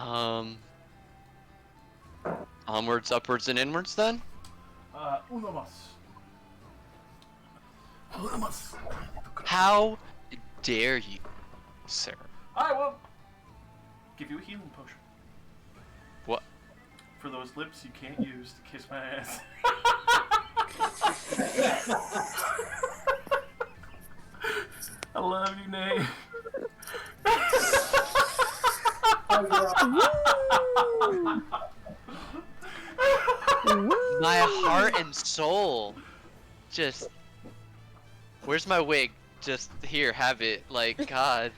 Um, onwards, upwards, and inwards then? Uno más. Uno más. How dare you, sir? I will give you a healing potion. What? For those lips you can't use to kiss my ass. I love you, Nate. My heart and soul just... Where's my wig? Just here, have it. Like, God.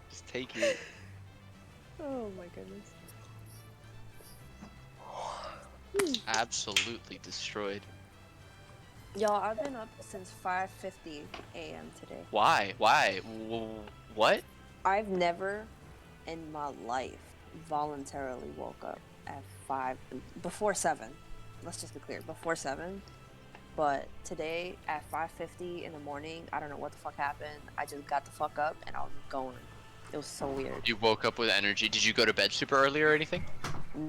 Just take it. Oh my goodness. Absolutely destroyed. Y'all, I've been up since 5:50 a.m. today. Why? Why? What? I've never in my life voluntarily woke up at 5, before 7. Let's just be clear, before 7. But today at 5:50 in the morning, I don't know what the fuck happened. I just got the fuck up and I was going. It was so weird. You woke up with energy. Did you go to bed super early or anything?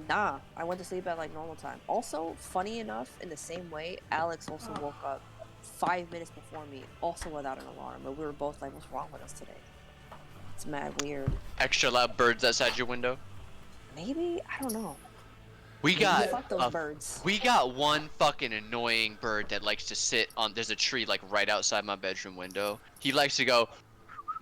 Nah, I went to sleep at like normal time. Also, funny enough, in the same way, Alex also woke up 5 minutes before me, also without an alarm. But we were both like, what's wrong with us today? It's mad weird. Extra loud birds outside your window? Maybe? I don't know. We got Fuck those birds. We got one fucking annoying bird that likes to sit on, there's a tree like right outside my bedroom window. He likes to go,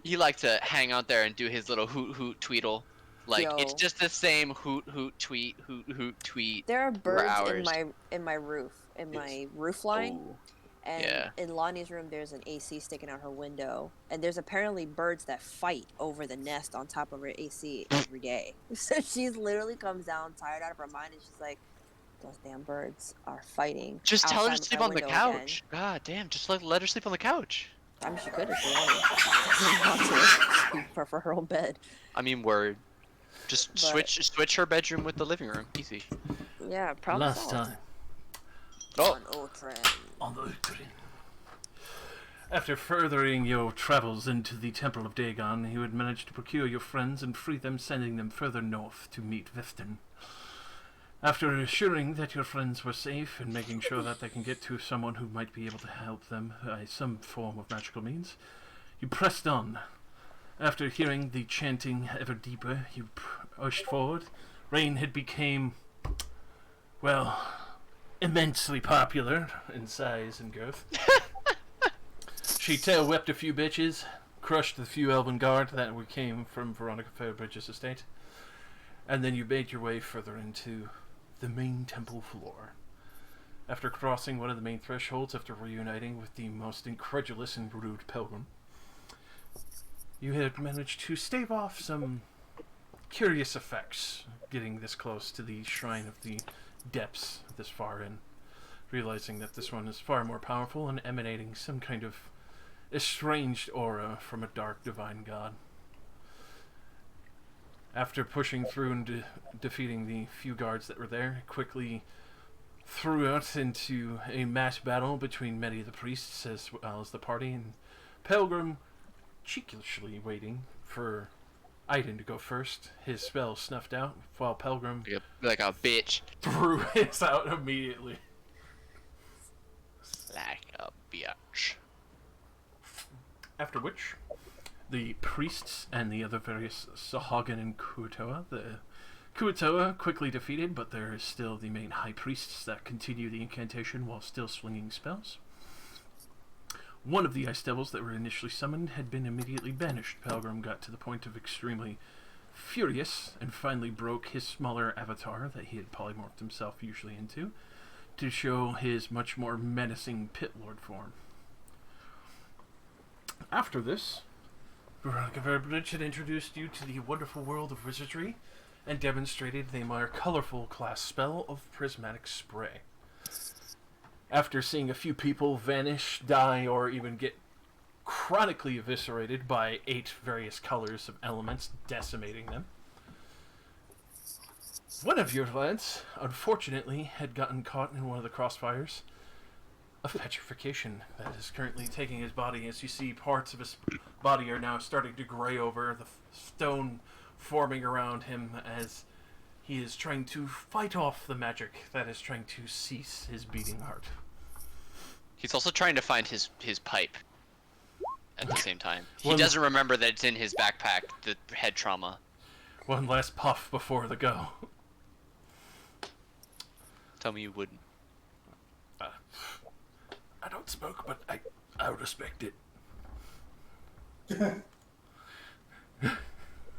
he likes to hang out there and do his little hoot hoot tweedle. Like, Yo. it's just the same hoot hoot tweet, hoot hoot tweet. There are birds hours. in my roof, in my roof line. Oh. And Yeah. in Lonnie's room, there's an AC sticking out her window. And there's apparently birds that fight over the nest on top of her AC every day. So she's literally comes down tired out of her mind and she's like, those damn birds are fighting. Just tell her to outside sleep my on the window couch. again. God damn, just let her sleep on the couch. I mean, she could if she wanted to. For her own bed. I mean, word. Just switch her bedroom with the living room. Easy. Yeah, probably. Last time. Oh. On Otren. On the Otren. After furthering your travels into the Temple of Dagon, you had managed to procure your friends and free them, sending them further north to meet Viften. After assuring that your friends were safe and making sure that they can get to someone who might be able to help them by some form of magical means, you pressed on. After hearing the chanting ever deeper, you pushed forward. Rain had become, well, immensely popular in size and girth. She tail-whipped a few bitches, crushed the few elven guard that came from Veronica Fairbridge's estate, and then you made your way further into the main temple floor. After crossing one of the main thresholds, after reuniting with the most incredulous and rude pilgrim, you had managed to stave off some curious effects getting this close to the shrine of the depths this far in, realizing that this one is far more powerful and emanating some kind of estranged aura from a dark divine god. After pushing through and defeating the few guards that were there, quickly threw out into a mass battle between many of the priests as well as the party, and Pilgrim, cheekishly waiting for Aiden to go first, his spell snuffed out, while Pilgrim Like a bitch. threw his out immediately. Like a bitch. After which, the priests and the other various Sahagin and Kuatoa. The Kuatoa quickly defeated, but there is still the main high priests that continue the incantation while still swinging spells. One of the ice devils that were initially summoned had been immediately banished. Pilgrim got to the point of extremely furious and finally broke his smaller avatar that he had polymorphed himself usually into to show his much more menacing pit lord form. After this, Veronica Fairbridge had introduced you to the wonderful world of wizardry and demonstrated the more colorful class spell of Prismatic Spray. After seeing a few people vanish, die, or even get chronically eviscerated by 8 various colors of elements decimating them, one of your lads, unfortunately, had gotten caught in one of the crossfires of petrification that is currently taking his body. As you see, parts of his body are now starting to gray over. The stone forming around him as he is trying to fight off the magic that is trying to cease his beating heart. He's also trying to find his pipe at the same time. He One- doesn't remember that it's in his backpack, the head trauma. One last puff before the go. Tell me you wouldn't. I don't smoke, but I respect it.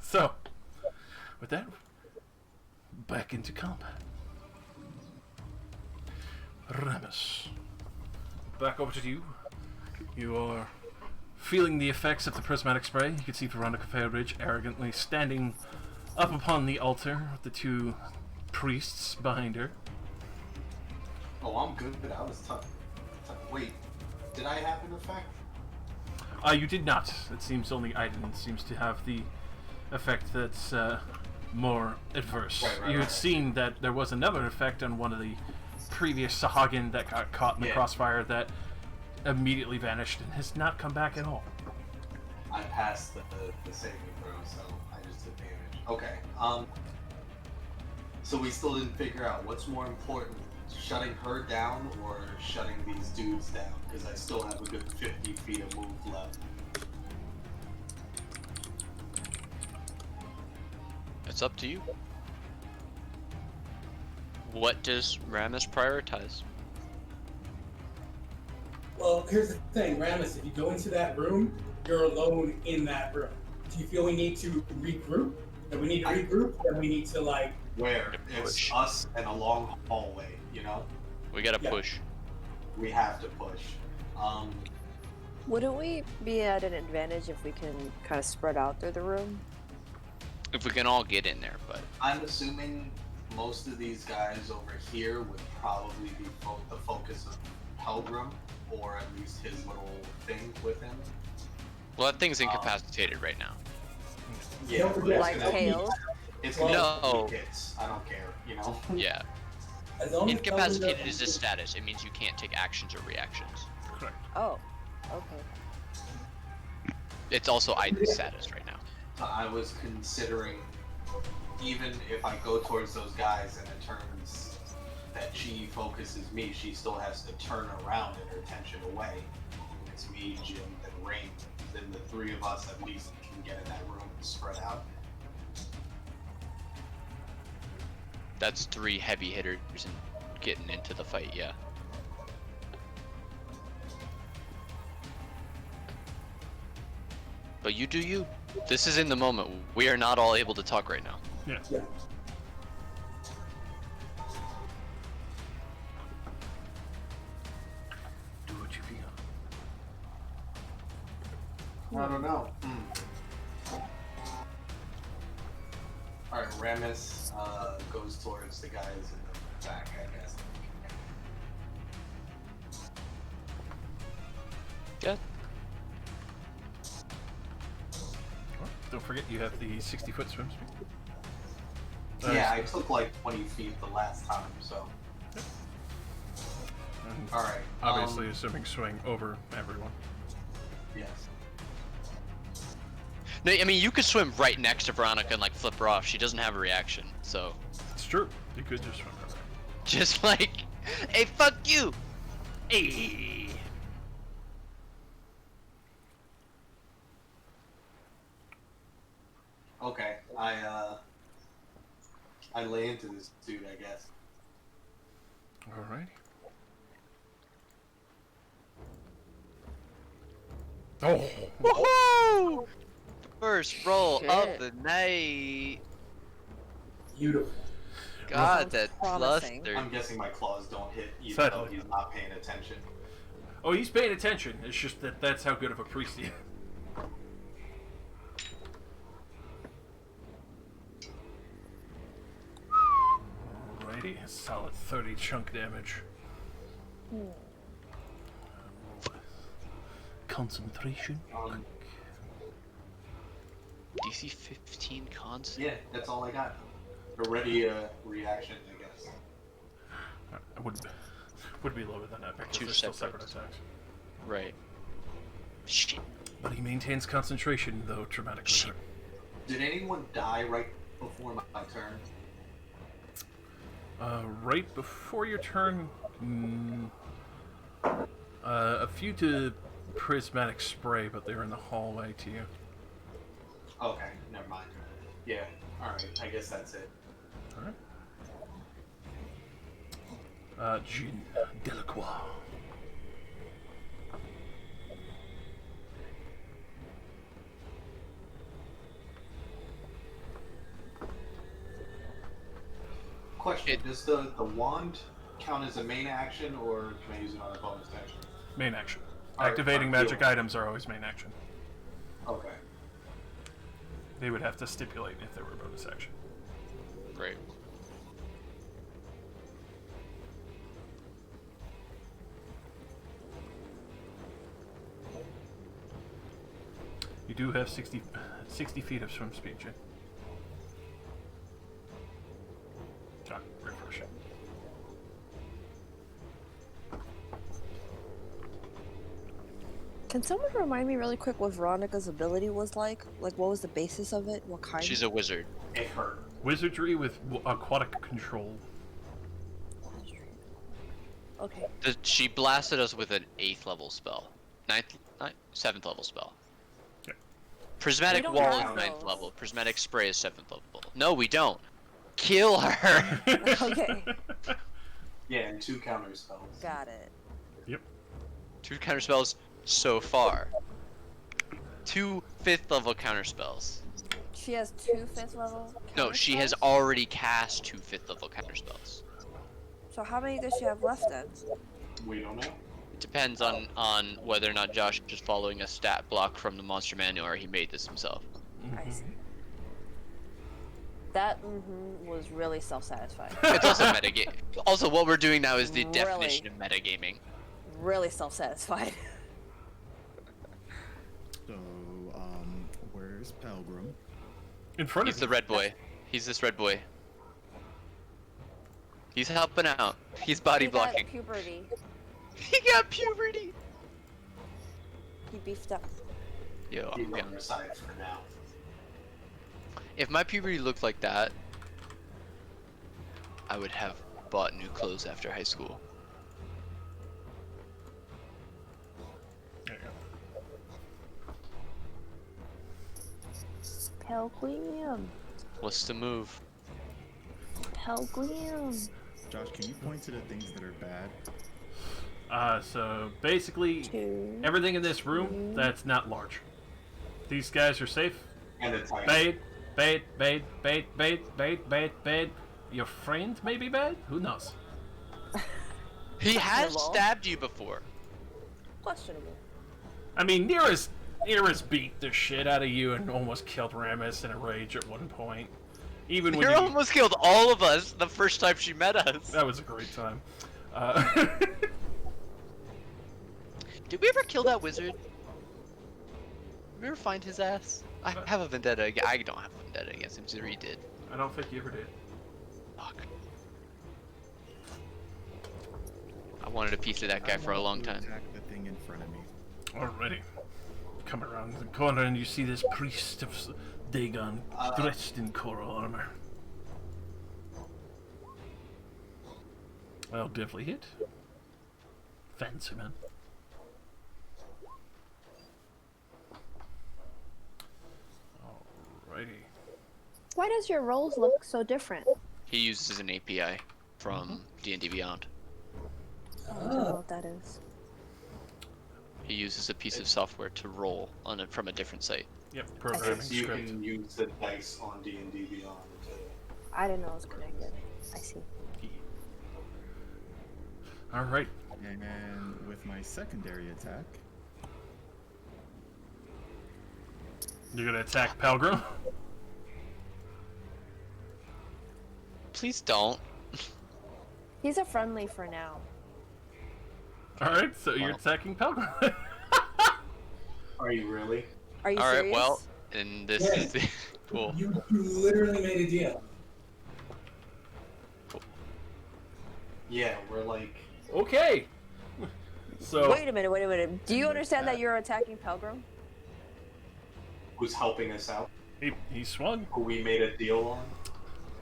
So, with that, back into combat. Ramus, back over to you. You are feeling the effects of the prismatic spray. You can see Veronica Fairbridge arrogantly standing up upon the altar with the two priests behind her. Oh, I'm good. I was tough. Wait, did I have an effect? You did not. It seems only Aiden seems to have the effect that's more adverse. Right, You had right. seen that there was another effect on one of the previous Sahagin that got caught in the crossfire that immediately vanished and has not come back at all. I passed the saving throw, so I just took damage. Okay. So we still didn't figure out what's more important, shutting her down or shutting these dudes down, because I still have a good 50 feet of move left. It's up to you. What does Ramus prioritize? Well, here's the thing, Ramus, if you go into that room, you're alone in that room. Do you feel we need to regroup? That we need to regroup? Then we need to, like... Where? It's Push. us and a long hallway, you know? We gotta Yeah. push. We have to push. Wouldn't we be at an advantage if we can kind of spread out through the room? If we can all get in there, but I'm assuming most of these guys over here would probably be the focus of Pelgrim, or at least his little thing with him. well, that thing's incapacitated right now. Yeah, Don't forget, Like it's gonna be- Tails? It's gonna No. be hits. I don't care, you know? Yeah. As long as Incapacitated Pelgrim is a status. It means you can't take actions or reactions. Correct. Oh, okay. It's also Aiden's status right now. So I was considering, even if I go towards those guys and it turns that she focuses me, she still has to turn around and her attention away. It's me, Jim, and Rain. Then the three of us at least can get in that room and spread out. That's 3 heavy hitters and getting into the fight, yeah. But you do you. This is in the moment. We are not all able to talk right now. Yeah. Yeah. Do what you feel. I don't know. Alright, Ramus goes towards the guys in the back, I guess. Yeah. Well, don't forget you have the 60-foot swim speed. Yeah, I took like 20 feet the last time, so. And Alright. obviously assuming swing over everyone. Yes. No, I mean, you could swim right next to Veronica and like flip her off. She doesn't have a reaction, so It's true. You could just swim over. just like, hey, fuck you. Hey. Okay, I lay into this dude, I guess. Alrighty. Oh! Woohoo! First roll Shit. of the night. Beautiful. God, Sounds that promising. plus I'm guessing my claws don't hit even Sadly. though he's not paying attention. Oh, he's paying attention. It's just that that's how good of a priest he is. Alrighty, a solid 30 chunk damage. Concentration. DC 15 cons. Yeah, that's all I got. A ready reaction, I guess. Would be lower than that because 2 they're still separate. separate attacks. Right. Shit. But he maintains concentration, though traumatically Shit. hurt. Did anyone die right before my turn? Right before your turn, a few to prismatic spray, but they're in the hallway to you. Okay, never mind. Yeah, alright, I guess that's it. Alright. Jean Delacroix. Question, does the wand count as a main action, or can I use it on a bonus action? Main action. Alright, Activating fine, magic deal. items are always main action. Okay. They would have to stipulate if they were bonus action. Great. You do have 60 feet of swim speed, Jay. Ah, refresh. Can someone remind me really quick what Veronica's ability was like? Like, what was the basis of it? What kind? She's a wizard. It hurt. Wizardry with aquatic control. Okay. She blasted us with an 8th level spell. 7th level spell. Yeah. Prismatic We don't Wall is have 9th those. level. Prismatic Spray is 7th level. No, we don't. Kill her! Okay. Yeah, and 2 counter spells. Got it. Yep. 2 counter spells so far. 2 5th level counter spells. She has 2 5th level. No, counter she has spells? already cast 2 5th level counter spells. So how many does she have left then? We don't know. It depends on whether or not Josh is just following a stat block from the monster manual or he made this himself. I see. That was really self-satisfying. It's also metagame. Also, what we're doing now is the Really? definition of metagaming. Really self-satisfied. So, where's Pelgrim? In front He's of the you. red boy. He's this red boy. He's helping out. He's body He got blocking. puberty. He got puberty. He beefed up. Yo, Keep yeah. on your side for now. If my puberty looked like that, I would have bought new clothes after high school. There you go. Pelgrim. What's the move? Pelgrim. Josh, can you point to the things that are bad? So basically, 2. everything in this room that's not large. These guys are safe. And it's like, Bait. Your friend may be bad? Who knows? He has Questionable. stabbed you before. Questionable. I mean, Nearest beat the shit out of you and almost killed Ramus in a rage at one point. Even when You you... almost killed all of us the first time she met us. That was a great time. Did we ever kill that wizard? Did we ever find his ass? I have a vendetta. I don't have a vendetta against him. Zuri did. I don't think you ever did. Fuck. I wanted a piece of that guy for a long time. Attack the thing in front of me. Alrighty. Come around the corner and you see this priest of Dagon dressed in coral armor. Well, definitely hit. Fancy, man. Alrighty. Why does your rolls look so different? He uses an API from D&D Beyond. I don't know what that is. He uses a piece of software to roll on it from a different site. Yep, programming you script. can use the dice on D&D Beyond. I didn't know it was connected. I see. Alright. And with my secondary attack, You're gonna attack Pelgrim. Please don't. He's a friendly for now. Alright, so you're Wow. attacking Pelgrim. Are you really? Are you All right, serious? well, and this Yeah. is the cool. You literally made a deal. Yeah, we're like, Okay. So Wait a minute. Do you understand that you're attacking Pelgrim? who's helping us out? He swung. Who we made a deal on?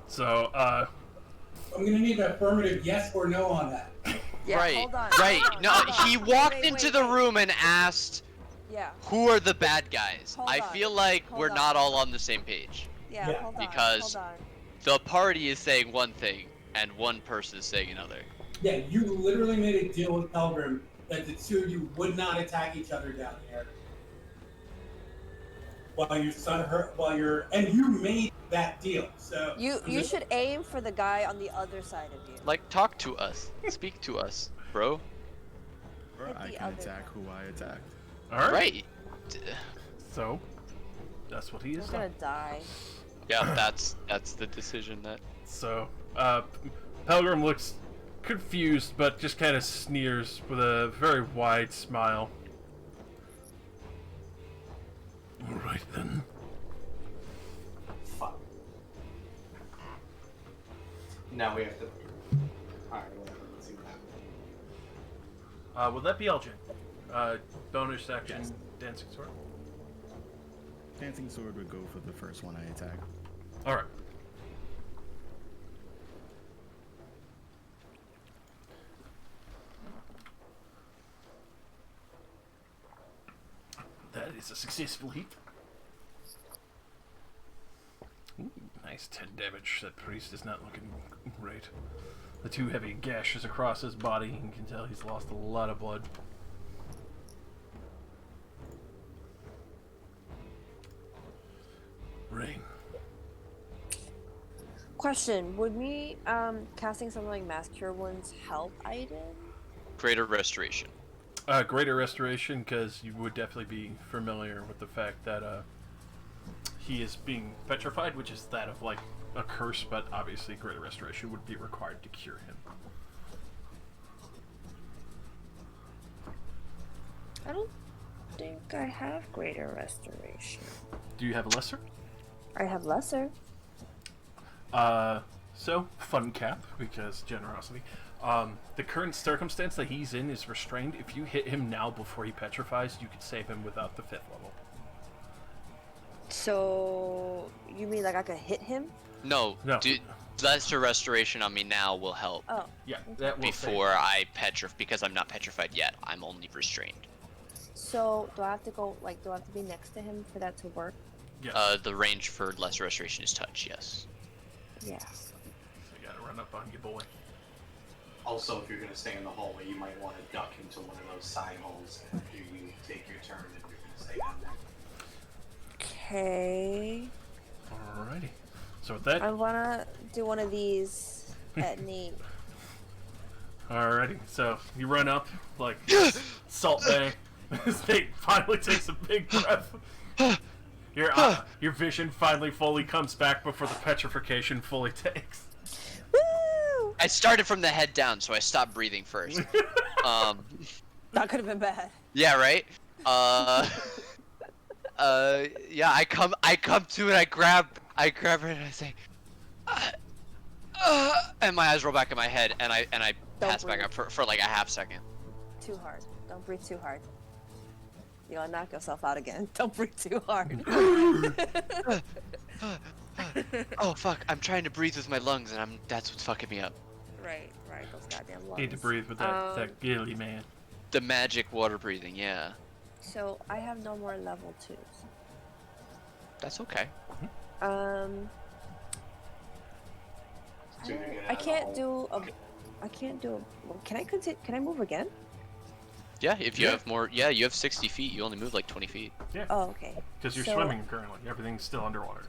So, I'm gonna need an affirmative yes or no on that. Yeah, right. hold on, Right. hold on, No, hold on. he walked Wait, into wait, the wait. room and asked, Yeah. "Who are the bad guys?" Hold I on, feel like hold we're on. not all on the same page. Yeah, Yeah. hold on. Because- Hold on. The party is saying one thing, and one person is saying another. Yeah, you literally made a deal with Pelgrim that the two of you would not attack each other down here. While your son hurt, and you made that deal. So You should aim for the guy on the other side of you. Like, talk to us. Speak to us, bro. Or Hit I the can other attack who I attacked. alright. Right. So, that's what he He's is gonna done. die. Yeah, that's the decision that. So, Pelgrim looks confused, but just kind of sneers with a very wide smile. Alright then. Fuck. Now we have to. Alright, whatever. Let's see what happens. Will that be Elgin? Bonus action, Yes. Dancing Sword? Dancing sword would go for the first one I attack. Alright. That is a successful hit. Ooh, nice 10 damage. That priest is not looking great. The two heavy gashes across his body, you can tell he's lost a lot of blood. Rain. Question: would me casting something like Mass Cure Wounds help Aiden? Greater restoration. Greater restoration, because you would definitely be familiar with the fact that he is being petrified, which is that of like a curse, but obviously greater restoration would be required to cure him. I don't think I have Greater Restoration. Do you have a lesser? I have Lesser. So fun cap, because generosity. The current circumstance that he's in is restrained. If you hit him now before he petrifies, you could save him without the 5th level. So you mean like I could hit him? No. No. Lesser restoration on me now will help. Oh, Yeah, that will save Before I petrify, because I'm not petrified yet. I'm only restrained. so do I have to go like do I have to be next to him for that to work? Yes. The range for lesser restoration is touch. Yes. Yeah. So you gotta run up on your boy. Also, if you're gonna stay in the hallway, you might want to duck into one of those side holes after you take your turn if you're gonna stay down there. Okay. Alrighty. So with that, I wanna do one of these at Nate. alrighty. So you run up like Salt Bay. Snake finally takes a big breath. Your vision finally fully comes back before the petrification fully takes. Woo! I started from the head down, so I stopped breathing first. That could have been bad. Yeah, right. Yeah, I come to it. I grab her and I say, and my eyes roll back in my head, and I Don't pass back breathe. up for like a half second. Too hard. Don't breathe too hard. You're gonna knock yourself out again. Don't breathe too hard. Oh fuck! I'm trying to breathe with my lungs, and that's what's fucking me up. right, those goddamn lungs. Need to breathe with that gilly man. The magic water breathing, yeah. So I have no more level 2s. That's okay. Um, So you're gonna I have can't all- do a. I can't do a. Can I continue? Can I move again? Yeah, if you Yeah. have more, yeah, you have 60 feet. You only move like 20 feet. Yeah. Oh, okay. Because you're So- swimming currently. Everything's still underwater.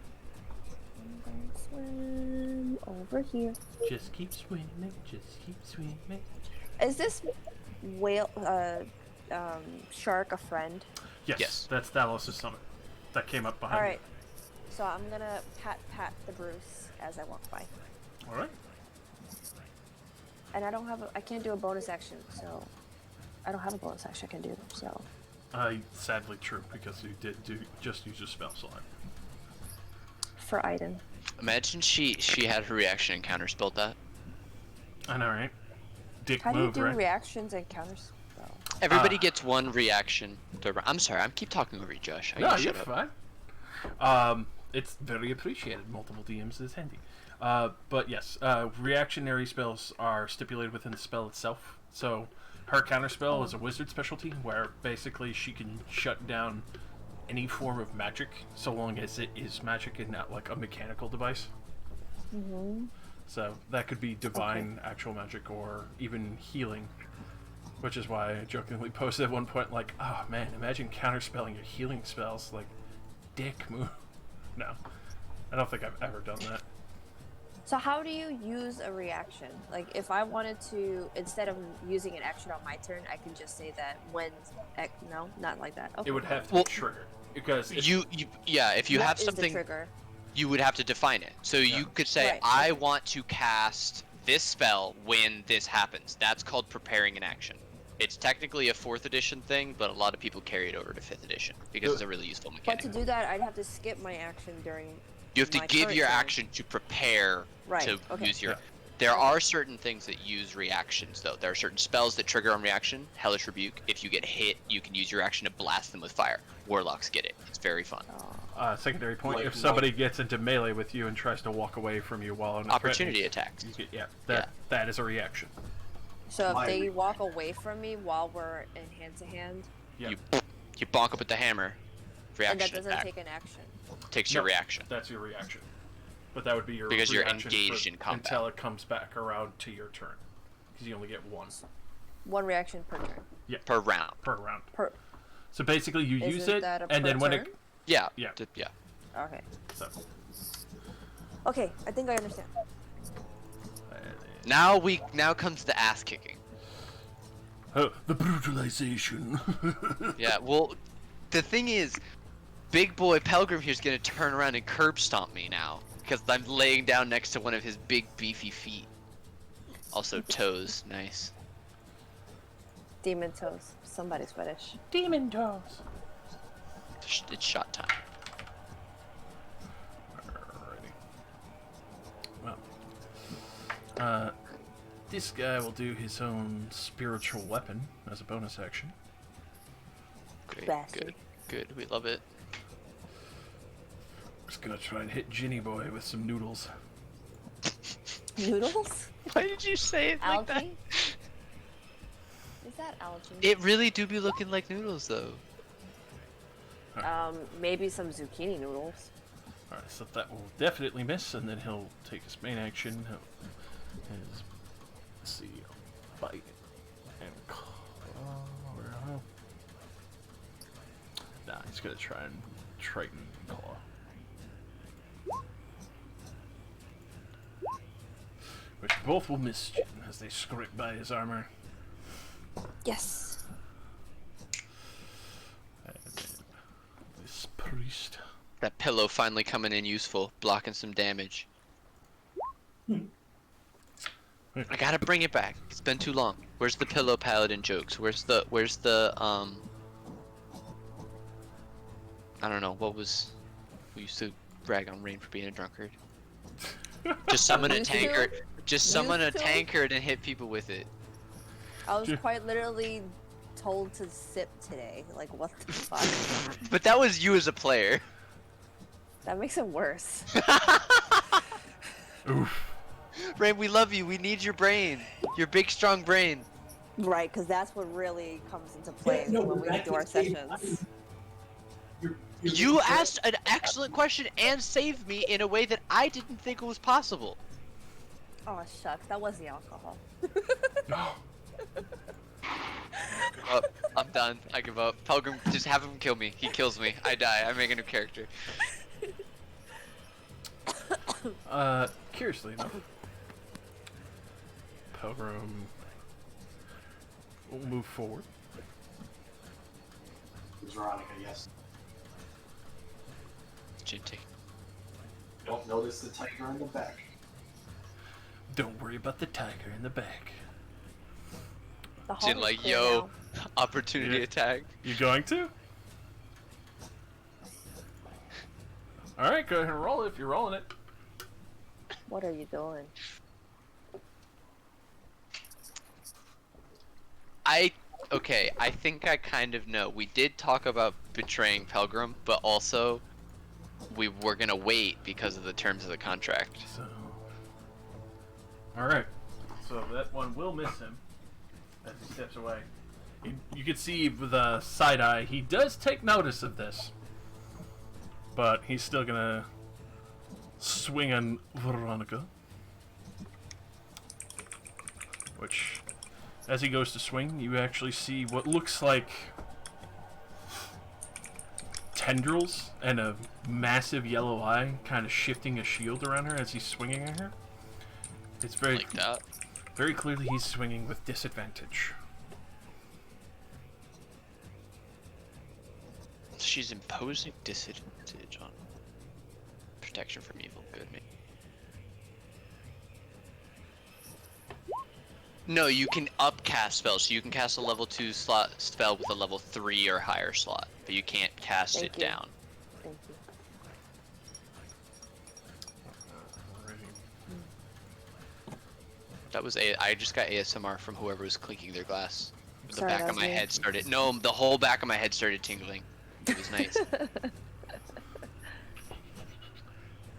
I'm gonna swim over here. Just keep swimming. Just keep swimming. Is this whale, shark a friend? Yes. That's Thalos' summon. That came up behind. All right. So I'm gonna pat the Bruce as I walk by, All right. and I don't have. I can't do a bonus action, so I don't have a bonus action I can do. So Sadly true, because you did just use a spell slot. for Aiden. Imagine she had her reaction and counter spelled that. I know, right? Dick How do you move, do right? reactions and counters? Oh. Everybody gets one reaction. I'm sorry, I keep talking over you, Josh. I No, need to you're shut up. fine. it's very appreciated. Multiple DMs is handy. But yes, reactionary spells are stipulated within the spell itself. So her counterspell is a wizard specialty, where basically she can shut down any form of magic, so long as it is magic and not like a mechanical device. Mm-hmm. So that could be divine, actual magic, or even healing. Which is why I jokingly posted at one point, like, oh man, imagine counterspelling your healing spells, like, dick move. No, I don't think I've ever done that. So how do you use a reaction? Like, if I wanted to, instead of using an action on my turn, I can just say that when... No, not like that. Okay. It would have to be triggered. Because if you What have is the something, trigger? you would have to define it. So you could say, Right, I want to cast this spell when this happens. That's called preparing an action. It's technically a 4th edition thing, but a lot of people carry it over to 5th edition because it's a really useful But mechanic. to do that, I'd have to skip my action during You have to my give current your turn. action to prepare Right, to okay. use your... There are certain things that use reactions, though. There are certain spells that trigger on reaction. Hellish Rebuke. If you get hit, you can use your action to blast them with fire. Warlocks get it. It's very fun. Secondary point, Like- if somebody gets into melee with you and tries to walk away from you while on a Opportunity attacks. you get, that is a reaction. So if My they reaction. walk away from me while we're in hand-to-hand, Yeah. You bonk up with the hammer. and Reaction that doesn't attack. take an action. Takes your No, reaction. That's your reaction. But that would be your Because you're reaction engaged in combat. until it comes back around to your turn. Because you only get one. One reaction per turn. Per round. Per round. Per. So basically you use Isn't it, that a and per then when turn? it... Yeah. Yeah. Yeah. Okay. So, Okay, I think I understand. Now comes the ass kicking. the brutalization. Yeah, well, the thing is, big boy Pelgrim here's gonna turn around and curb stomp me now. Because I'm laying down next to one of his big beefy feet. Also toes, nice. Demon toes. Somebody's fetish. Demon toes. It's shot time. Alrighty. Well, this guy will do his own spiritual weapon as a bonus action. Great, Bastard. good. We love it. Just gonna try and hit Ginny Boy with some noodles. Noodles? Why did you say it like that? Algae? Is that algae? It really do be looking like noodles though. Maybe some zucchini noodles. Alright, so that will definitely miss, and then he'll take his main action. Let's see, bite and claw. Nah, he's gonna try and Triton Claw. Which both will miss Jin as they scrape by his armor. Yes. And then this priest. That pillow finally coming in useful, blocking some damage. I gotta bring it back. It's been too long. Where's the pillow paladin jokes? Where's the I don't know, what was... We used to brag on Rain for being a drunkard. Just summon a Used to? tankard. Just summon a Used to? tankard and hit people with it. I was quite literally told to sip today. Like, what the fuck? But that was you as a player. That makes it worse. Oof. Rain, we love you. We need your brain. Your big, strong brain. Right, because that's what really comes into play no, when we back do to our the same sessions. You're You asked an excellent question and saved me in a way that I didn't think was possible. Oh, shucks. That was the alcohol. Oh, I'm done. I give up. Pelgrim, just have him kill me. He kills me. I die. I make a new character. Curiously enough, Pelgrim will move forward. Veronica, yes. Jinty. Don't notice the tiger in the back. Don't worry about the tiger in the back. The Jin hall is like, clear yo, now. opportunity Yeah. attack. You going to? Alright, go ahead and roll it if you're rolling it. What are you doing? Okay, I think I kind of know. We did talk about betraying Pelgrim, but also we were gonna wait because of the terms of the contract. So, all right. So that one will miss him as he steps away. You can see with a side eye, he does take notice of this, but he's still gonna swing on Veronica. Which, as he goes to swing, you actually see what looks like tendrils and a massive yellow eye kind of shifting a shield around her as he's swinging at her. It's very Like that. very clearly he's swinging with disadvantage. She's imposing disadvantage on protection from evil. Good me. No, you can upcast spells. So you can cast a level 2 slot spell with a level 3 or higher slot, but you can't cast Thank it you. down. Thank you. That was I just got ASMR from whoever was clinking their glass. The Sorry, back that of was my me. head started. No, the whole back of my head started tingling. It was nice.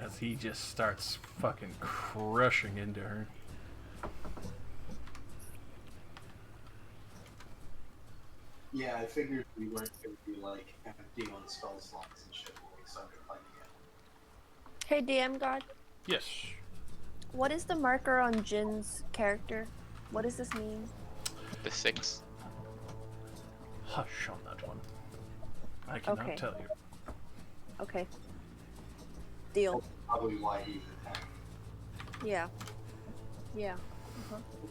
As he just starts fucking crushing into her. Yeah, I figured we weren't going to be like empty on spell slots and shit when we started fighting it. Hey, DM God, Yes. what is the marker on Jin's character? What does this mean? The 6. Hush on that one. I cannot Okay. tell you. Okay. Deal. Probably why he's attacking. Yeah. Yeah.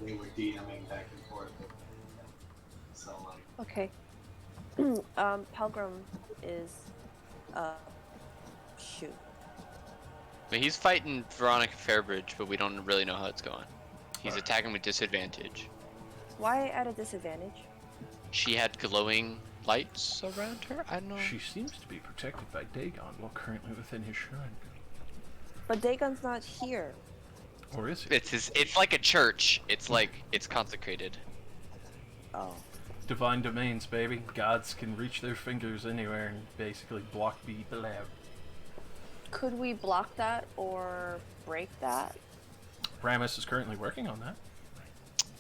They were DMing back and forth. So, like, Okay. Pelgrim is, shoot. I mean, he's fighting Veronica Fairbridge, but we don't really know how it's going. He's attacking with disadvantage. Why at a disadvantage? She had glowing lights around her? I don't know. She seems to be protected by Dagon while currently within his shrine. But Dagon's not here. Or is he? It's like a church. It's like, it's consecrated. Oh. Divine domains, baby. Gods can reach their fingers anywhere and basically block people out. Could we block that or break that? Ramus is currently working on that.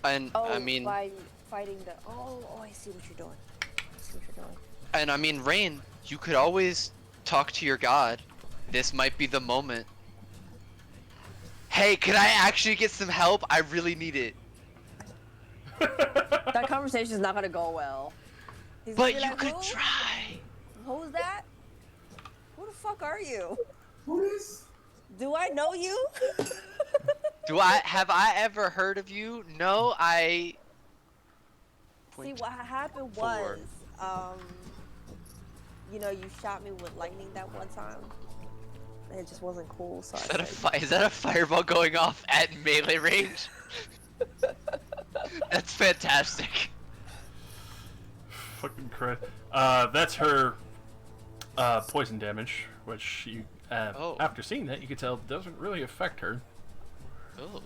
And, Oh, I mean, by fighting the. Oh, I see what you're doing. I see what you're doing. and I mean, Rain, you could always talk to your god. This might be the moment. Hey, can I actually get some help? I really need it. That conversation is not gonna go well. He's gonna But be you like, could "Who? try. Who's that? Who the fuck are you? Who is? Do I know you? Have I ever heard of you? No, I. See, what happened forward. was, you shot me with lightning that one time. And it just wasn't cool, so Is I that, said, is that a fireball going off at melee range? That's fantastic. Fucking crap. That's her poison damage, which you, Oh. after seeing that, you could tell doesn't really affect her. Oh.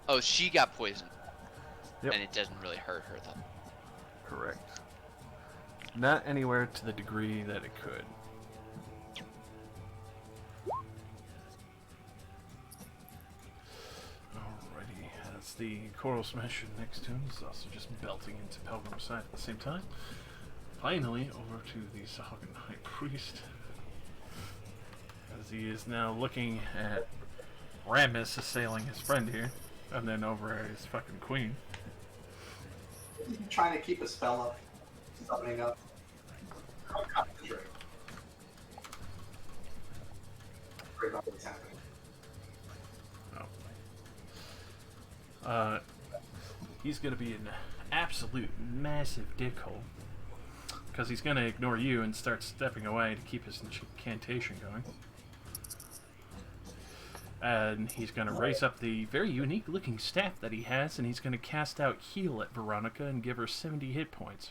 Oh, she got poisoned. Yep. And it doesn't really hurt her though. Correct. Not anywhere to the degree that it could. Alrighty, as the Coral Smasher next to him is also just belting into Pelgrim's side at the same time. Finally, over to the Sahuagin High Priest. As he is now looking at Ramus assailing his friend here, and then over at his fucking queen. trying to keep a spell up, summoning up. Concentrate. Worry about what's happening. He's gonna be an absolute massive dickhole. Because he's gonna ignore you and start stepping away to keep his incantation going. And he's gonna raise up the very unique looking staff that he has, and he's gonna cast out Heal at Veronica and give her 70 hit points.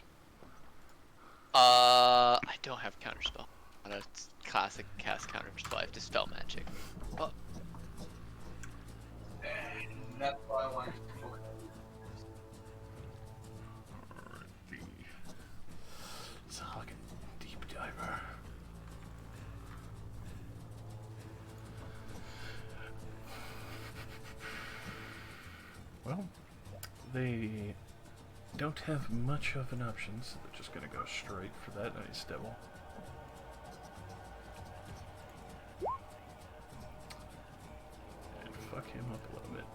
I don't have counterspell. I don't classic cast counterspell. I have dispel magic. Oh, And that's why I wanted to focus. Alright, the Sahuagin Deep Diver. they don't have much of an option, so they're just gonna go straight for that nice devil. And fuck him up a little bit.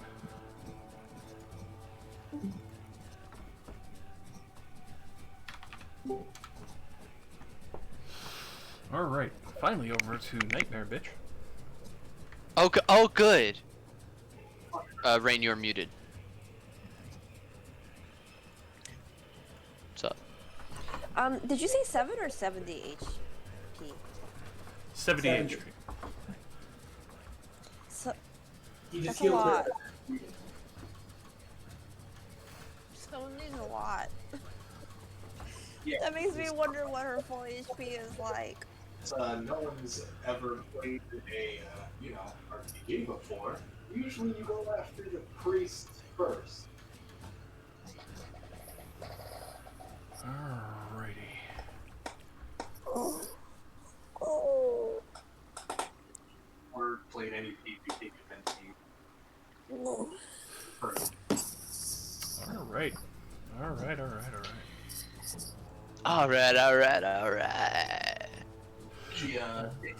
Alright, finally over to Nightmare, bitch. Oh, good. Rain, you're muted. What's up? Did you say 7 or 70 HP? 70 HP. So, You just that's a healed lot. her. 70's a lot. Yeah. That makes me wonder what her full HP is like. No one's ever played a RPG before. Usually you go after the priest first. Alrighty. Or played any PvP defense game first. Alright. Alright. Alright. She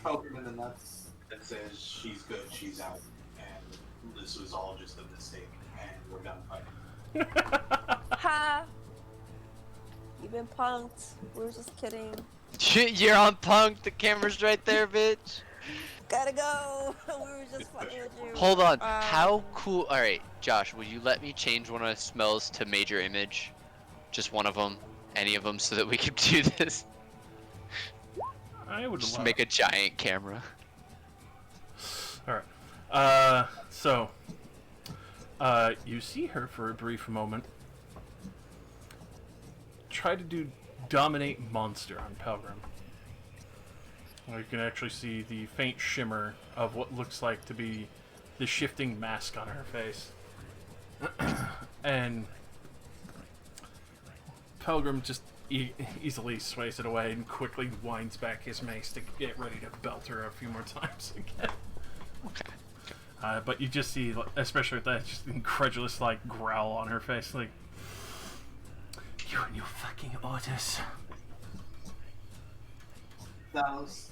poked him in the nuts and says she's good, she's out, and this was all just a mistake, and we're done fighting. Ha! You've been punked. We were just kidding. You're on punk. The camera's right there, bitch. Gotta go. We were just fucking with you. Hold on. How cool? All right, Josh, will you let me change one of the smells to major image? Just one of them, any of them, so that we can do this. I would Just love make a giant camera. Alright. So you see her for a brief moment. Try to dominate monster on Pelgrim. You can actually see the faint shimmer of what looks like to be the shifting mask on her face. And Pelgrim just easily sways it away and quickly winds back his mace to get ready to belt her a few more times again. Okay. But you just see, especially with that, just incredulous growl on her face, like, you and your fucking orders. Dallas,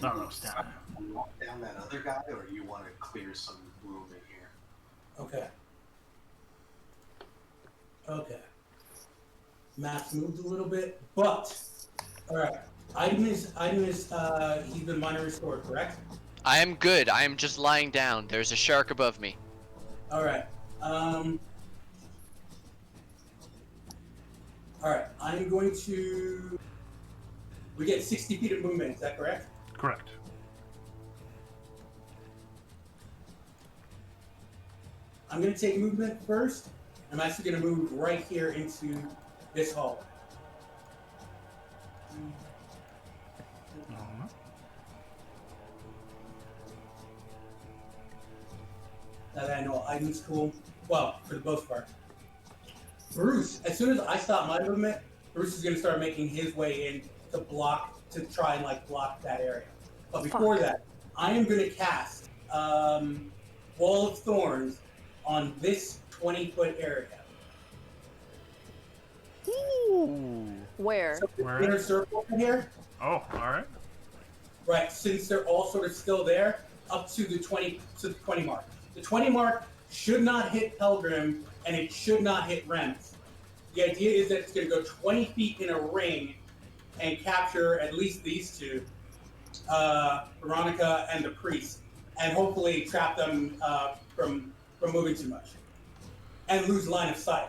No, stop. walk down that other guy, or you want to clear some room in here? Okay. Maps moved a little bit, but alright. Item is he's been minor restored, correct? I am good. I am just lying down. There's a shark above me. Alright. Alright, I'm going to we get 60 feet of movement, is that correct? Correct. I'm gonna take movement first. I'm actually gonna move right here into this hallway. Now that I know items cool. Well, for the most part. Bruce, as soon as I stop my movement, Bruce is gonna start making his way in to try and block that area. But before that, I am gonna cast Wall of Thorns on this 20-foot area. Ooh. Where? So the Where? inner circle in here, Oh, alright. right? Since they're all sort of still there, up to the 20 mark. The 20 mark should not hit Pelgrim, and it should not hit Rems. The idea is that it's going to go 20 feet in a ring and capture at least these two, Veronica and the priest, and hopefully trap them from moving too much and lose line of sight,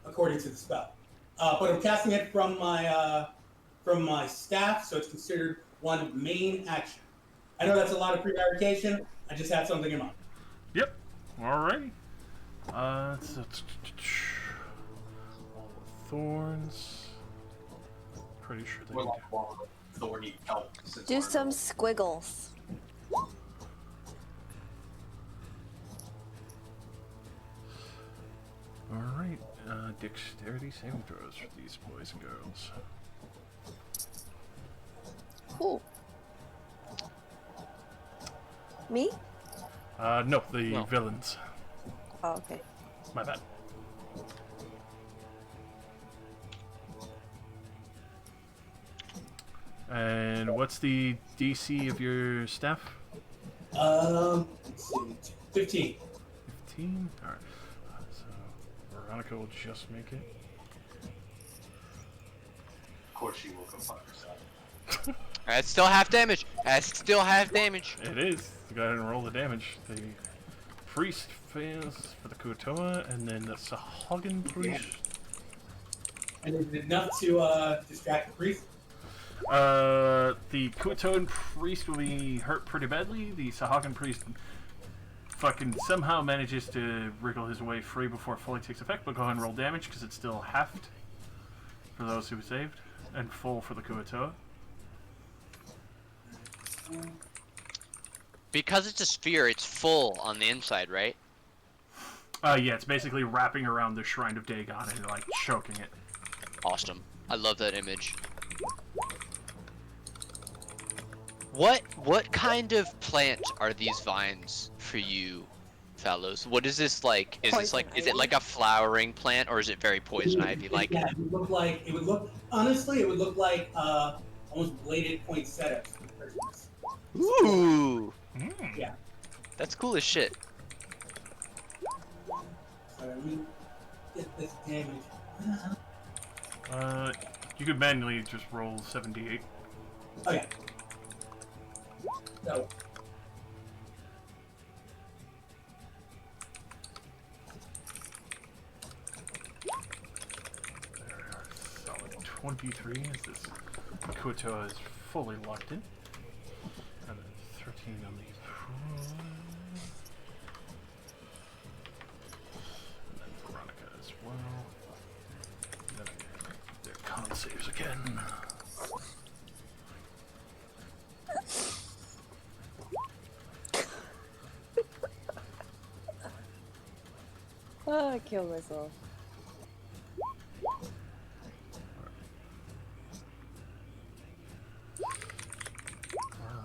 according to the spell. But I'm casting it from my staff, so it's considered one main action. I know that's a lot of prevarication. I just had something in mind. Yep. Alright. All the thorns. Pretty sure they We're do. like Wall of Thorny help. Since Do we're- some squiggles. Alright. Dexterity saving throws for these boys and girls. Cool. Me? No, the No. villains. Oh, okay. My bad. And what's the DC of your staff? Let's see, 15. 15? Alright. So, Veronica will just make it. Of course she will go fuck herself. That's still half damage. That's still half damage. It is. Go ahead and roll the damage. The priest fails for the Kuotoa, and then the Sahagin priest. And is it enough to distract the priest? The Kuotoan priest will be hurt pretty badly. The Sahagin priest fucking somehow manages to wriggle his way free before it fully takes effect, but go ahead and roll damage because it's still halved for those who were saved, and full for the Kuotoa. Because it's a sphere, it's full on the inside, right? Yeah, it's basically wrapping around the Shrine of Dagon and like choking it. Awesome. I love that image. What kind of plant are these vines for you, fellows? What is this like? Is this like, is it like a flowering plant, or is it very poison ivy like? Yeah, it would look honestly, it would look like almost bladed poinsettias for Christmas. Ooh, Yeah. that's cool as shit. So let me get this damage. You could manually just roll 78. Okay. So. There we are. Solid 23 as this Kuotoa is fully locked in. And then 13 on the and then Veronica as well. And then their con saves again. Oh, I killed myself.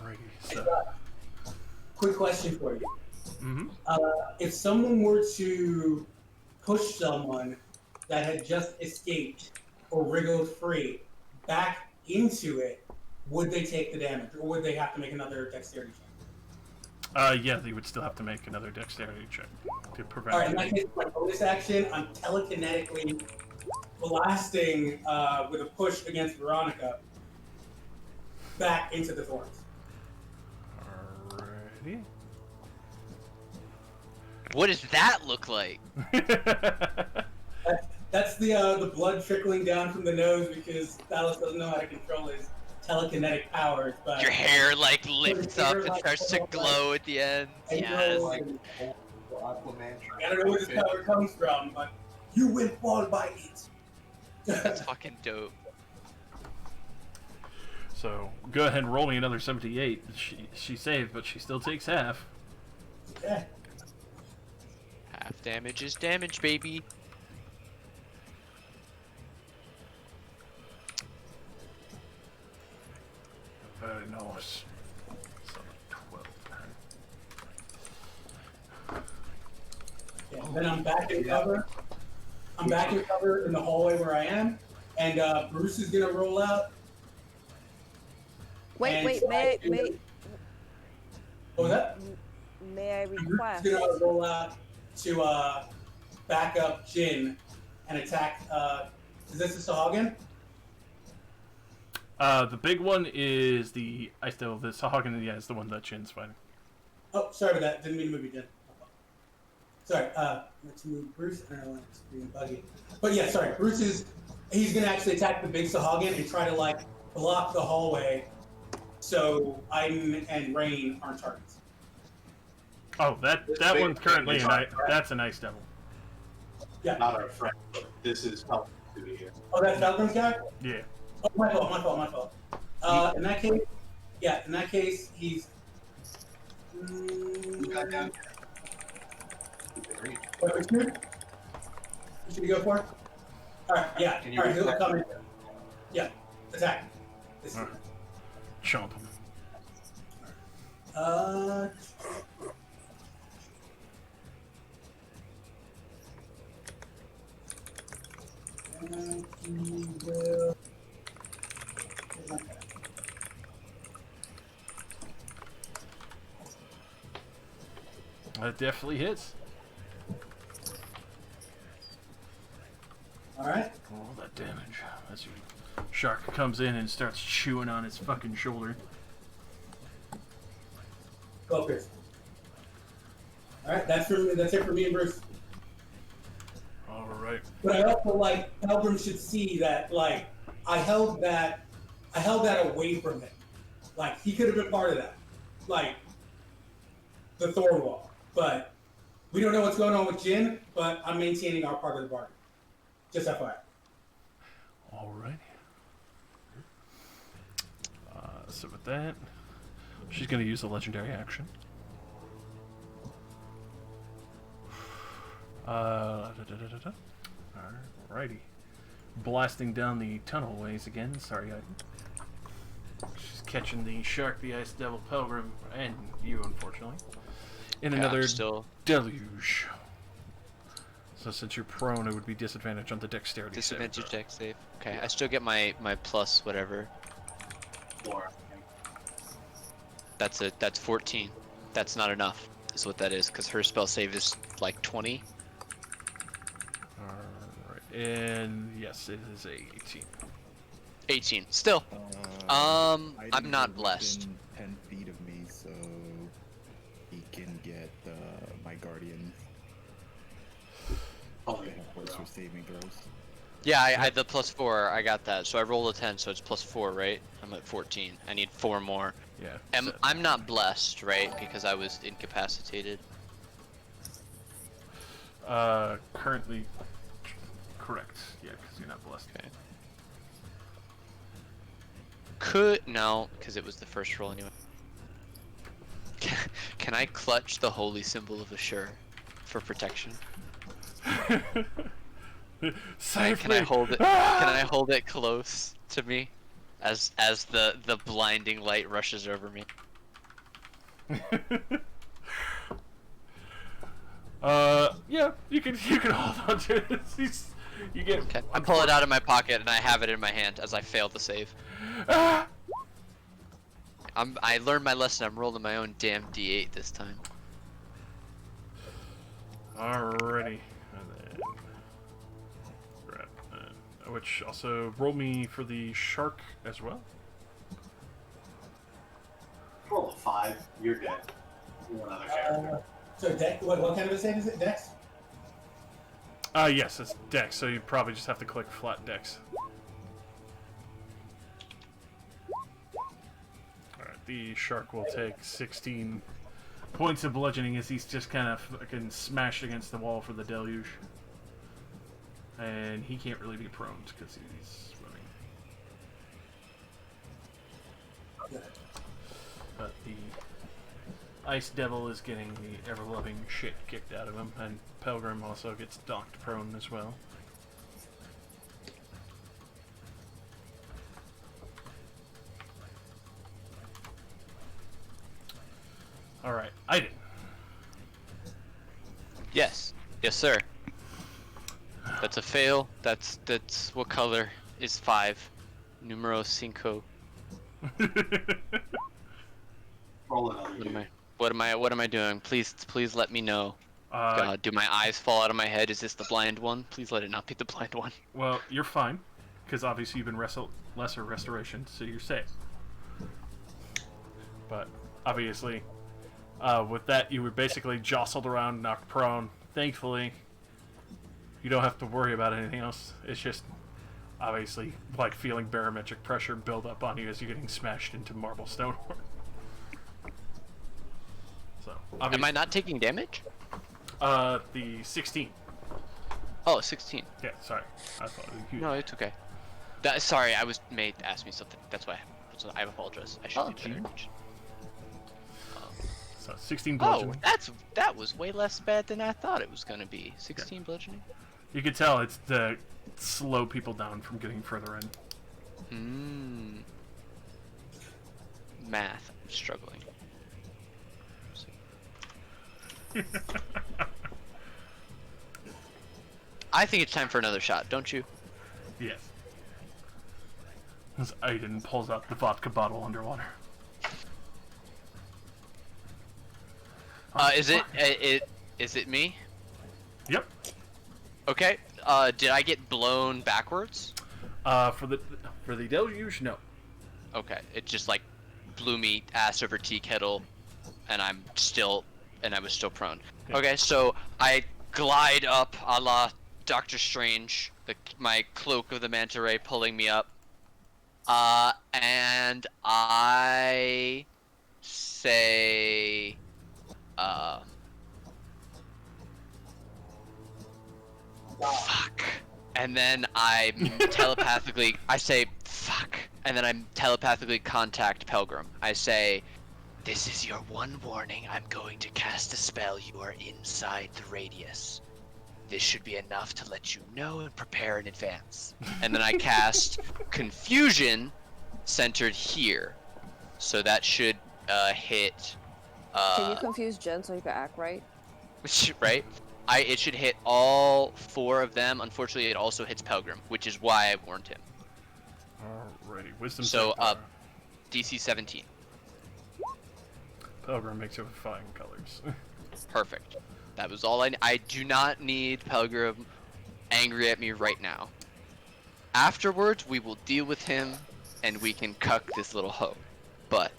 Alrighty, so. Quick question for you. Mm-hmm. If someone were to push someone that had just escaped or wriggled free back into it, would they take the damage, or would they have to make another dexterity check? Yeah, they would still have to make another dexterity check to prevent. All right, in that case, my bonus action, I'm telekinetically blasting with a push against Veronica back into the thorns. Alrighty. What does that look like? That's the blood trickling down from the nose because Dallas doesn't know how to control his telekinetic powers. But Your hair like lifts up and like, starts to glow at the end. and Yes. Like, Aquaman. I don't know where this power comes from, but you will fall by it. That's fucking dope. So go ahead and roll me another 78. She saved, but she still takes half. Okay. Half damage is damage, baby. Very nice. So 12. Yeah, then I'm back in cover. I'm back in cover in the hallway where I am, and Bruce is gonna roll out. And Wait, try to- What was that? may I Bruce request? is gonna roll out to back up Jin and attack. Is this the Sahagin? The big one is the Sahagin, yeah, is the one that Jin's fighting. Oh, sorry about that. Didn't mean to move you, Jin. Sorry. Let's move Bruce. I don't know, it's being buggy. But yeah, sorry. He's gonna actually attack the big Sahagin and try to like block the hallway, so Aiden and Rain aren't targets. Oh, that big one's currently thing is that's a nice devil. Yeah. Not our friend, but this is helpful to be here. Oh, that's Falcon's guy? Yeah. Oh, my fault. In that case, he's. Who got down here? What should we go for? Alright, yeah. Can you Alright, he'll attack? come in. Yeah, attack. This Alright. Chomp him. And he will. That definitely hits. Alright. All that damage. As your shark comes in and starts chewing on his fucking shoulder. Go, Pierce. Alright, that's it for me and Bruce. Alright. But I also like Pelgrim should see that like I held that away from him. Like he could have been part of that. Like the Thorn Wall. But we don't know what's going on with Jin, but I'm maintaining our part of the bargain. Just FYI. Alright. So with that, she's going to use a legendary action. Alrighty. Blasting down the tunnel ways again. Sorry, she's catching the shark, the ice devil, Pelgrim, and you, unfortunately. In another deluge. So since you're prone, it would be disadvantage on the dexterity. Disadvantage dex save. Okay, I still get my plus whatever. 4. That's 14. That's not enough. Is what that is, because her spell save is like 20. Alright, and yes, it is a 18. 18. Still. I'm not blessed. 10 feet of me, so he can get my guardian. Oh, They have points for saving throws. Yeah, I the +4. I got that. So I roll a 10, so it's +4, right? I'm at 14. I need 4 more. Yeah. I'm not blessed, right? Because I was incapacitated. Currently, correct. Yeah, because you're not blessed. Okay. No, because it was the first roll anyway. Can I clutch the holy symbol of Assure for protection? Can I hold it? Can I hold it close to me, as the blinding light rushes over me? Yeah, you can hold on to it. You get. Okay. I pull it out of my pocket and I have it in my hand as I fail the save. I learned my lesson. I'm rolling my own damn D8 this time. Alrighty. And then, which also roll me for the shark as well. Roll a 5. You're dead. You're another character. So what kind of a save is it? Dex? Yes, it's Dex, so you probably just have to click flat Dex. Alright, the shark will take 16 points of bludgeoning as he's just kind of fucking smashed against the wall for the deluge. And he can't really be prone because he's swimming. But the Ice Devil is getting the ever-loving shit kicked out of him, and Pelgrim also gets knocked prone as well. Alright, Aiden. Yes. Yes, sir. That's a fail. That's what color is 5? Numero 5. Roll another. What am I doing? Please let me know. God, do my eyes fall out of my head? Is this the blind one? Please let it not be the blind one. Well, you're fine, because obviously you've been lesser restoration, so you're safe. But obviously, with that, you were basically jostled around, knocked prone. Thankfully, you don't have to worry about anything else. It's just obviously like feeling barometric pressure build up on you as you're getting smashed into marble stone. So, am I not taking damage? The 16. Oh, 16. Yeah, sorry. I thought it was huge. No, it's okay. Sorry, I was made to ask me something. That's why. So I apologize. I should do better. So 16 bludgeoning. Oh, that was way less bad than I thought it was gonna be. 16 bludgeoning. You can tell it's to slow people down from getting further in. Math. I'm struggling. I think it's time for another shot, don't you? Yes. As Aiden pulls out the vodka bottle underwater. Is it me? Yep. Okay. Did I get blown backwards? For the deluge, no. Okay. It just like blew me ass over tea kettle, and I was still prone. Yeah. Okay, so I glide up a la Doctor Strange, my cloak of the manta ray pulling me up. And I say, fuck. And then I say, fuck. And then I telepathically contact Pelgrim. I say, this is your one warning. I'm going to cast a spell. You are inside the radius. This should be enough to let you know and prepare in advance. And then I cast Confusion centered here. So that should hit... Can you confuse Jen so you can act right? right? It should hit all 4 of them. Unfortunately, it also hits Pelgrim, which is why I warned him. Alrighty, wisdom. So, DC 17. Pelgrim makes it with flying colors. Perfect. That was all I do not need Pelgrim angry at me right now. Afterwards, we will deal with him, and we can cuck this little hoe. But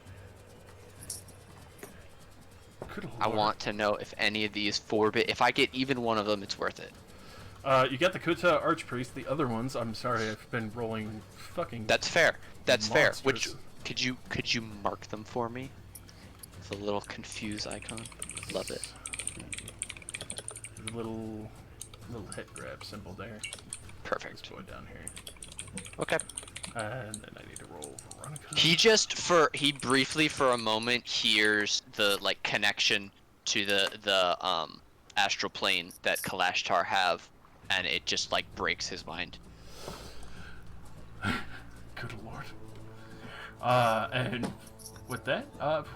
Good I lord. want to know if any of these 4-bit, if I get even one of them, it's worth it. You got the Kuta Archpriest. The other ones, I'm sorry, I've been rolling fucking. That's fair. That's fair. Which monsters. could you mark them for me? It's a little confused icon. Love it. The little hit grab symbol there. Perfect. This boy down here. Okay. And then I need to roll Veronica. He briefly for a moment hears the like connection to the astral plane that Kalashtar have, and it just like breaks his mind. Good lord. And with that,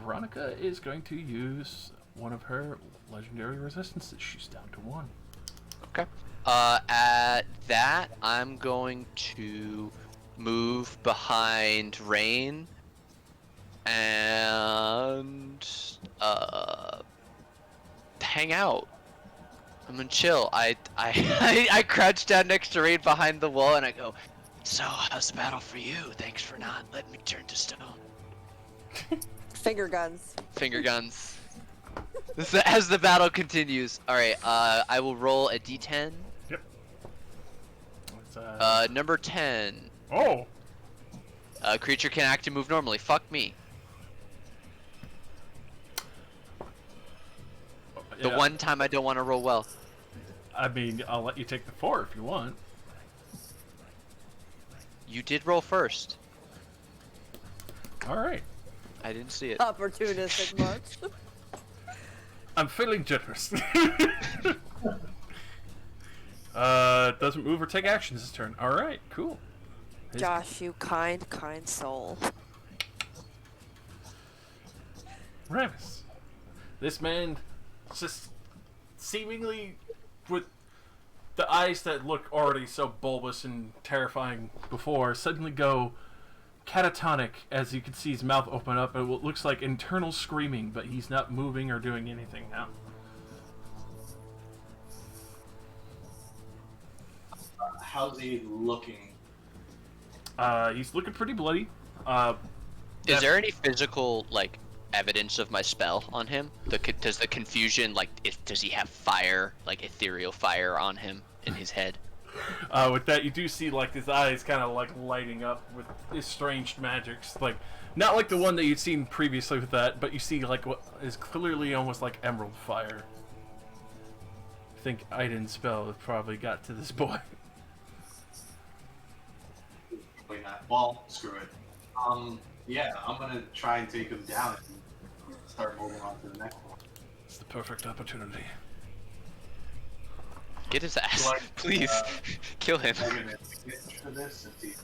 Veronica is going to use one of her legendary resistances. She's down to 1. Okay. At that, I'm going to move behind Rain and hang out. I'm gonna chill. I crouch down next to Rain behind the wall and I go, so how's the battle for you? Thanks for not letting me turn to stone. Finger guns. Finger guns. As the battle continues. Alright, I will roll a d10. Yep. What's Number 10. Oh! A creature can act and move normally. Fuck me. The Yeah. one time I don't want to roll well. I mean, I'll let you take the 4 if you want. You did roll first. Alright. I didn't see it. Opportunistic much. I'm feeling generous. Doesn't move or take actions this turn. Alright, cool. Josh, you kind soul. Ramus. This man, just seemingly with the eyes that look already so bulbous and terrifying before, suddenly go catatonic as you can see his mouth open up and what looks like internal screaming, but he's not moving or doing anything now. How's he looking? He's looking pretty bloody. Is there any physical, like, evidence of my spell on him? Does the confusion, like, does he have fire, like ethereal fire on him in his head? With that, you do see like his eyes kind of like lighting up with estranged magics, like not like the one that you'd seen previously with that, but you see like what is clearly almost like emerald fire. I think Aiden's spell probably got to this boy. Probably not. Well, screw it. Yeah, I'm gonna try and take him down and start moving on to the next one. It's the perfect opportunity. Get his ass, Like, please. Kill him. I'm gonna get for this since he's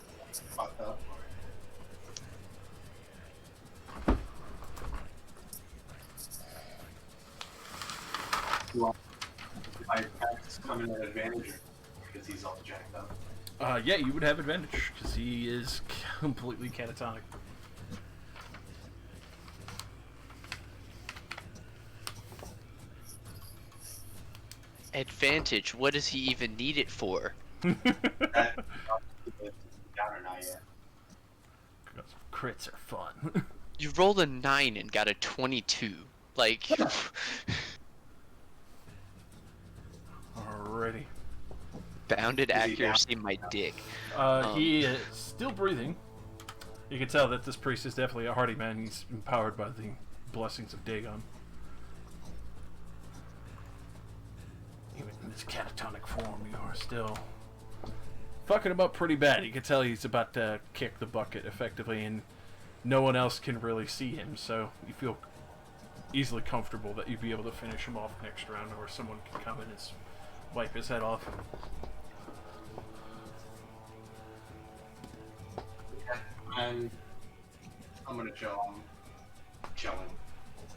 fucked up. My attacks come in at advantage because he's all jacked up. Yeah, you would have advantage because he is completely catatonic. Advantage? What does he even need it for? That down or not yet. Crits are fun. You rolled a 9 and got a 22. Like, Alrighty. bounded accuracy, my dick. He is still breathing. You can tell that this priest is definitely a hardy man. He's empowered by the blessings of Dagon. Even in this catatonic form, you are still fucking him up pretty bad. You can tell he's about to kick the bucket effectively, and no one else can really see him, so you feel easily comfortable that you'd be able to finish him off next round, or someone can come in and wipe his head off. I'm gonna chill. I'm chilling.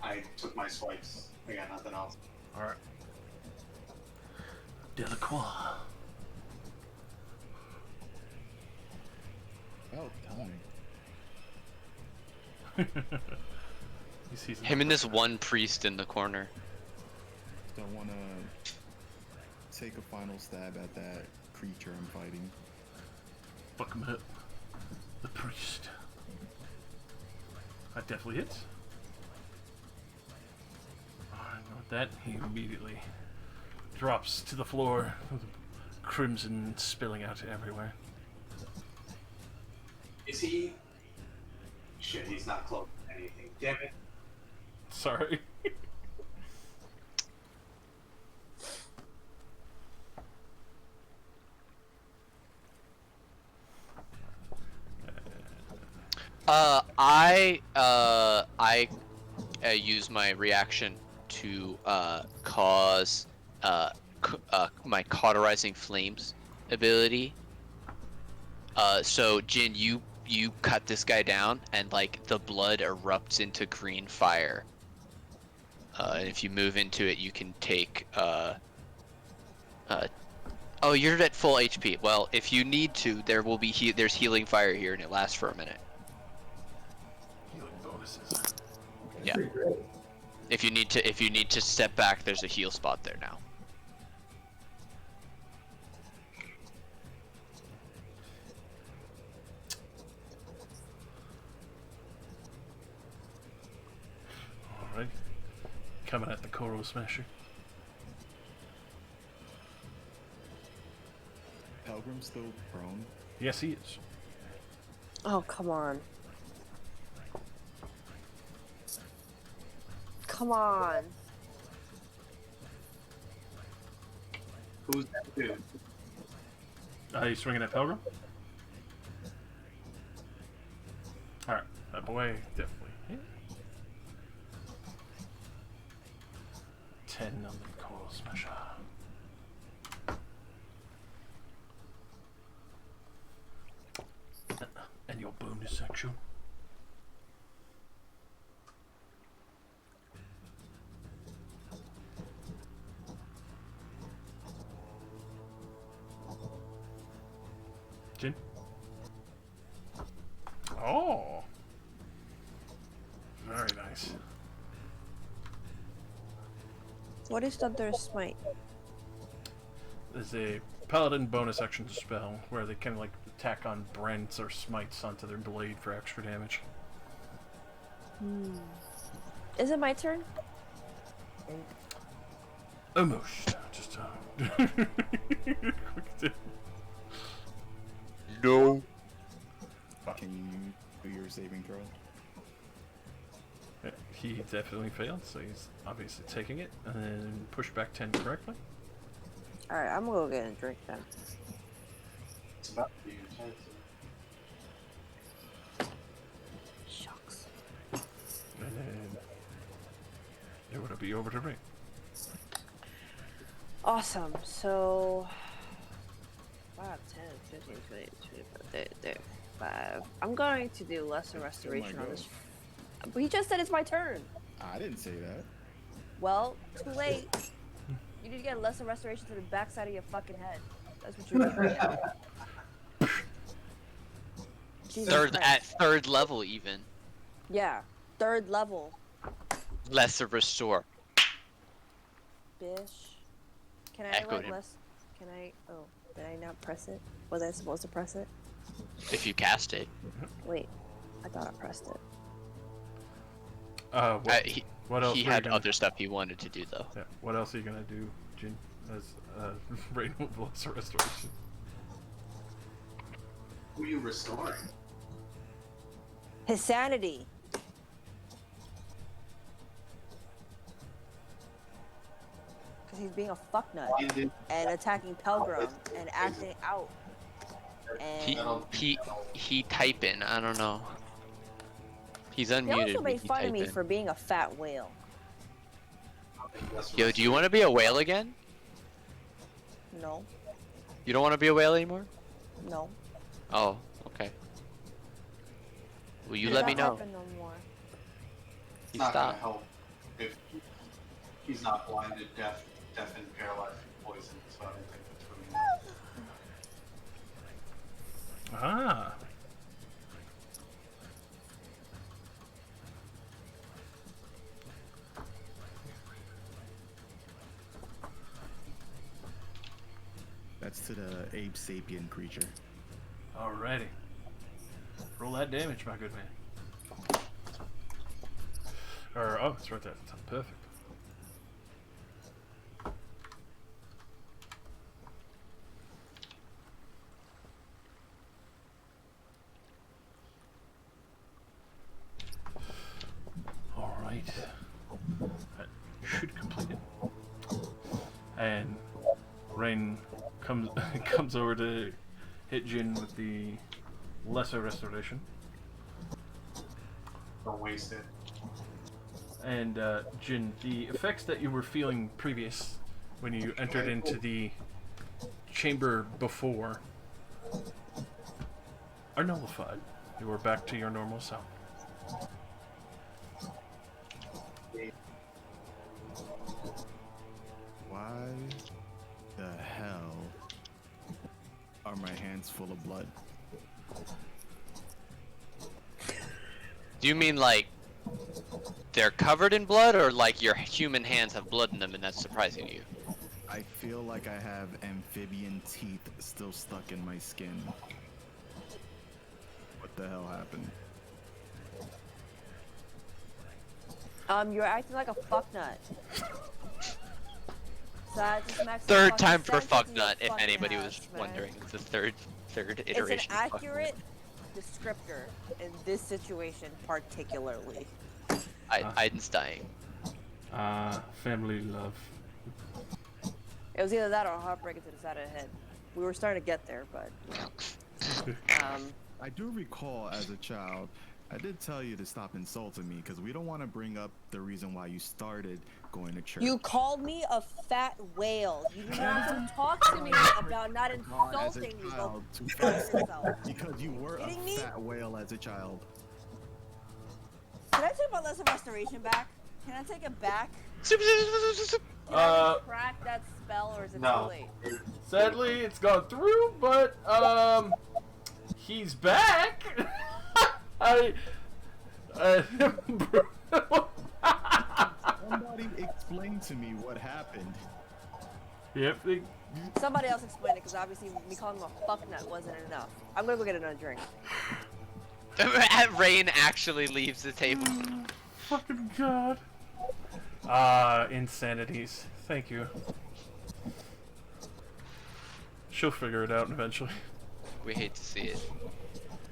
I took my swipes. I got nothing else. Alright. Delacroix. Oh, time. He sees Him and this one priest in the corner. Don't want to take a final stab at that creature I'm fighting. Fuck him up. The priest. That definitely hits. Alright, with that, he immediately drops to the floor with crimson spilling out everywhere. Is he? Shit, he's not close to anything. Damn it. Sorry. I use my reaction to cause my cauterizing flames ability. So Jin, you cut this guy down, and like the blood erupts into green fire. And if you move into it, you can take. Oh, you're at full HP. Well, if you need to, there will be there's healing fire here, and it lasts for a minute. Healing bonuses. Yeah. Pretty great. If you need to step back, there's a heal spot there now. Alright. Coming at the Koro Smasher. Pelgrim's still prone. Yes, he is. Oh, come on. Come on. Who's that dude? You swinging at Pelgrim? Alright, that boy definitely hit. 10 on the Koro Smasher. And your bonus section. Jin? Oh! Very nice. What is Thunderous Smite? There's a paladin bonus action spell where they can like attack on brents or smites onto their blade for extra damage. Is it my turn? Almost. Just quick tip. No. Can you do your saving throw? Yeah, he definitely failed, so he's obviously taking it and then push back 10 correctly. Alright, I'm gonna go get a drink then. It's about to be your turn. Shucks. And then it would be over to me. Awesome. So 5, 10, 15, 20, 25, 30, 35. I'm going to do lesser restoration on this. But he just said it's my turn. I didn't say that. Well, too late. You need to get lesser restoration to the backside of your fucking head. That's what you're doing right now. Jesus Christ. At third level even. Yeah, third level. Lesser restore. Bish. Can I echoed like him. less? Can I? Oh, did I not press it? Was I supposed to press it? If you cast it. Wait, I thought I pressed it. What else? He were you had gonna- other stuff he wanted to do though. Yeah. What else are you gonna do, Jin? As Rain of Lesser Restoration. Who are you restoring? His sanity. Because he's being a fucknut and attacking Pelgrim and acting out. And He typing. I don't know. He's he unmuted. also but made he fun of me typing. for being a fat whale. Yo, do you want to be a whale again? No, You don't want to be a whale anymore? no. Oh, okay. Will you It let me don't know? happen no more. It's He not gonna stopped. help if he's not blinded, deaf, and paralyzed from poison. So I don't think that's really Ah. That's to the ape sapien creature. Alrighty. Roll that damage, my good man. Or, oh, it's right there. It's perfect. Alright. That should complete it. And Rain comes comes over to hit Jin with the lesser restoration. don't waste it. And Jin, the effects that you were feeling previous when you entered into the chamber before are nullified. You are back to your normal self. Why the hell are my hands full of blood? Do you mean like they're covered in blood, or like your human hands have blood in them and that's surprising you? I feel like I have amphibian teeth still stuck in my skin. What the hell happened? You're acting like a fucknut. So that just makes Third fucking time for sense that you're fucknut, if fucking anybody ass, was man. wondering. It's the third It's an iteration. of fucknut. accurate descriptor in this situation particularly. Aiden's dying. Family love. It was either that or a heartbreaker to the side of the head. We were starting to get there, but you know. I do recall as a child, I did tell you to stop insulting me because we don't want to bring up the reason why you started going to church. You called me a fat whale. You do not have to talk to me about not As a insulting me. Go child, fuck yourself. because you were a Kidding me? fat whale as a child. Can I take my lesson restoration back? Can I take it back? Can I crack that spell, or is it No. too late? Sadly, it's gone through, but he's back. Somebody explain to me what happened. Yep. Somebody else explain it, because obviously me calling him a fucknut wasn't enough. I'm gonna go get another drink. Rain actually leaves the table. Fucking god. Insanities. Thank you. She'll figure it out eventually. We hate to see it.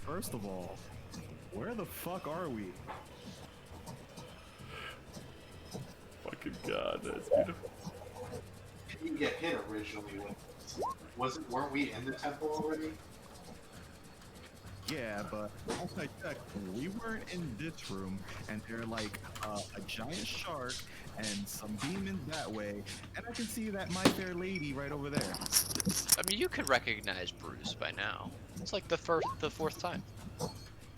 First of all, where the fuck are we? Fucking god, that's beautiful. You get hit originally. Weren't we in the temple already? Yeah, but once I checked, we weren't in this room, and they're like a giant shark and some demons that way, and I can see that My Fair Lady right over there. I mean, you could recognize Bruce by now. It's like the fourth time.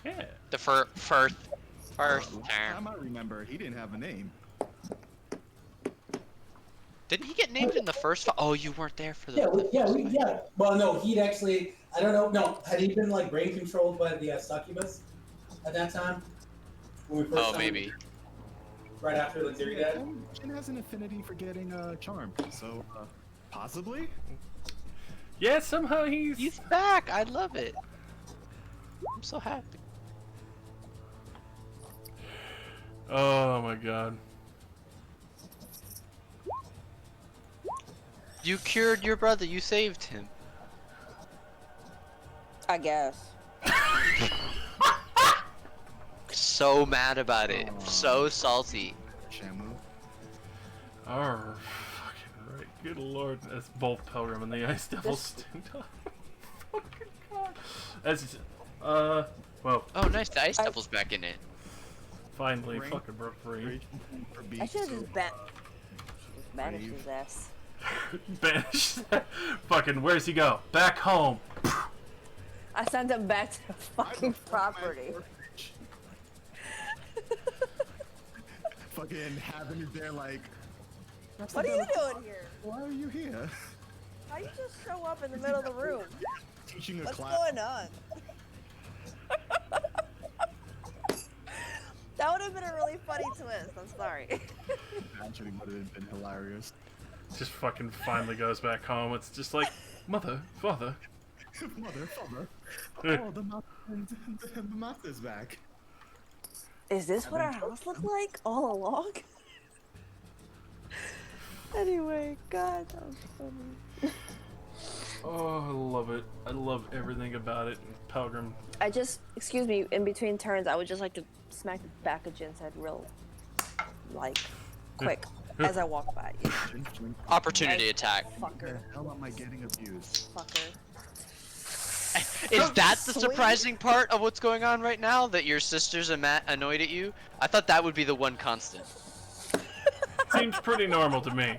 Yeah. The first Last time. time I remember, he didn't have a name. Didn't he get named in the first? Oh, you weren't there for the. Yeah. Well, no, he'd actually. I don't know. No, had he been like brain controlled by the succubus at that time? When we first Oh, saw him, maybe. Right after the theory died. Jin has an affinity for getting charmed, so Possibly. Yeah, somehow he's... He's back. I love it. I'm so happy. Oh my god. You cured your brother. You saved him. I guess. So mad about it. So salty. Shamu. Oh, fucking right. Good lord. That's both Pilgrim and the Ice Devil stand up. Fucking god. As, well, Oh, nice. The Ice Devil's back in it. finally Rank- fucking broke free. For I being should have so just banished brave. his ass. Banished. Fucking, where's he go? Back home. I sent him back to the fucking property. Fucking having it there like. What are you doing here? Why are you here? How you just show up in the middle of the room? Teaching a What's class. going on? That would have been a really funny twist. I'm sorry. Actually, would have been hilarious. Just fucking finally goes back home. It's just like, mother, father. Mother, father. Oh, the master's back. Is this what our house looked like all along? Anyway, God, that was funny. Oh, I love it. I love everything about it. Pilgrim. I just, excuse me, in between turns, I would just like to smack the back of Jin's head real, like, quick, as I walk by. You know, Opportunity attack. What the fucker, hell am I getting abused? fucker. Is that the Sweet. surprising part of what's going on right now? That your sister's annoyed at you? I thought that would be the one constant. Seems pretty normal to me.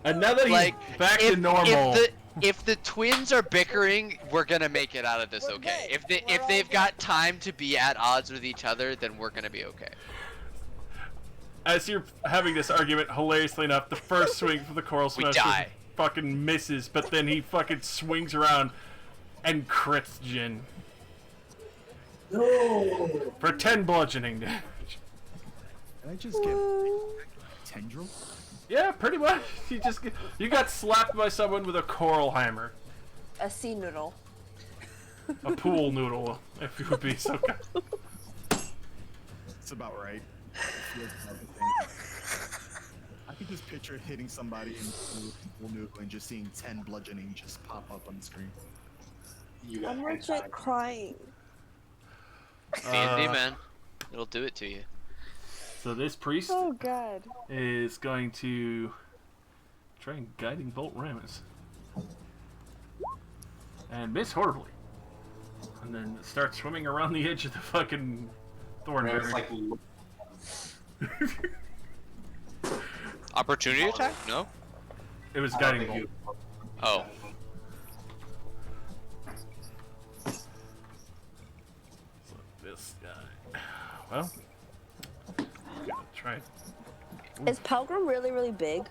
And now that he's Like, back to normal, if the twins are bickering, we're gonna make it out of this We're okay. good. If We're all they've good. got time to be at odds with each other, then we're gonna be okay. as you're having this argument, hilariously enough, the first swing for the Coral We Smash die. fucking misses, but then he fucking swings around and crits Jin No. for 10 bludgeoning damage. Can I just get tendril? Yeah, pretty much. You got slapped by someone with a coral hammer, A sea noodle. a pool noodle, if you would be so kind. It's about right. It feels about the thing. I can just picture hitting somebody in full noodle and just seeing 10 bludgeoning just pop up on the screen. You got I'm hentai. legit crying. D&D, man. It'll do it to you. So this priest Oh God. is going to try and guiding bolt Ramus. And miss horribly. And then start swimming around the edge of the fucking thorn Where it's barrier. like Opportunity attack? No? It was I don't guiding think bolt. you- Oh. So this guy. Well, gonna try. Is Pelgrim really, really big?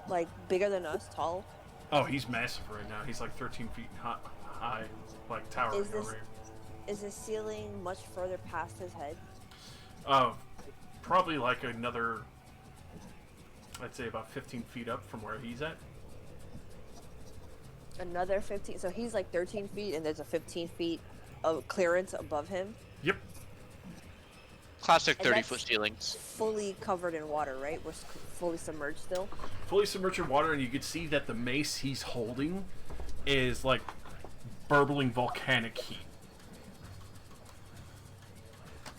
Like bigger than us, tall? Oh, he's massive right now. He's like 13 feet high, like towering Is this- over here. Is the ceiling much further past his head? Probably like another, I'd say about 15 feet up from where he's at. Another 15. So he's like 13 feet, and there's a 15 feet of clearance above him, Yep. Classic And 30-foot that's- ceilings. fully covered in water. Right? We're fully submerged still. Fully submerged in water, and you can see that the mace he's holding is like burbling volcanic heat.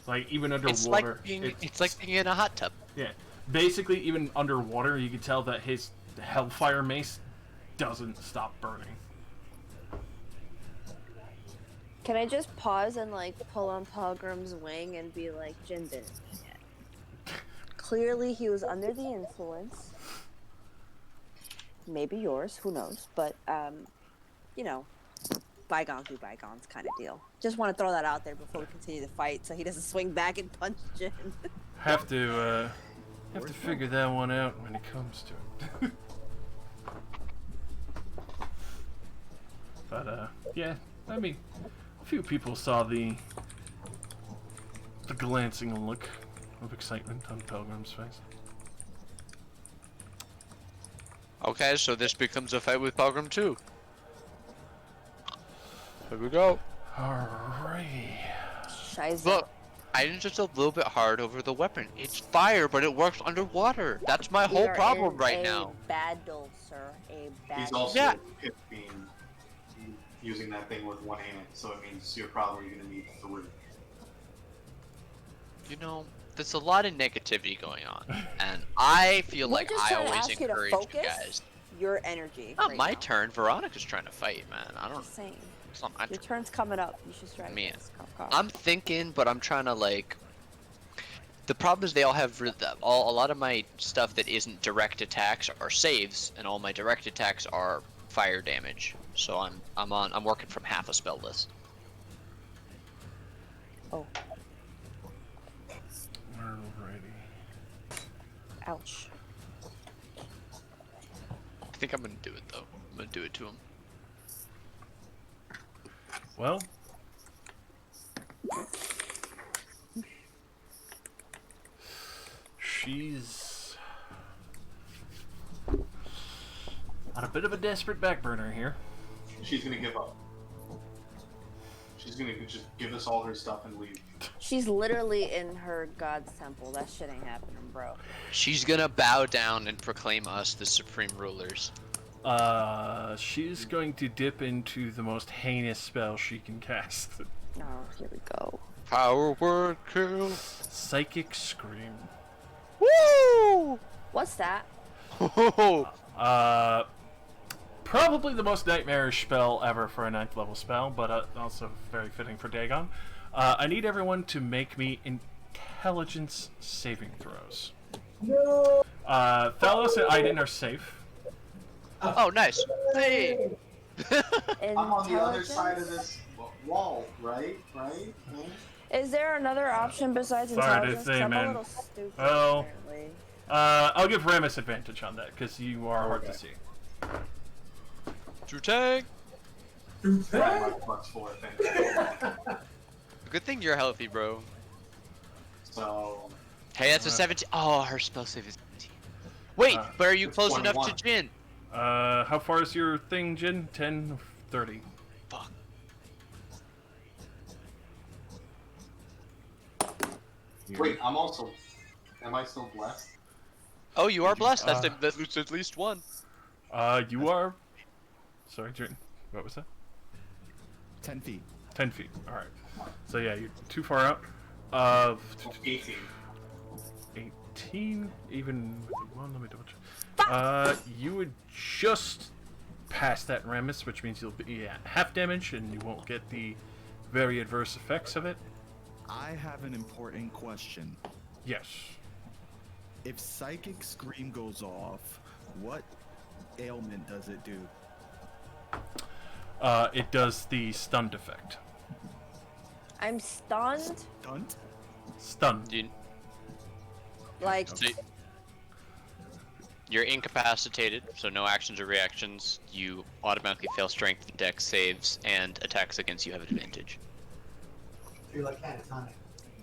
Like even underwater, It's like being in a hot tub. yeah. Basically, even underwater, you can tell that his Hellfire mace doesn't stop burning. Can I just pause and like pull on Pelgrim's wing and be like, Jin didn't mean it. Clearly, he was under the influence. Maybe yours, who knows? But you know, bygones be bygones kind of deal. Just want to throw that out there before we continue the fight, so he doesn't swing back and punch Jin. Have to figure that one out when it comes to it. But yeah, I mean, a few people saw the glancing look of excitement on Pelgrim's face. Okay, so this becomes a fight with Pilgrim too. Here we go. Alrighty. Shiza. Look, I am just a little bit hard over the weapon. It's fire, but it works underwater. That's my whole You're problem in right a now. battle, sir. A battle. He's also Yeah. pit beam using that thing with one hand, so it means you're probably gonna need 3. You know, there's a lot of negativity going on, and I feel We're like just I trying to always ask you to encourage you focus guys. your energy. Not right my now. turn. Veronica's trying to fight, man. I don't. Just saying. It's not my Your turn. turn's coming up. You should try. Man, Cough. I'm thinking, but I'm trying to like. The problem is they all have a lot of my stuff that isn't direct attacks are saves, and all my direct attacks are fire damage. So I'm working from half a spell list. Oh, Alrighty. ouch. I think I'm gonna do it though. I'm gonna do it to him. Well. She's on a bit of a desperate backburner here. She's gonna give up. She's gonna just give us all her stuff and leave. She's literally in her god's temple. That shit ain't happening, bro. She's gonna bow down and proclaim us the supreme rulers. She's going to dip into the most heinous spell she can cast. Oh, here we go. Power word kill. Psychic Scream. Woo! What's that? Probably the most nightmarish spell ever for a 9th level spell, but also very fitting for Dagon. I need everyone to make me intelligence saving throws. No. Thalos and Aiden are safe. Oh, nice. Hey. I'm on the other Intelligence? side of this wall, right? Right? Is there another option besides Sorry to intelligence? say, 'Cause I'm man. a little stupid, Well, apparently. I'll give Ramus advantage on that, because you are hard to see. True tag. Right, +4 thing. Good thing you're healthy, bro. So Hey, that's a 17. Oh, her spell save is 17. Wait, but are you it's close enough 21. to Jin? How far is your thing, Jin? 10, 30. Fuck. wait, I'm also. Am I still blessed? Oh, you are blessed. Uh, That's at least one. You are... Sorry, Jin. What was that? 10 feet. 10 feet. Alright. So yeah, you're too far out. Of 18. 18, even with the one, let me double check. You would just pass that Ramus, which means you'll be at half damage and you won't get the very adverse effects of it. I have an important question. Yes. If Psychic Scream goes off, what ailment does it do? It does the stunned effect. I'm stunned. Stunt? Stunned. Like, So you're incapacitated, so no actions or reactions. You automatically fail strength and dex saves, and attacks against you have advantage. You're like catatonic.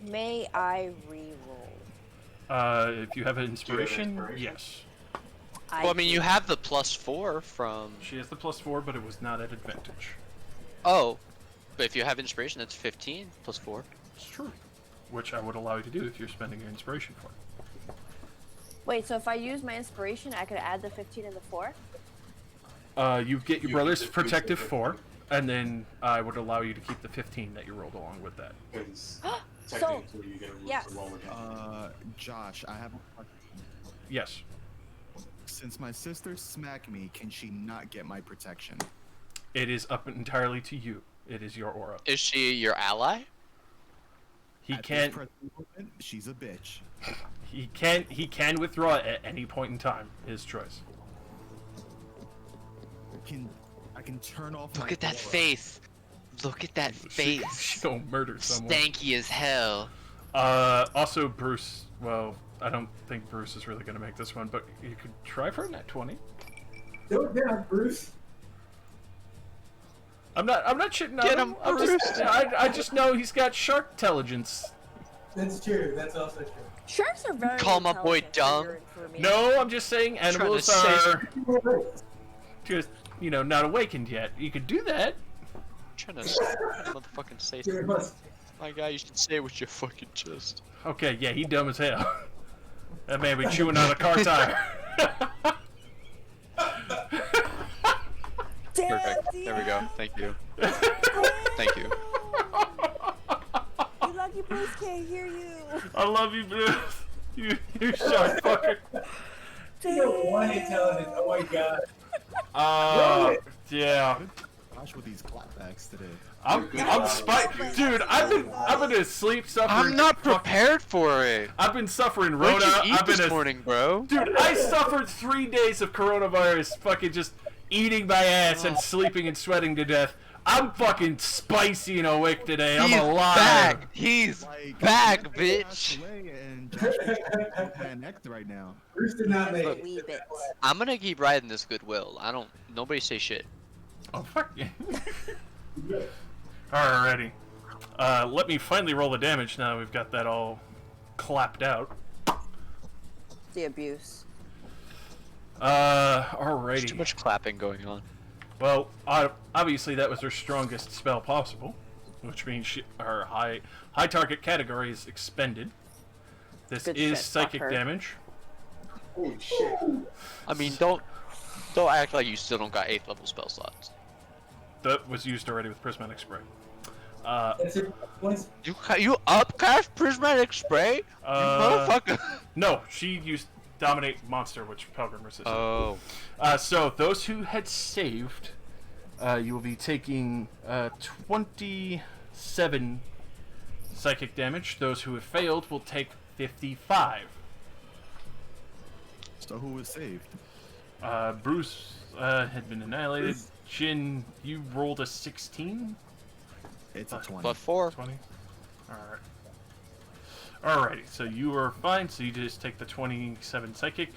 may I re-roll? If you have an inspiration, inspiration? yes. Well, I mean, you have the +4 from. She has the +4, but it was not at advantage. Oh, but if you have inspiration, that's 15 +4. It's true. Which I would allow you to do if you're spending your inspiration for. Wait, so if I use my inspiration, I could add the 15 and the 4? You get your You brother's get the protective 15. 4, and then I would allow you to keep the 15 that you rolled along with that. Because So, technically you get a yes. roll again. Josh, I have a question. Yes. Since my sister smacked me, can she not get my protection? It is up entirely to you. It is your aura. Is she your ally? He At this can't. present moment, she's a bitch. He can withdraw at any point in time. His choice. I can turn off. Look my at that aura. face. Look at that face. She'll murder someone. Stanky as hell. Also, Bruce. Well, I don't think Bruce is really going to make this one, but you could try for a net 20. Do it down, Bruce. I'm not shitting on Get him. him, I'm Bruce. just, I just know he's got shark intelligence. That's true. That's also true. Sharks are very Call my boy intelligent for dumb. your information. No, I'm just saying animals say are just, not awakened yet. You could do that. trying to motherfucking say something. My guy, you should say it with your fucking chest. Okay, yeah, he dumb as hell. That man be chewing on a car tire. Perfect. There we go. Thank you. Thank you. You lucky Bruce can't hear you. I love you, Bruce. You shark fucker. You're one intelligent. Oh my god. Yeah. Gosh, with these clapbacks today. I'm dude. I've been asleep suffering. I'm not prepared for it. I've been suffering What Rona. did you eat I've been this morning, bro? Dude, I suffered 3 days of coronavirus, fucking just eating my ass and sleeping and sweating to death. I'm fucking spicy and awake today. I'm He's alive. back. He's back, bitch. And Josh is next right now. Bruce did not make it. Wee bit. I'm gonna keep riding this goodwill. Nobody say shit. Oh fuck yeah. Alrighty. Let me finally roll the damage now that we've got that all clapped out. The abuse. Alrighty. There's too much clapping going on. Well, obviously that was her strongest spell possible, which means her high target category is expended. This Good is shit, psychic fucker. damage. Holy shit. I mean, don't act like you still don't got 8th level spell slots. That was used already with prismatic spray. That's it. Once You upcast prismatic spray? You motherfucker. No, she used dominate monster, which Pilgrim resisted. Oh. So those who had saved, you will be taking 27 psychic damage. Those who have failed will take 55. So who was saved? Bruce had been annihilated. Jin, you rolled a 16? It's a 20. Plus 4. 20? Alright. Alrighty, so you are fine, so you just take the 27 psychic.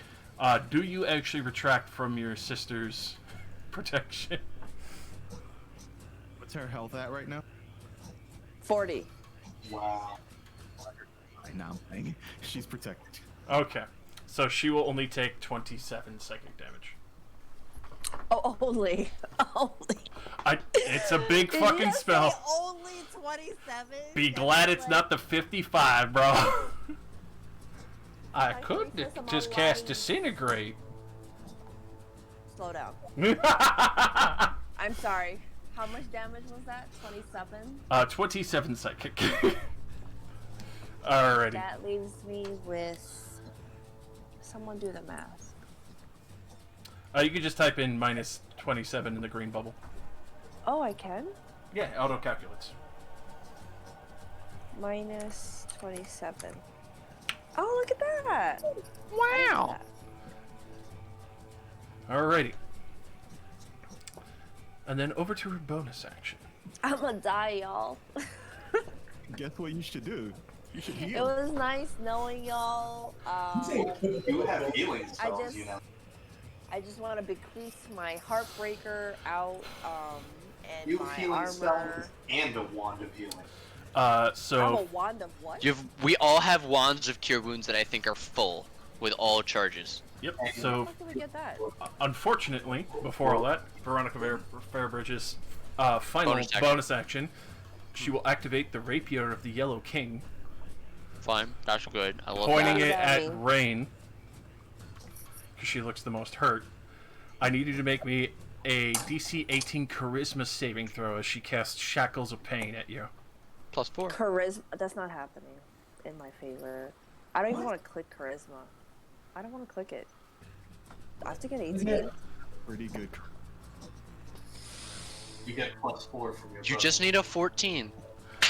Do you actually retract from your sister's protection? What's her health at right now? 40. Wow. Now, she's protected. Okay, so she will only take 27 psychic damage. Oh, only. It's a big Did fucking you spell. say only 27? Be glad it's not the 55, bro. I could think I'm just online. cast Disintegrate. Slow down. I'm sorry. How much damage was that? 27? 27 psychic. Alrighty. That leaves me with... Someone do the math. You can just type in minus 27 in the green bubble. Oh, I can? Yeah, auto calculates. Minus 27. Oh, look at that! Wow. Alrighty. And then over to her bonus action. I'm gonna die, y'all. Guess what you should do? You should It heal. was nice knowing y'all. You have healing spells, just- you know. I just want to bequeath my Heartbreaker out, and You have my healing armor. spells and a wand of healing. I have a So wand of what? We all have wands of cure wounds that I think are full with all charges. yep. How So did we get that? unfortunately, before all that, Veronica Fairbridge's final bonus action, she will activate the Rapier of the Yellow King, Fine, that's good. I love pointing that. it What does that at mean? Rain, because she looks the most hurt. I need you to make me a DC 18 Charisma saving throw as she casts Shackles of Pain at you. Plus 4. Charisma. That's not happening in my favor. I don't even want to click Charisma. I don't want to click it. I have to get 18. Pretty good. You get plus 4 from your You brother. just need a 14.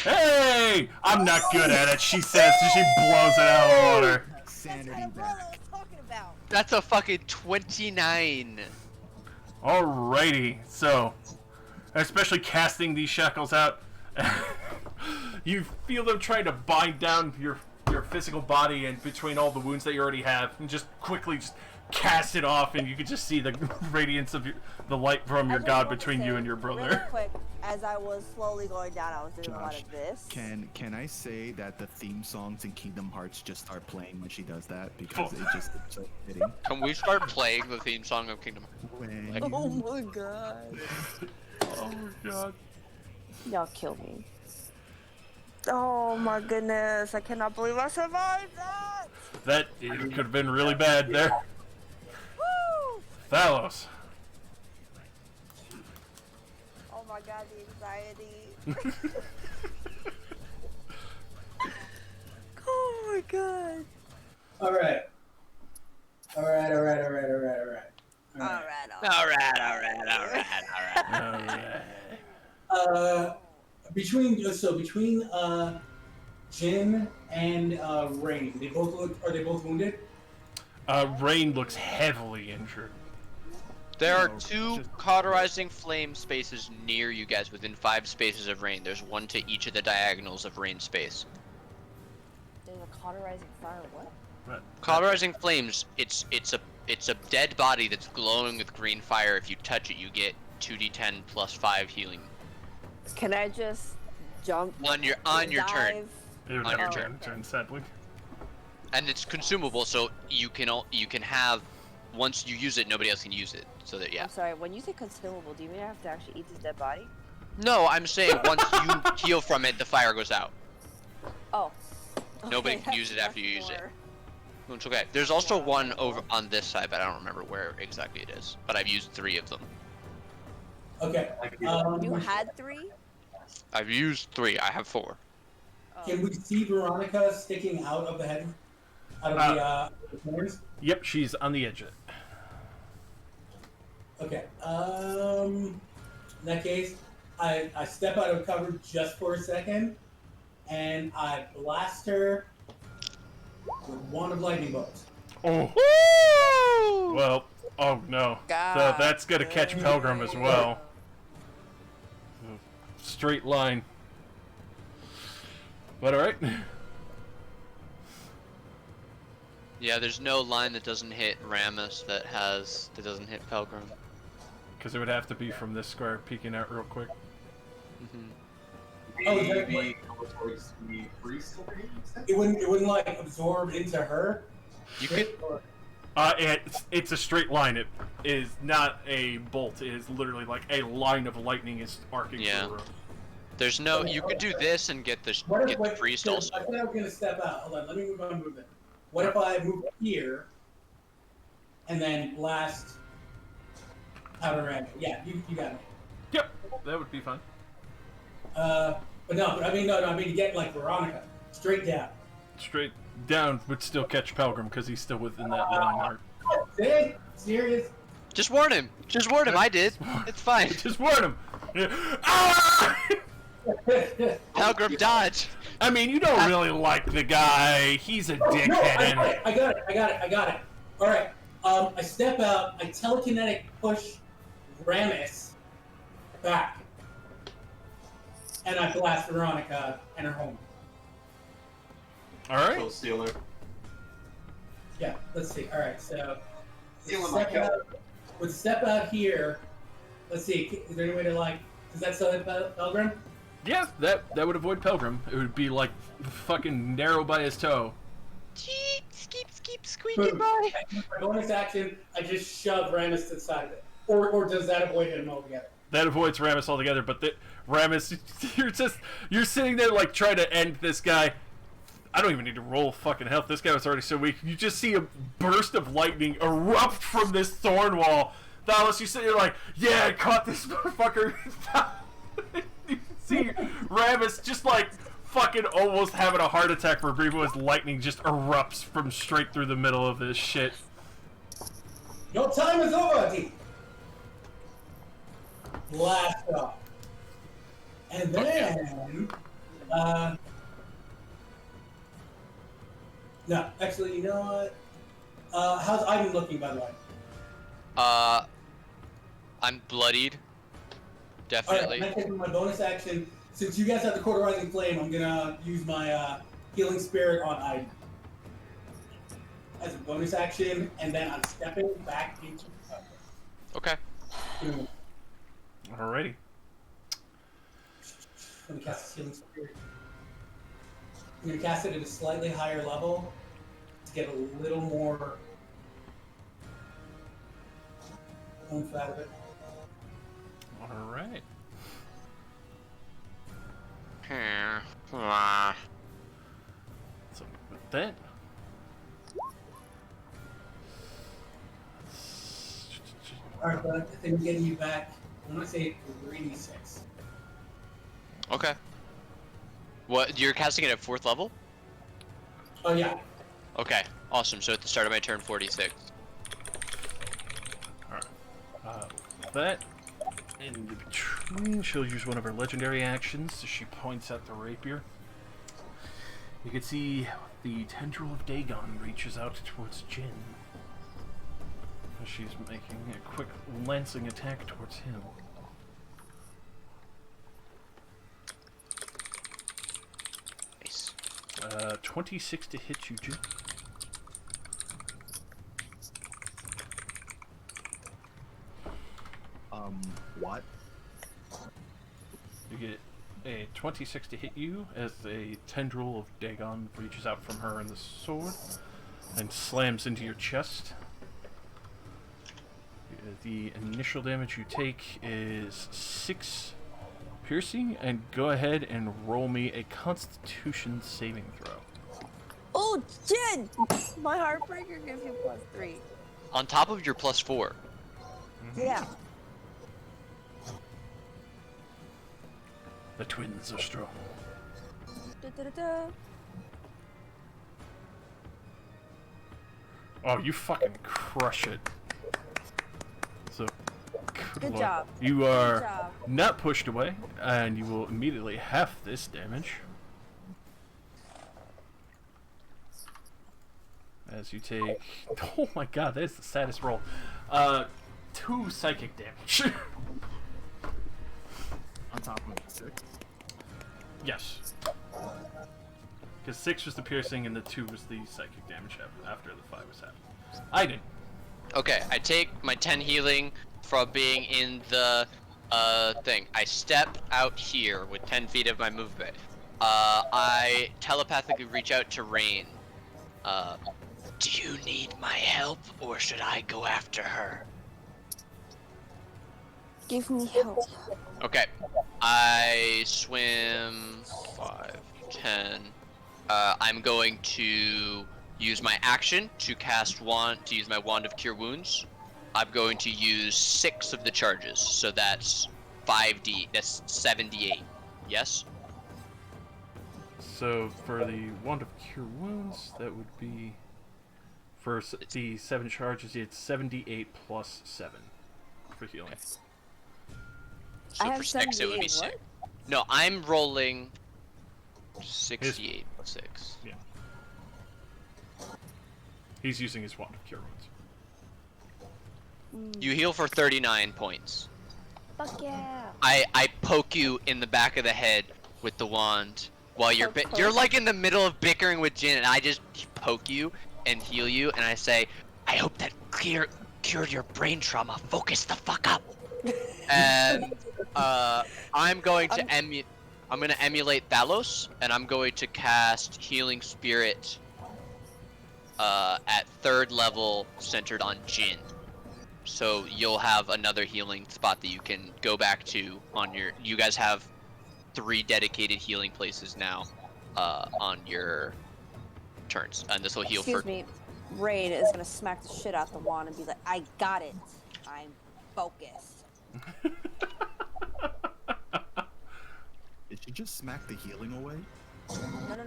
Hey! I'm not good at it, she says, as she blows it out of the water. Sanity That's what I back. was talking about. That's a fucking 29. Alrighty, so, especially casting these shackles out, you feel them trying to bind down your your physical body and between all the wounds that you already have, and just quickly just cast it off, and you can just see the radiance of the light from your god between you and your brother. Really quick, as I was slowly going down, I was doing a lot Josh, of this. Can I say that the theme songs in Kingdom Hearts just start playing when she does that because it's so fitting. Can we start playing the theme song of Kingdom Hearts? When Oh my god. Oh my god. Y'all kill me. Oh my goodness, I cannot believe I survived that! That could have been really bad there. Woo! Thalos. Oh my god, the anxiety. Oh my god. Alright. Alright. Between Jin and Rain, are they both wounded? Rain looks heavily injured. There are 2 cauterizing flame spaces near you guys within 5 spaces of Rain. There's 1 to each of the diagonals of Rain space. There's a cauterizing fire. What? Right. Cauterizing flames, it's a dead body that's glowing with green fire. If you touch it, you get 2d10 plus 5 healing. Can I just jump? On your turn. It would On your never turn. turn, sadly. And it's consumable, so you can have, once you use it, nobody else can use it. So that, yeah. I'm sorry. When you say consumable, do you mean I have to actually eat this dead body? No, I'm saying once you heal from it, the fire goes out. Oh. Nobody Okay, can use it that's after you use it. more- It's okay. There's also one over on this side, but I don't remember where exactly it is. But I've used 3 of them. Okay. You had 3? I've used 3. I have 4. Oh. Can we see Veronica sticking out of the head? Out of the horns? Yep, she's on the edge of it. Okay. In that case, I step out of cover just for a second, and I blast her with one of lightning bolts. Oh. Well, oh no. God. That's gonna catch Pelgrim as well. Straight line. But alright. Yeah, there's no line that doesn't hit Ramus that doesn't hit Pelgrim. Because it would have to be from this square peeking out real quick. Oh, is that Maybe go towards the priest over here instead? It wouldn't like absorb into her. You could. Or- It's a straight line. It is not a bolt. It is literally like a line of lightning is arcing Yeah. through. There's no. You could do this and get the priest so also. I said I was gonna step out. Hold on, let me move my movement. What if I move here and then blast outer range? Yeah, you got me. Yep, that would be fine. But I mean to get like Veronica straight down. Straight down would still catch Pelgrim because he's still within that line arc. See? Serious? Just warn him. Just warn him. I did. It's fine. Just warn him. Ah! Pelgrim dodge. I mean, you don't really like the guy. He's a dickhead. No, I got it. All right. I step out. I telekinetic push Ramus back, and I blast Veronica and her home. All right. Kill Stealer. Yeah. Let's see. All right. So Stealing my kill. with step out here. Let's see. Is there any way to like? Does that still hit Pelgrim? Yeah, that would avoid Pelgrim. It would be like fucking narrow by his toe. Keep squeaking Boom. by. My bonus action, I just shove Ramus to the side of it. Or does that avoid him altogether? That avoids Ramus altogether. But Ramus, you're sitting there like trying to end this guy. I don't even need to roll fucking health. This guy was already so weak. You just see a burst of lightning erupt from this thorn wall. Thalos, you sit there like, yeah, I caught this motherfucker. You see Ramus just like fucking almost having a heart attack for a brief as lightning just erupts from straight through the middle of this shit. Your time is over, D. Blast off. And then, no, actually, you know what? How's Ivan looking, by the way? I'm bloodied. Alright, Definitely. I'm taking my bonus action. Since you guys have the cauterizing flame, I'm gonna use my Healing Spirit on Iden as a bonus action, and then I'm stepping back into cover. Okay. Alrighty. I'm going to cast Healing Spirit. I'm going to cast it at a slightly higher level to get a little more oomph out of it. Alright. So with that, Alright, but I think I'm getting you back. I'm going to say 3d6. Okay. What? You're casting it at 4th level? Oh, yeah. Okay. Awesome. So at the start of my turn, 46. alright. With that, in between, she'll use one of her legendary actions as she points at the rapier. You can see the tendril of Dagon reaches out towards Jin. She's making a quick lancing attack towards him. Nice. 26 to hit you, Jin. What? You get a 26 to hit you as a tendril of Dagon reaches out from her in the sword and slams into your chest. The initial damage you take is 6 piercing, and go ahead and roll me a Constitution saving throw. Oh, Jin! My Heartbreaker gives you +3. On top of your +4. Yeah. The twins are strong. Da-da-da-da. Oh, you fucking crush it. So, Good lord. job. You Good are job. not pushed away, and you will immediately half this damage. As you take... Oh my god, that is the saddest roll. 2 psychic damage. On top of 6? Yes. Because 6 was the piercing, and the 2 was the psychic damage after the 5 was happened. I did. Okay, I take my 10 healing from being in the thing. I step out here with 10 feet of my movement. I telepathically reach out to Rain. Do you need my help, or should I go after her? Give me help. Okay, I swim 5, 10. I'm going to use my action to use my Wand of Cure Wounds. I'm going to use 6 of the charges, so that's 5d. That's 7d8. Yes. So, for the Wand of Cure Wounds, that would be... For the 7 charges, it's 78 plus 7 for healing. So I for have 6, it would be 78 6. what? No, I'm rolling 68 plus 6. Yeah. He's using his Wand of Cure Wounds. You heal for 39 points. Fuck yeah. I poke you in the back of the head with the wand while you're you're like in the middle of bickering with Jin, and I just poke you and heal you, and I say, I hope that cured your brain trauma. Focus the fuck up. And I'm going to emulate Thalos, and I'm going to cast Healing Spirit at 3rd level, centered on Jin. So you'll have another healing spot that you can go back to on your. You guys have 3 dedicated healing places now on your turns, and this will heal Excuse for. me. Rain is gonna smack the shit out the wand and be like, I got it. I'm focused. Did she just smack the healing away?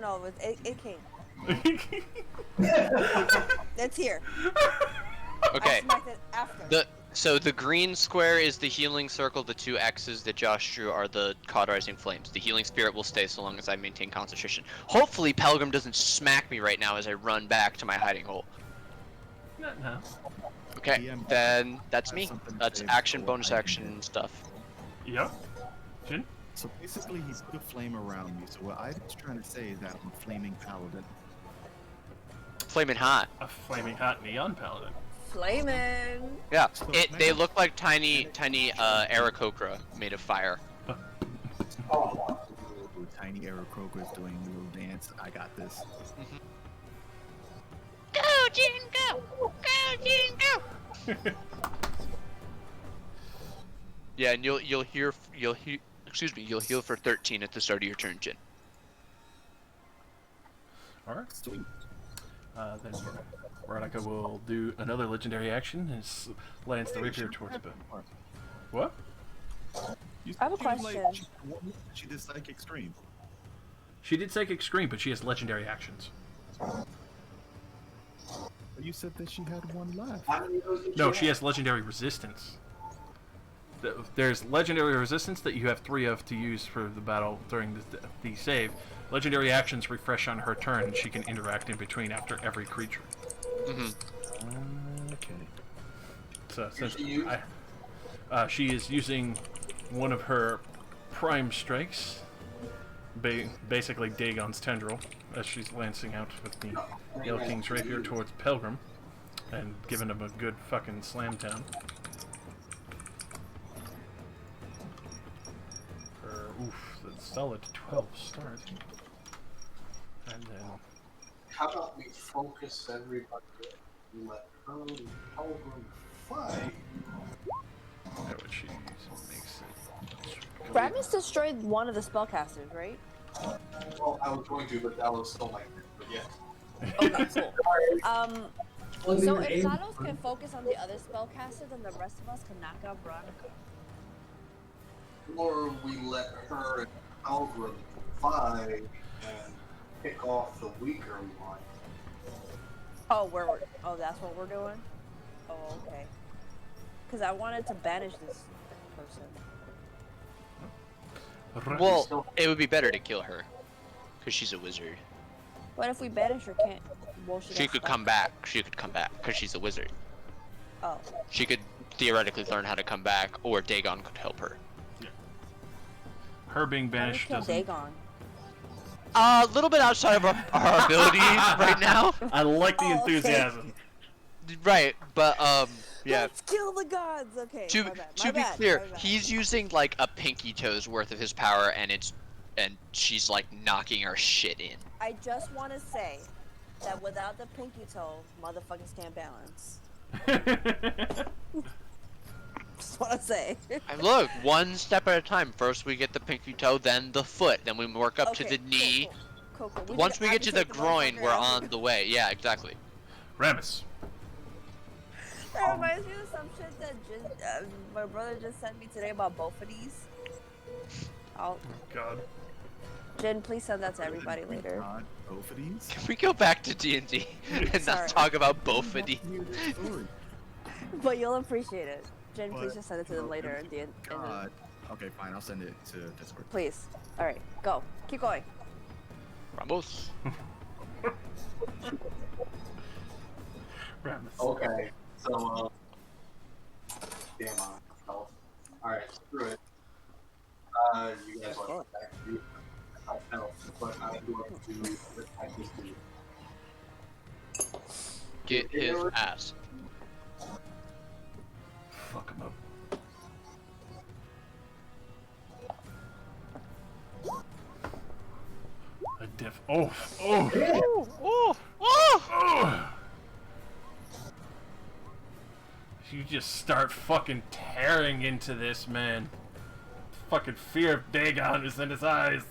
No. It came. It's here. Okay. I smacked it after. So the green square is the healing circle. The 2 X's that Josh drew are the cauterizing flames. The healing spirit will stay so long as I maintain concentration. Hopefully, Pelgrim doesn't smack me right now as I run back to my hiding hole. Not now. Okay, then that's me. That's action, bonus action stuff. Yep. Jin? So basically, he put a flame around me. So what I was trying to say is that I'm a flaming paladin. Flaming hot. A flaming hot neon paladin. Flaming. Yeah. So They now- look like tiny Aarakocra made of fire. Ooh, tiny Aarakocra is doing a little dance. I got this. Go, Jin, go! Go, Jin, go! Yeah, and you'll heal for 13 at the start of your turn, Jin. Alright. Sweet. Then Veronica will do another legendary action and lands the rapier towards Bill. What? You I have a said she was question. She did Psychic Stream. She did Psychic Scream, but she has legendary actions. But you said that she had one left. How many of those did No, you she have? has legendary resistance. There's legendary resistance that you have 3 of to use for the battle during the save. Legendary actions refresh on her turn, and she can interact in between after every creature. Okay. So since she use? she is using one of her prime strikes, basically Dagon's tendril, as she's lancing out with the Yellow King's rapier towards Pelgrim, and giving him a good fucking slam down. That's solid 12 start. And then How about we focus everybody and let her and Pilgrim fight? that would she makes it. Ramus destroyed one of the spellcasters, right? Well, I was going to, but that was still my turn. But yeah. Okay, cool. Wasn't So even if able- Thanos can focus on the other spellcaster, then the rest of us can knock out Veronica. Or we let her and Pilgrim fight and pick off the weaker one. Oh, that's what we're doing? Oh, okay. Because I wanted to banish this person. Well, it would be better to kill her, because she's a wizard. But if we banish her, can't... Well, She gets could stuck. come back. She could come back, because she's a wizard. Oh. She could theoretically learn how to come back, or Dagon could help her. Her being How do we banished kill doesn't. Dagon? A little bit outside of our abilities right now. I like the Oh, okay. enthusiasm. Right, but yeah. Let's kill the gods! Okay, To my bad, to my be bad, clear, my bad. he's using like a pinky toe's worth of his power, and she's like knocking our shit in. I just want to say that without the pinky toe, motherfuckers can't balance. Just want to say. And look, one step at a time. First we get the pinky toe, then the foot, then we work up to Okay, the knee. Cool. Once we get to the amputate groin, motherfucker we're out. on the way. Yeah, exactly. Ramus. That reminds me of some shit that my brother just sent me today about both of these. God. Jen, please send that to everybody later. God, both of these? Can we go back to D&D and Sorry. not talk about both of these? Story. But you'll appreciate it. Jen, please But- just send it to them later. God. Okay, fine. I'll send it to Discord. Please. Alright, go. Keep going. Ramos. Ramus. Okay, so, damn, I'm health. Alright, screw it. You guys want to attack me? I health, but I'm going to attack this dude. Get his ass. Fuck him up. A diff. Oh! Oh! You just start fucking tearing into this, man. Fucking fear of Dagon is in his eyes.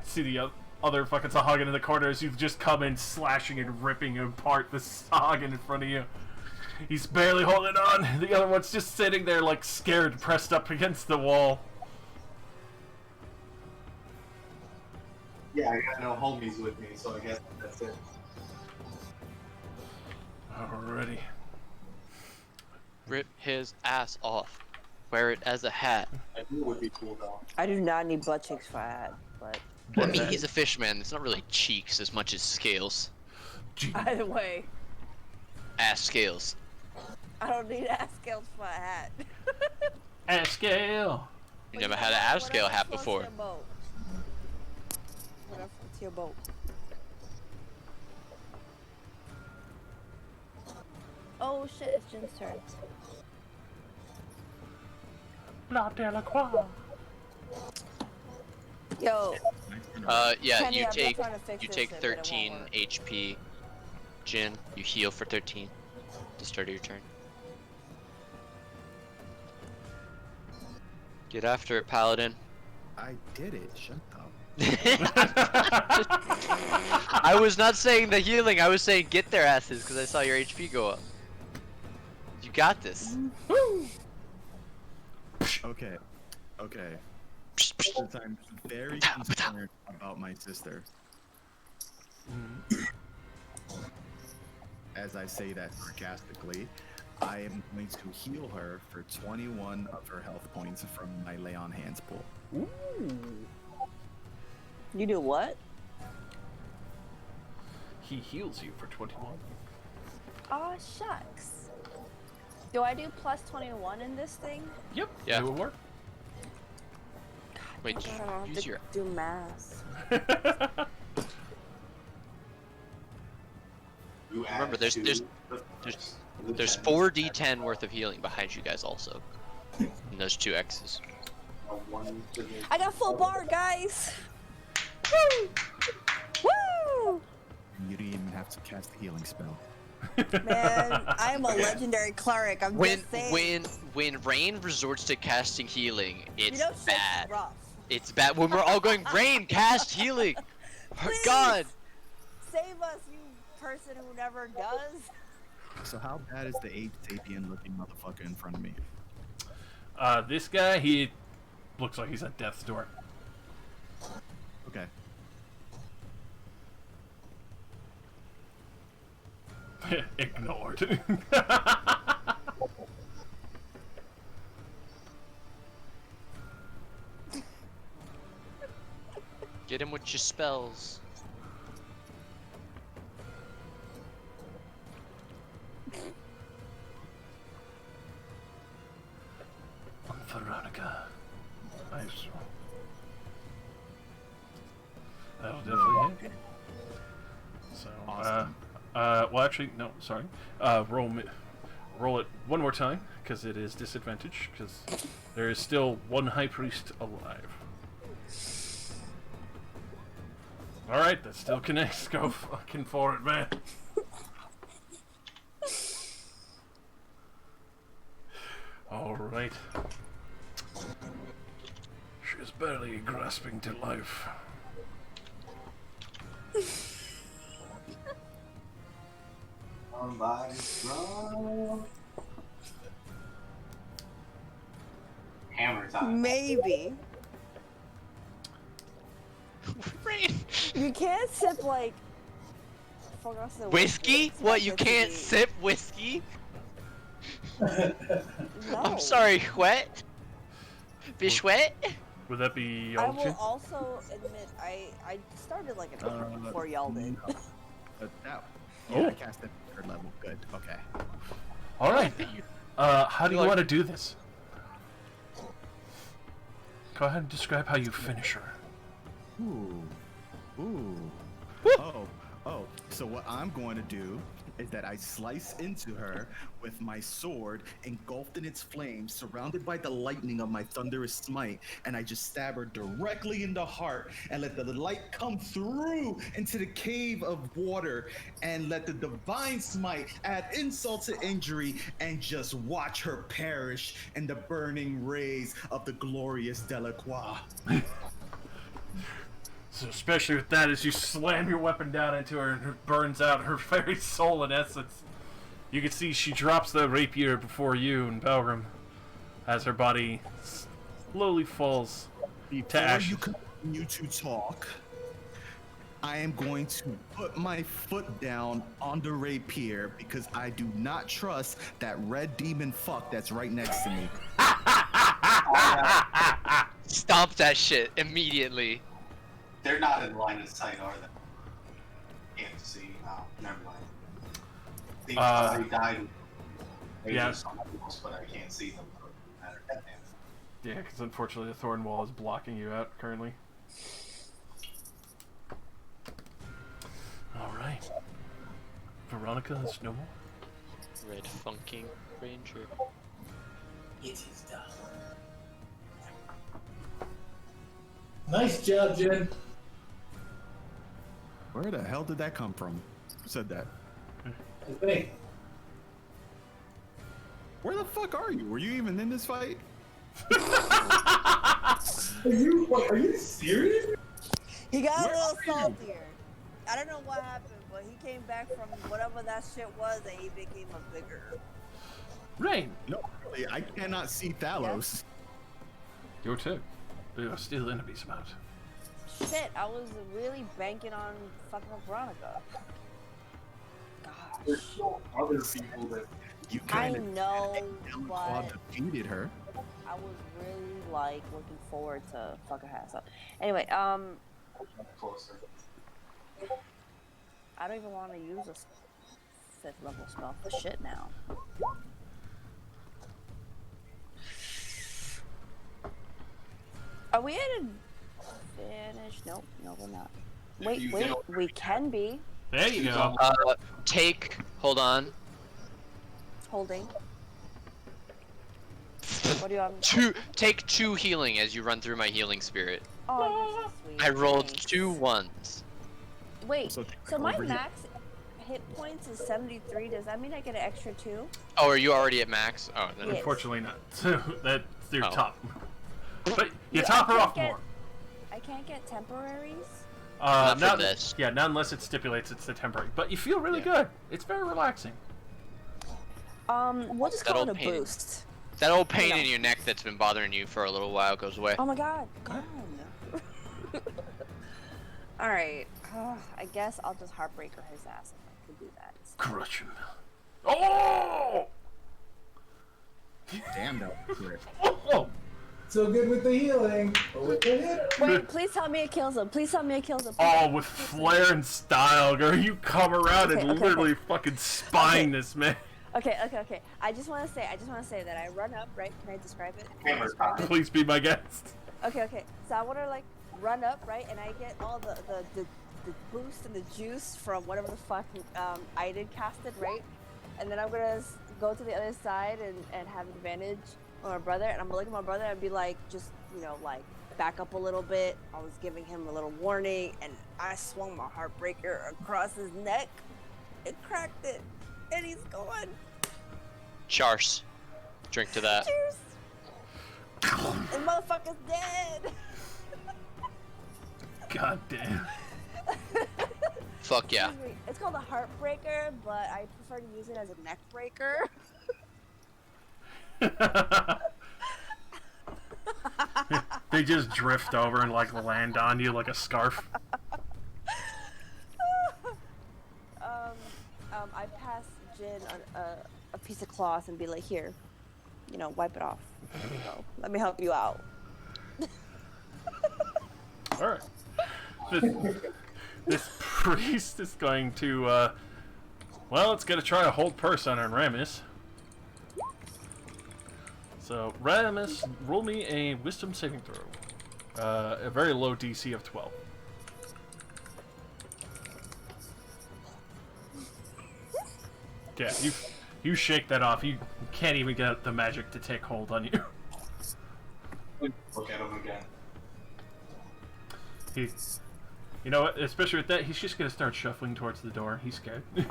See the other fucking Sahagin in the corner as you just come in slashing and ripping apart the Sahagin in front of you. He's barely holding on. The other one's just sitting there like scared, pressed up against the wall. Yeah, I got no homies with me, so I guess that's it. Alrighty. Rip his ass off. Wear it as a hat. I knew it would be cool though. I do not need butt cheeks for that, but I mean, he's a fish man. It's not really cheeks as much as scales. either way. Ass scales. I don't need ass scales for a hat. Ash scale. You never had an ass scale hat before. Whatever floats your boat. Oh shit, it's Jin's turn. La Delacroix. Yo, Yeah, Kenny, you I'm take trying to fix you this take shit, but it won't 13 work. HP. Jin, you heal for 13 at the start of your turn. Get after it, Paladin. I did it. Shut up. I was not saying the healing, I was saying get their asses because I saw your HP go up. You got this. Okay. Okay. Since I'm very concerned about my sister. As I say that sarcastically, I am going to heal her for 21 of her health points from my lay on hands pool. Ooh. you do what? He heals you for 21. Aw, shucks. Do I do plus 21 in this thing? Yep. Yeah. It will work. Wait, I don't have use to your. do math. You Remember, add there's- to there's- the- There's 4d10 worth of healing behind you guys also. And those 2 X's. I got full bar, guys! Woo! Woo! You didn't even have to cast a healing spell. Man, I am a legendary cleric. I'm When just saying. when Rain resorts to casting healing, it's you know, shit's bad. rough. It's bad when we're all going, Rain, cast healing! Please. God! Save us, you person who never does. So how bad is the ape sapien looking motherfucker in front of me? This guy, he looks like he's at death's door. Okay. Ignored. Get him with your spells. Veronica. Nice. That'll definitely hit. So, Awesome. well, actually, no, sorry. Roll it one more time because it is disadvantage because there is still one high priest alive. All right, that still connects. Go fucking for it, man. All right. She's barely grasping to life. Somebody's wrong. Hammer time. Maybe. Rain! You can't sip like. Whiskey? It's What, you supposed to can't be- sip whiskey? No. I'm sorry, Wet? Bishwet? Would that be I all will Jin? also admit I started like an hour before y'all did. No. But that. Oh. Yeah, I cast it at 3rd level. Good. Okay. All right. How do you like- want to do this? Go ahead and describe how you finish her. Ooh. Ooh. Oh. So what I'm going to do is that I slice into her with my sword, engulfed in its flames, surrounded by the lightning of my thunderous smite, and I just stab her directly in the heart and let the light come through into the cave of water and let the divine smite add insult to injury and just watch her perish in the burning rays of the glorious Delacroix. So especially with that, as you slam your weapon down into her and it burns out her very soul and essence, you can see she drops the rapier before you and Belgrim as her body slowly falls to Before ashes. you continue to talk, I am going to put my foot down on the rapier because I do not trust that red demon fuck that's right next to me. Stomp that shit immediately. They're not in line of sight, are they? Can't see. Oh, never mind. They died. Maybe Yeah. there's somebody else, but I can't see them. So it doesn't matter. Yeah, because unfortunately the thorn wall is blocking you out currently. Alright. Veronica and Snowball? Red funking ranger. It is done. Nice job, Jen. Where the hell did that come from? Who said that? It's me. Where the fuck are you? Were you even in this fight? Are you serious? He got Where a little are you? saltier. I don't know what happened, but he came back from whatever that shit was and he became a bigger. Rain! No, really, I cannot see Thalos. Your turn. There are still enemies about. Shit, I was really banking on fucking with Veronica. There's Gosh. still other people that You I kind of know, Claw but defeated her. I was really like looking forward to fucking her ass up. Anyway, closer. I don't even want to use a 5th level spell for shit now. Are we at advantage? Nope, no we're not. Wait, you wait, can- we can be. There you go. Hold on. Holding. What do you want? Take 2 healing as you run through my healing spirit. Oh, you're so sweet. I rolled Thanks. 2 ones. Wait, So so my over here. max hit points is 73. Does that mean I get an extra 2? Oh, are you already at max? Oh, then Yes. Unfortunately not. So that's your Oh. top. But you Yeah, top I her can't off get- more. I can't get temporaries? Not for this. Yeah, not unless it stipulates it's the temporary. But you feel really Yeah. good. It's very relaxing. We'll just That call it old a pain. boost. That old pain know. in your neck that's been bothering you for a little while goes away. Oh my god, gone. Alright, I guess I'll just Heartbreaker his ass if I could do that. Crush him. Oh! Damn, that was great. Oh! So good with the healing, but with the hit. Wait, please tell me it kills him. Please tell me it kills him. Oh, with flair and style, girl. You come around and Okay, okay, literally fucking spine this man. Okay. I just want to say that I run up, right? Can I describe it? Can I Hammer describe it? Please be my guest. Okay. So I want to like run up, right? And I get all the boost and the juice from whatever the fuck I did casted, right? And then I'm gonna go to the other side and have advantage on my brother. And I'm gonna look at my brother and be like, just like back up a little bit. I was giving him a little warning, and I swung my Heartbreaker across his neck. It cracked it, and he's gone. Charse. Drink to that. Cheers. This motherfucker's dead. God damn. Fuck yeah. Excuse me. It's called a Heartbreaker, but I prefer to use it as a neck breaker. They just drift over and like land on you like a scarf. I pass Jin a piece of cloth and be like, here, wipe it off. There you go. Let me help you out. Alright. This priest is going to, it's going to try to hold purse on Ramus. So, Ramus, roll me a wisdom saving throw. A very low DC of 12. Yeah, you shake that off. You can't even get the magic to take hold on you. Look at him again. You know what? Especially with that, he's just gonna start shuffling towards the door. He's scared. No,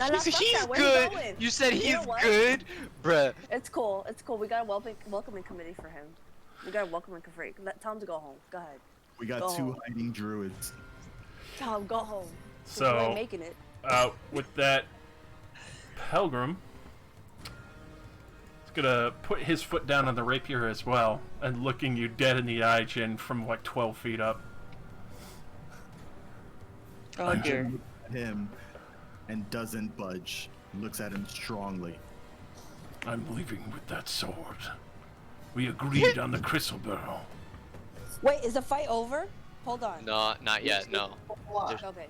fuck He's that. Where you good. going? You said You he's know what? good, bruh. It's cool. We got a welcoming committee for him. We got a welcoming committee. Tell him to go home. Go ahead. We got Go 2 home. hiding druids. Tell him go home. 'Cause you So- ain't making it. With that, Pelgrim is gonna put his foot down on the rapier as well, and looking you dead in the eye, Jin, from like 12 feet up. Oh Jin looks at him and doesn't budge. Looks at him strongly. I'm leaving with that sword. We agreed on the crystal barrel. Wait, is the fight over? Hold on. No, not yet. No. Okay.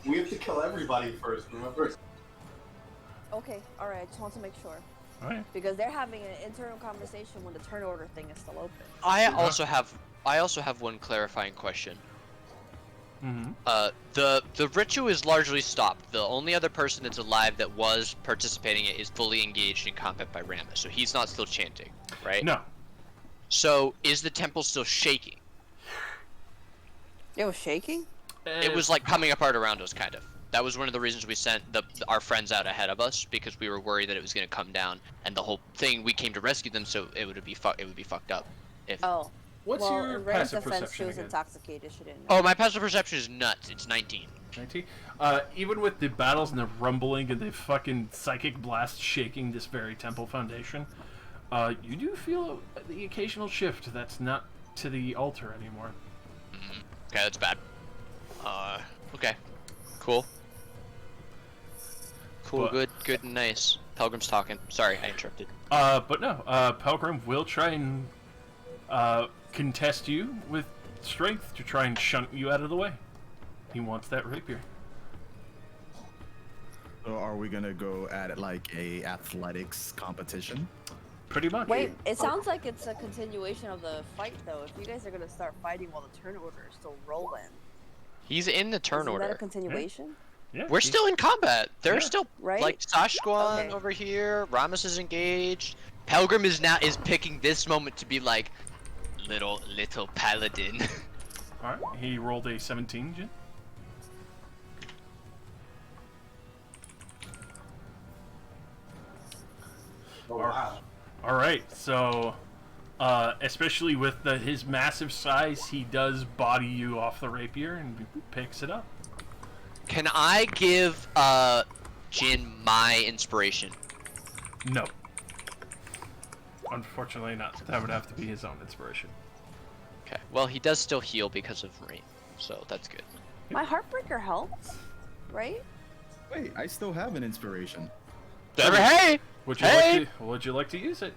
We have to kill everybody first, remember? Okay, alright, I just want to make sure. Alright. Because they're having an internal conversation when the turn order thing is still open. I also have one clarifying question. Mm-hmm. The ritual is largely stopped. The only other person that's alive that was participating in it is fully engaged in combat by Ramus, so he's not still chanting, right? No. So is the temple still shaking? It was shaking? It was like coming apart around us, kind of. That was one of the reasons we sent our friends out ahead of us, because we were worried that it was going to come down, and the whole thing, we came to rescue them, so it would be fucked up. If... Oh. What's well, your in Ray's passive defense, perception she was again? intoxicated. She didn't know. Oh, my passive perception is nuts. It's 19. 19? Even with the battles and the rumbling and the fucking psychic blast shaking this very temple foundation, you do feel the occasional shift that's not to the altar anymore. Mm-hmm. Okay, that's bad. Okay. Cool. Cool, But- good and nice. Pelgrim's talking. Sorry, I interrupted. But no, Pelgrim will try and, contest you with strength to try and shunt you out of the way. He wants that rapier. So are we gonna go at it like a athletics competition? Pretty much. Wait, it sounds like it's a continuation of the fight, though. If you guys are gonna start fighting while the turn order is still rolling, He's in the turn isn't order. that a continuation? Yeah, We're still in combat. There's Yeah. still Right? like Sashguan Okay. over here. Ramus is engaged. Pelgrim is picking this moment to be like little paladin. Alright, he rolled a 17, Jin. Oh, wow. Alright, so, especially with his massive size, he does body you off the rapier and picks it up. Can I give Jin my inspiration? No. Unfortunately not. That would have to be his own inspiration. Okay. Well, he does still heal because of rain, so that's good. My Heartbreaker helps, right? Wait, I still have an inspiration. Hey! Would you like to use it?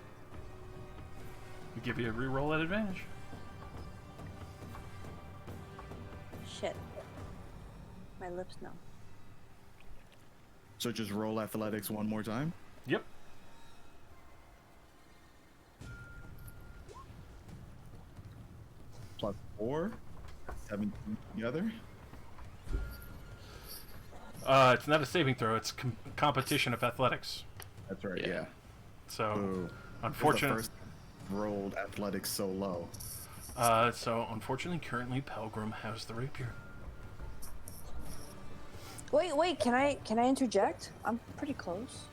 We give you a reroll at advantage. Shit. My lips know. So just roll athletics one more time. Yep. Plus 4, 17 together. It's not a saving throw. It's competition of athletics. That's right. Yeah. Yeah. So, Ooh. unfortunately, First rolled athletics so low. unfortunately, currently Pelgrim has the rapier. Wait, can I interject? I'm pretty close.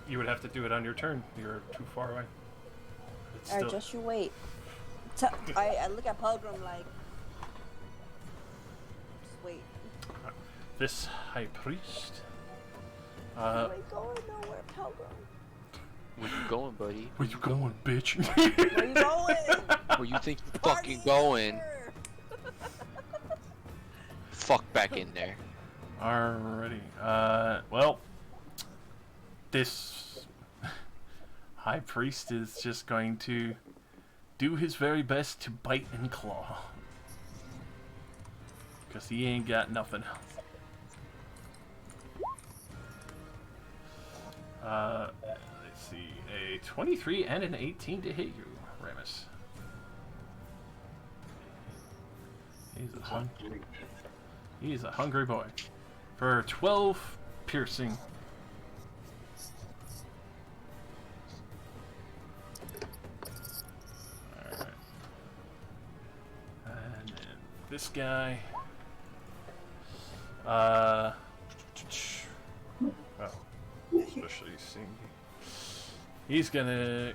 You would have to do it on your turn. You're too far away. It's Alright, still- just you wait. I look at Pilgrim like... Just wait. This high priest. Where are you going nowhere, Pilgrim? Where you going, buddy? Where you going, bitch? Where you going? Where you think you Party fucking going? here! Fuck back in there. Alrighty. Well, this high priest is just going to do his very best to bite and claw. Because he ain't got nothing else. Let's see. A 23 and an 18 to hit you, Ramus. He's a hungry boy. For 12 piercing. Alright. And then this guy. Well, especially seeing he's gonna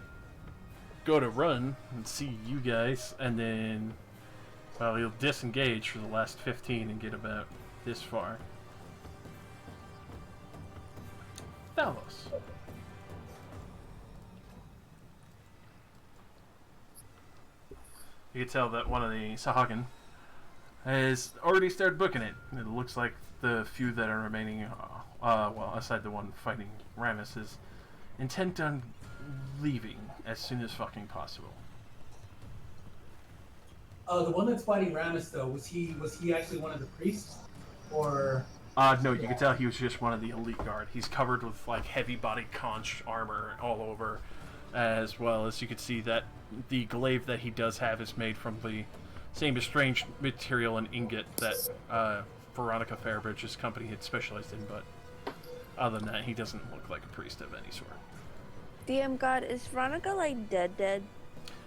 go to run and see you guys, and then, well, he'll disengage for the last 15 and get about this far. Thalos. You can tell that one of the Sahagin has already started booking it. It looks like the few that are remaining, well, aside the one fighting Ramus, is intent on leaving as soon as fucking possible. The one that's fighting Ramus, though, was he actually one of the priests, or No, you can tell he was just one of the elite guard. He's covered with like heavy body conch armor all over, as well as you can see that the glaive that he does have is made from the same strange material and ingot that Veronica Fairbridge's company had specialized in, but other than that, he doesn't look like a priest of any sort. DM God, is Veronica like dead?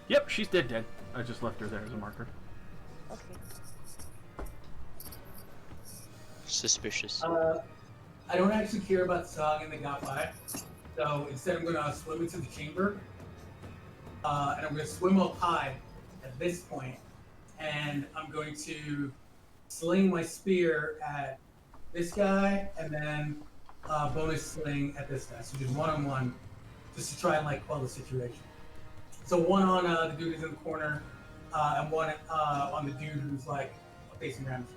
Yep, she's dead. I just left her there as a marker. Okay. Suspicious. I don't actually care about Sog and the Godfire, so instead I'm gonna swim into the chamber, and I'm gonna swim up high at this point, and I'm going to sling my spear at this guy, and then bonus sling at this guy. So just one-on-one, just to try and like quell the situation. So one on the dude who's in the corner, and one on the dude who's like facing Ramsey.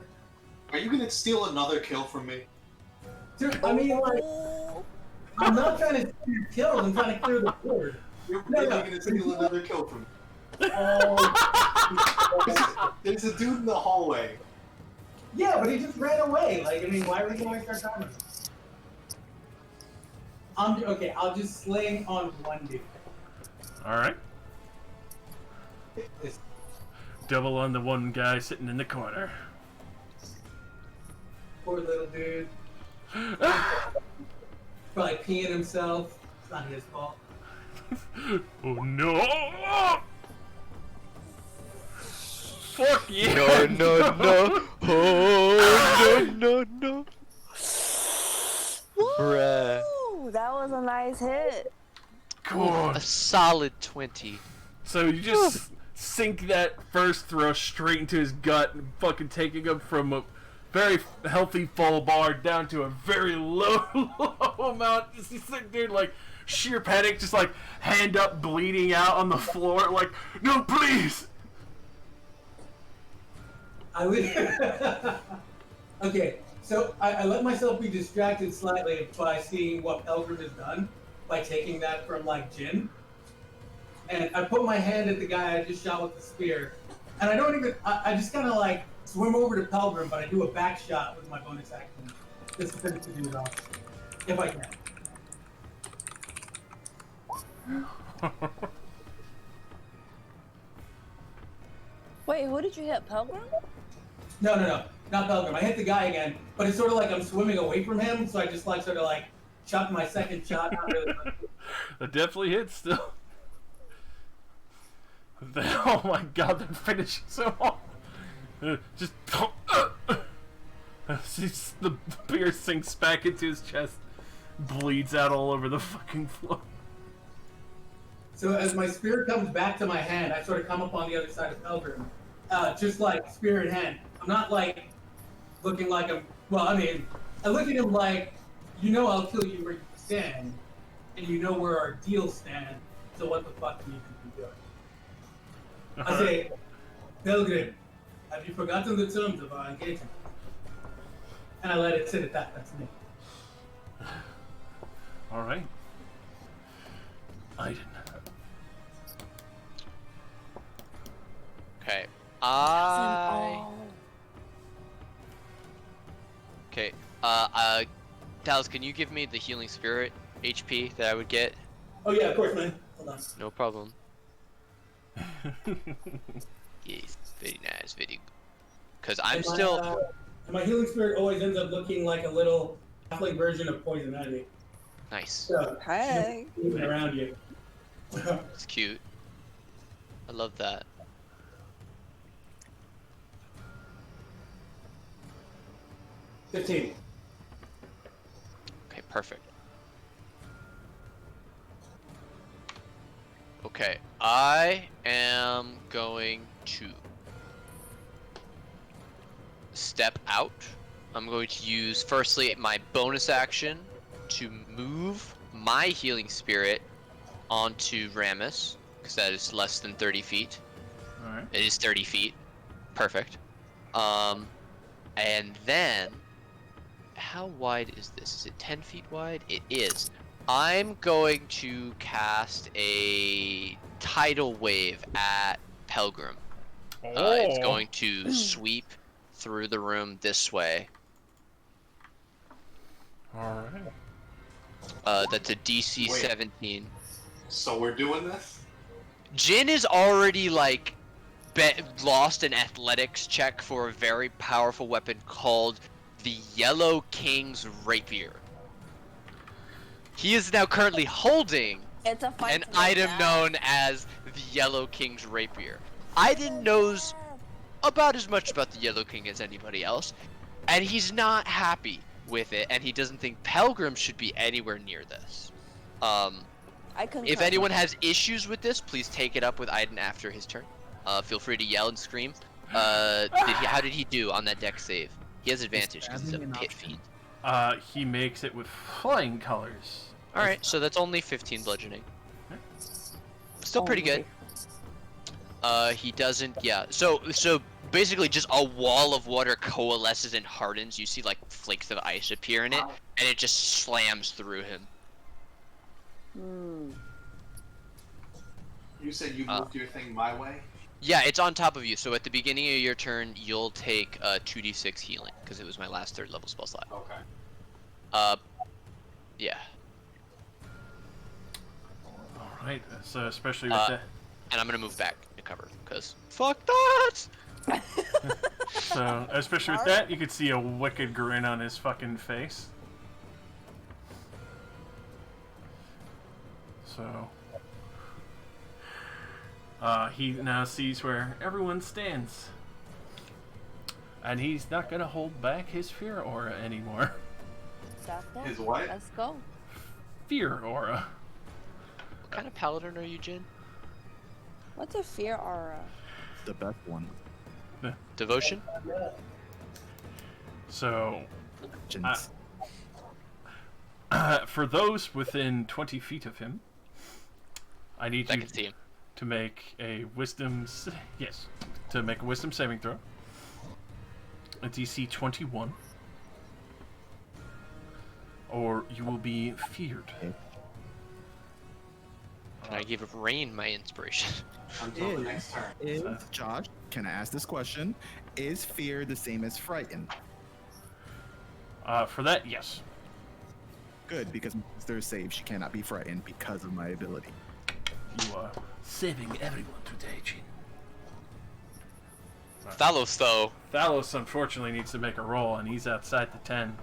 Are you gonna steal another kill from me? Dude, I mean, like, I'm not trying to steal kills. I'm trying to clear the board. You're really gonna steal another kill from me. There's a dude in the hallway. Yeah, but he just ran away. Like, I mean, why are we going to waste our time? Okay, I'll just sling on one dude. Alright. This- Double on the one guy sitting in the corner. Poor little dude. Probably peeing himself. It's not his fault. Oh no! Fuck you! No. Oh, no. Bruh. Ooh, that was a nice hit. Cool. A solid 20. So you just sink that first throw straight into his gut, and fucking taking him from a very healthy full bar down to a very low amount. Just this dude, like, sheer panic, just like hand up, bleeding out on the floor, like, no, please. Okay, so I let myself be distracted slightly by seeing what Pelgrim has done by taking that from like Jin. And I put my hand at the guy I just shot with the spear. And I don't even, I just kind of like swim over to Pelgrim, but I do a back shot with my bonus action. Just to finish the dude off. If I can. Wait, who did you hit, Pilgrim? No, not Pelgrim. I hit the guy again, but it's sort of like I'm swimming away from him, so I just like sort of like chuck my second shot. Not really. That definitely hits still. Oh my god, they're finishing so hard. Just the beer sinks back into his chest, bleeds out all over the fucking floor. So as my spear comes back to my hand, I sort of come up on the other side of Pelgrim, just like spear in hand. I'm not like looking like I'm. Well, I mean, I look at him like, you know, I'll kill you where you stand, and you know where our deals stand. So what the fuck do you think you're doing? I say, Pelgrim, have you forgotten the terms of our engagement? And I let it sit at that. That's me. All right. Aiden. Okay. Okay. Dallas, can you give me the healing spirit HP that I would get? Oh yeah, of course, man. Hold on. No problem. Yes, very nice, very good. Cause I'm And still. my healing spirit always ends up looking like a little halfling version of poison ivy. Nice. So, Hey. moving around you. It's cute. I love that. $15. Okay, perfect. Okay, I am going to step out. I'm going to use, firstly, my bonus action to move my healing spirit onto Ramus, because that is less than 30 feet. Alright. It is 30 feet. Perfect. And then, how wide is this? Is it 10 feet wide? It is. I'm going to cast a tidal wave at Pelgrim. It's going to sweep through the room this way. Alright. That's a DC Wait. 17. So we're doing this? Jin is already like lost an athletics check for a very powerful weapon called the Yellow King's Rapier. He is now currently holding It's a fight. an to the item death. known as the Yellow King's Rapier. Aiden knows about as much about the Yellow King as anybody else, and he's not happy with it, and he doesn't think Pelgrim should be anywhere near this. I concur. If anyone has issues with this, please take it up with Aiden after his turn. Feel free to yell and scream. How did he do on that deck save? He has advantage because he's a stabbing an pit option? fiend. He makes it with flying colors. Alright, so that's only 15 bludgeoning. Still pretty good. He doesn't, yeah. So basically just a wall of water coalesces and hardens. You see like flakes of ice appear in it, and it just slams through him. You said you moved your thing my way? Yeah, it's on top of you, so at the beginning of your turn, you'll take 2d6 healing, because it was my last 3rd level spell slot. Okay. Yeah. Alright, so especially with that. And I'm gonna move back to cover, because fuck that! So, especially with that, you could see a wicked grin on his fucking face. So, he now sees where everyone stands. And he's not gonna hold back his fear aura anymore. Stop that. His what? Let's go. Fear aura. What kind of paladin are you, Jin? What's a fear aura? The best one. Devotion? So, Legends. for those within 20 feet of him, I need I you can see him. to make a wisdom saving throw. A DC 21. Or you will be feared. Can I give Rain my inspiration? Until the next turn. Is Josh, can I ask this question? Is fear the same as frightened? For that, yes. Good, because monster is saved. She cannot be frightened because of my ability. You are saving everyone today, Jin. Thalos, though. Thalos unfortunately needs to make a roll, and he's outside the 10.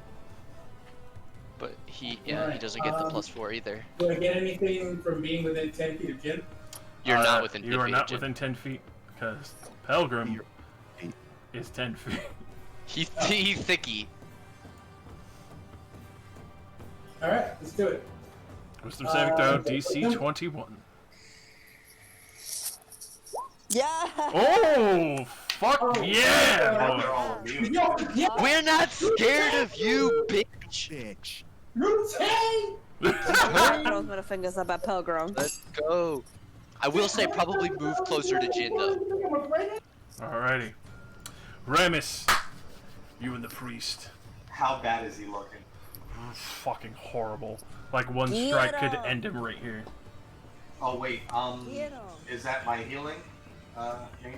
But he doesn't get the +4 either. Do I get anything from being within 10 feet of Jin? You're not within 10 You are feet, not Jin. within 10 feet, because Pelgrim Eight. is 10 feet. He's thicky. Alright, let's do it. Wisdom saving throw, DC 21. Yeah. Oh, fuck yeah, They're boy. all immune. Yo, yeah, We're not scared of you, bitch. Bitch. routine! Throws middle fingers up at Pilgrim. Let's go. I will say probably move closer to Jin, though. Alrighty. Ramus, you and the priest. How bad is he looking? Fucking horrible. Like one strike could Yeah. end him right here. Oh wait, Get him. is that my healing? Nate?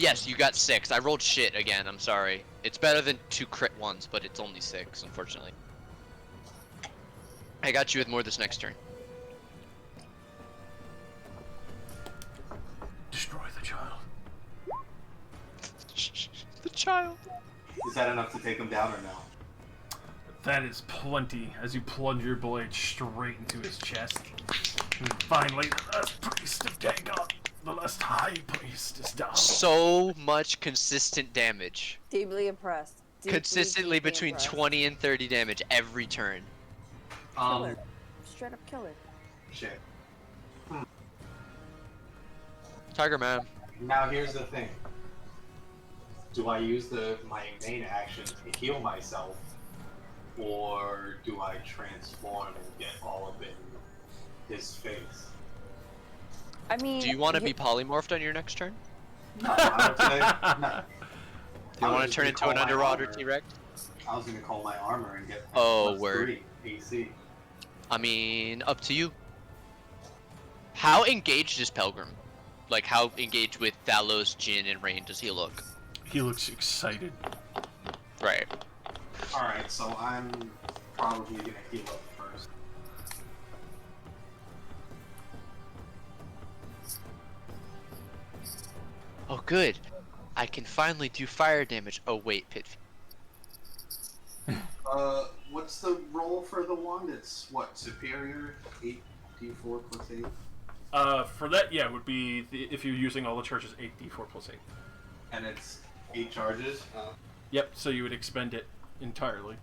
Yes, you got 6. I rolled shit again, I'm sorry. It's better than 2 crit ones, but it's only 6, unfortunately. I got you with more this next turn. Destroy the child. The child. Is that enough to take him down or no? That is plenty as you plunge your blade straight into his chest. And finally, the last priest of Dagon, the last high priest, is down. So much consistent damage. Deeply impressed. Consistently between 20 and 30 damage every turn. Killer. Straight up killer. Shit. Tiger Man. Now here's the thing. Do I use my main action to heal myself, or do I transform and get all of it in his face? I mean, Do you want to be polymorphed on your next turn? No, I no. Do you I want was to turn gonna into call an my underwater armor. T-Rex? I was gonna call my armor and get Oh, +3 word. AC. I mean, up to you. How engaged is Pelgrim? Like, how engaged with Thalos, Jin, and Rain does he look? He looks excited. Right. Alright, so I'm probably gonna heal up first. Oh, good. I can finally do fire damage. Oh, wait, Pit. What's the roll for the wand? It's what, superior? 8d4 plus 8? For that, yeah, it would be, if you're using all the charges, 8d4 plus 8. And it's 8 charges? Yep, so you would expend it entirely.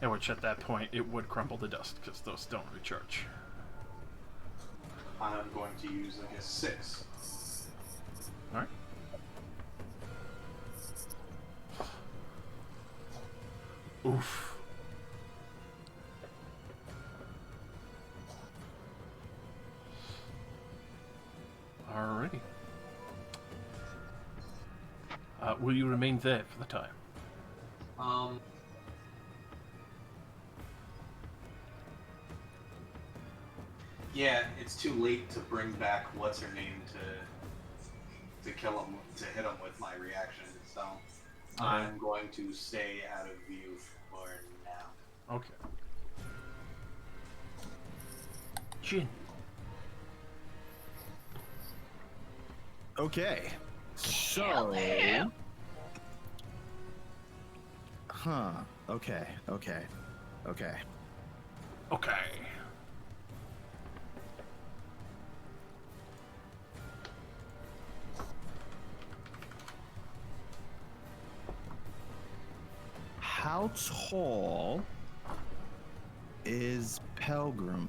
And which at that point, it would crumble to dust, because those don't recharge. I'm going to use, I guess, 6. Alright. Oof. Alrighty. Will you remain there for the time? Yeah, it's too late to bring back what's her name to kill him, to hit him with my reaction. So I'm going to stay out of view for now. Okay. Jin. Okay. So. Huh. Okay. Okay. Okay. Okay. How tall is Pelgrim?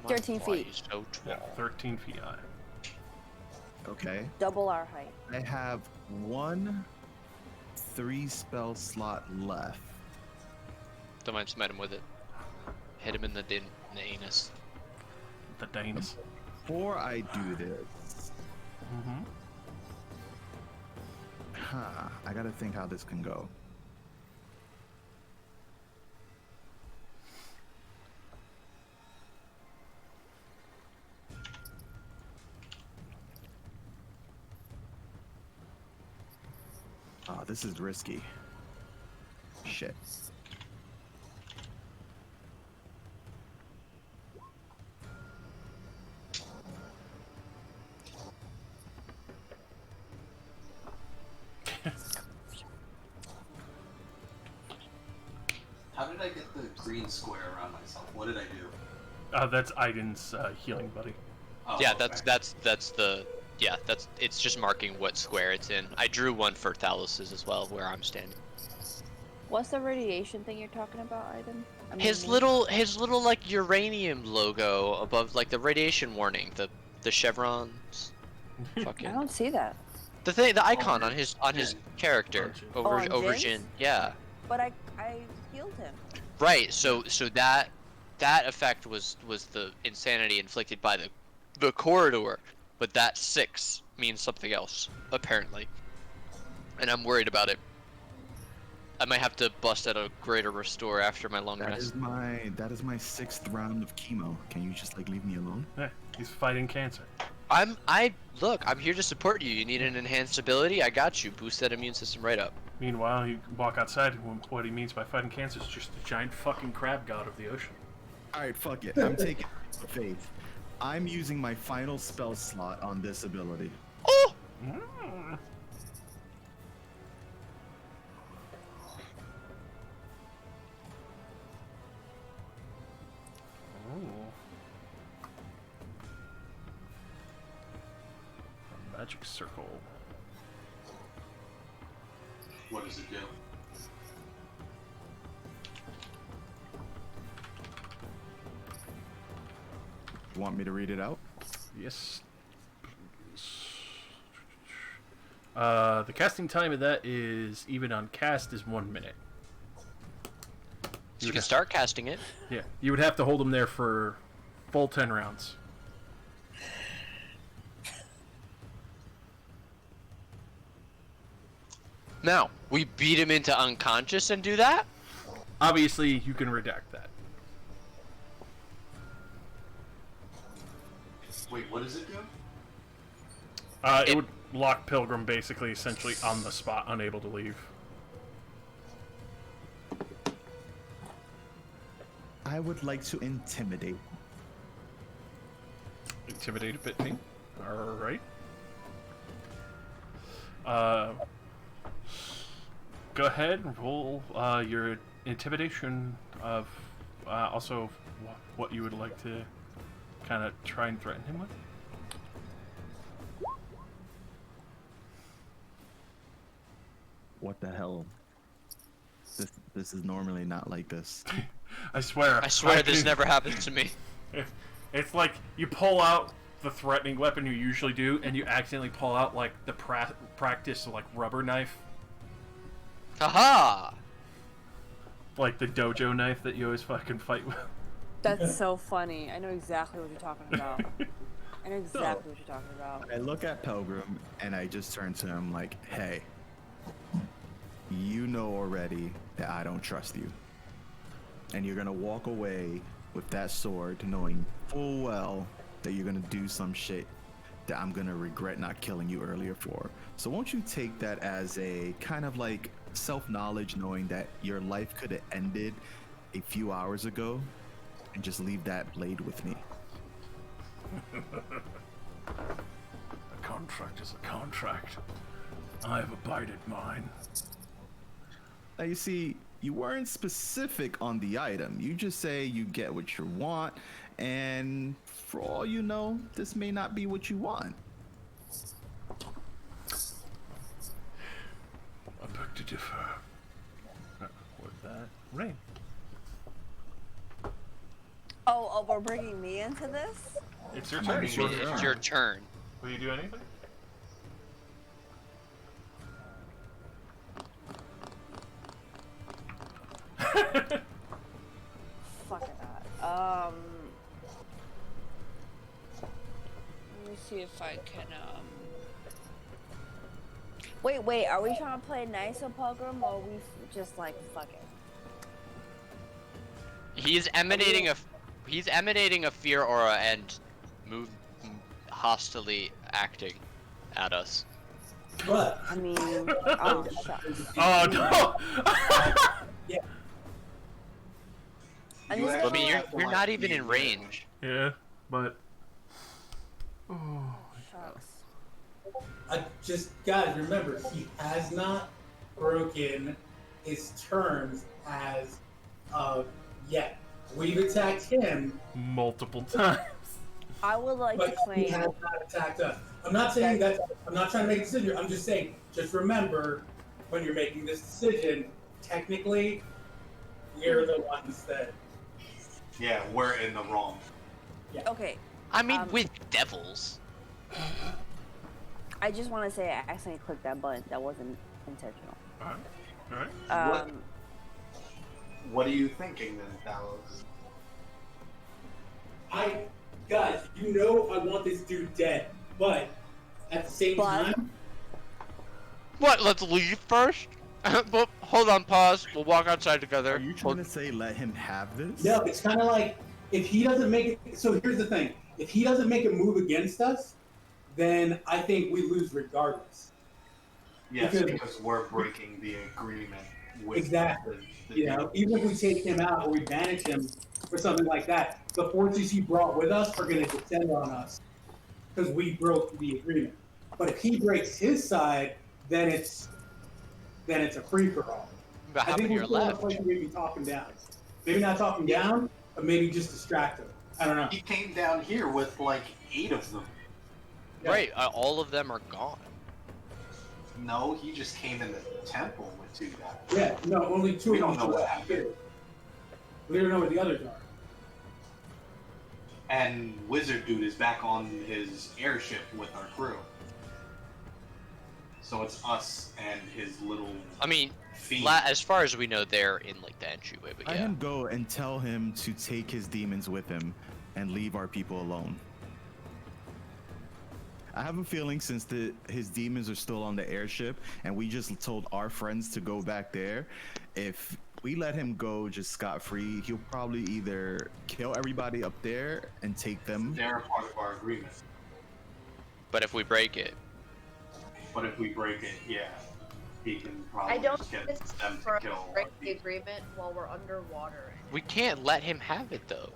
13 boy, feet. he's so Yeah, tall. 13 feet high. Okay. Double our height. I have one 3-spell slot left. Don't mind smite him with it. Hit him in the anus. The Danes. Before I do this, Mm-hmm. I gotta think how this can go. Oh, this is risky. Shit. How did I get the green square around myself? What did I do? That's Aiden's healing buddy. Oh, Yeah, okay. it's just marking what square it's in. I drew one for Thalus's as well, where I'm standing. What's the radiation thing you're talking about, Aiden? I mean, His little like uranium logo above, like the radiation warning, the chevrons. I Fucking don't see that. the icon on his Jin. character over on over Jin's? Jin. Yeah. But I healed him. Right. So that effect was the insanity inflicted by the corridor, but that 6 means something else apparently, and I'm worried about it. I might have to bust out a greater restore after my long That rest. is my 6th round of chemo. Can you just like leave me alone? Yeah, he's fighting cancer. I'm here to support you. You need an enhanced ability? I got you. Boost that immune system right up. Meanwhile, you walk outside, and what he means by fighting cancer is just a giant fucking crab god of the ocean. Alright, fuck it. I'm taking faith. I'm using my final spell slot on this ability. Oh! Mm. Ooh. A magic circle. What does it do? You want me to read it out? Yes. The casting time of that is, even on cast, is 1 minute. You can start casting it. Yeah, you would have to hold him there for full 10 rounds. Now, we beat him into unconscious and do that? Obviously, you can redact that. Wait, what does it do? It would lock Pilgrim basically essentially on the spot, unable to leave. I would like to intimidate. Intimidate a bit me. Alright. Go ahead and roll your intimidation of also what you would like to kind of try and threaten him with. What the hell? This is normally not like this. I swear this never happens to me. It's like you pull out the threatening weapon you usually do, and you accidentally pull out like the practice like rubber knife, Haha! like the dojo knife that you always fucking fight with. That's so funny. I know exactly what you're talking about. I know exactly what you're talking about. I look at Pilgrim and I just turn to him like, hey, you know already that I don't trust you. And you're gonna walk away with that sword knowing full well that you're gonna do some shit that I'm gonna regret not killing you earlier for. So won't you take that as a kind of like self-knowledge, knowing that your life could have ended a few hours ago, and just leave that blade with me. A contract is a contract. I have abided mine. Now you see, you weren't specific on the item. You just say you get what you want, and for all you know, this may not be what you want. I beg to differ. With that, Rain. Oh, we're bringing me into this? It's your turn. It's your turn. Will you do anything? Fuck that. Let me see if I can, Wait, are we trying to play nice or Pilgrim, or are we just like, fuck it? He's emanating a fear aura and hostilely acting at us. But I mean, oh, shucks. Oh no! yeah, I'm You just I gonna, mean, like, you're not even in range. Yeah, but shucks. guys, remember, he has not broken his terms as of yet. We've attacked him, multiple times. I would like to but he claim. has not attacked us. I'm not saying that. I'm not trying to make a decision. I'm just saying, just remember, when you're making this decision, technically, we're the ones that. Yeah, we're in the wrong. Okay, I mean, with devils. I just want to say I accidentally clicked that button. That wasn't intentional. Alright. What are you thinking then, Dallas? Guys, you know I want this dude dead, but at the same time, What? Let's leave first? Well, hold on, pause. We'll walk outside together. Are you trying to say let him have this? no, it's kind of like if he doesn't make it. So here's the thing: if he doesn't make a move against us, then I think we lose regardless. Yes, because we're breaking the agreement with Exactly. the You know, even if we take him out or we banish him for something like that, the forces he brought with us are going to descend on us because we broke the agreement. But if he breaks his side, then it's a free for all. But how I think many we're are still in a left? place where we can talk him down. Maybe not talk him down, but maybe just distract him. I don't know. He came down here with like 8 of them. Right, all of them are gone. No, he just came in the temple with 2 guys. Yeah, no, only 2 We of don't them know what are happened. here. We don't know where the others are. And Wizard Dude is back on his airship with our crew. So it's us and his little I mean, feet. as far as we know, they're in like the entryway. But Let yeah, him go and tell him to take his demons with him and leave our people alone. I have a feeling since his demons are still on the airship and we just told our friends to go back there, if we let him go just scot-free, he'll probably either kill everybody up there and take them. They're a part of our agreement. but if we break it, But if we break it, yeah, he can I probably don't just think get it's them for to us kill to break our the people. agreement while we're underwater. We can't let him have it though.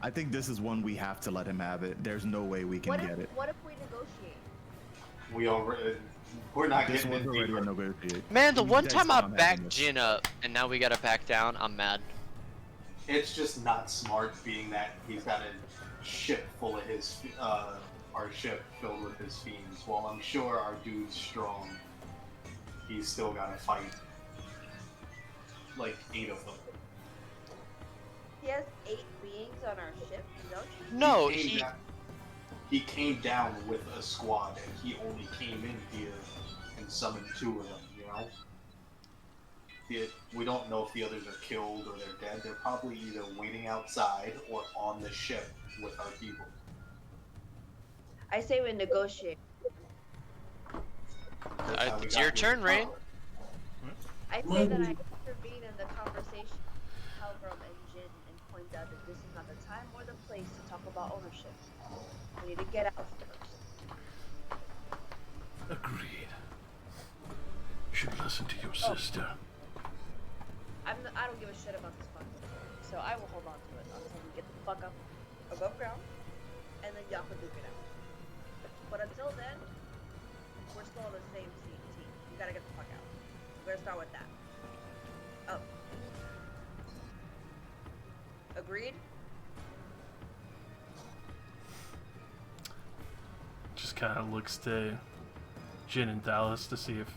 I think this is one we have to let him have it. There's no way we can get it. What if we negotiate? We're not This getting one's in already deeper. a negotiate. Man, the You one guys time know I I'm having backed this. Jin up and now we gotta back down, I'm mad. It's just not smart, being that he's got a ship full of our ship filled with his fiends. While I'm sure our dude's strong, he's still gotta fight like 8 of them. He has 8 beings on our ship, don't you? No, He came down with a squad, and he only came in here and summoned 2 of them. You know, we don't know if the others are killed or they're dead. They're probably either waiting outside or on the ship with our people. I say we negotiate. That's how we it's got your here turn, to Rain. power. I say that I intervene in the conversation with Pilgrim and Jin and point out that this is not the time or the place to talk about ownership. We need to get out first. Agreed. You should listen to your sister. I don't give a shit about this fucking story, so I will hold on to it until we get the fuck up above ground, and then y'all can duke it out. But until then, we're still on the same team. You gotta get the fuck out. We're gonna start with that. Oh. Agreed? Just kind of looks to Jin and Dallas to see if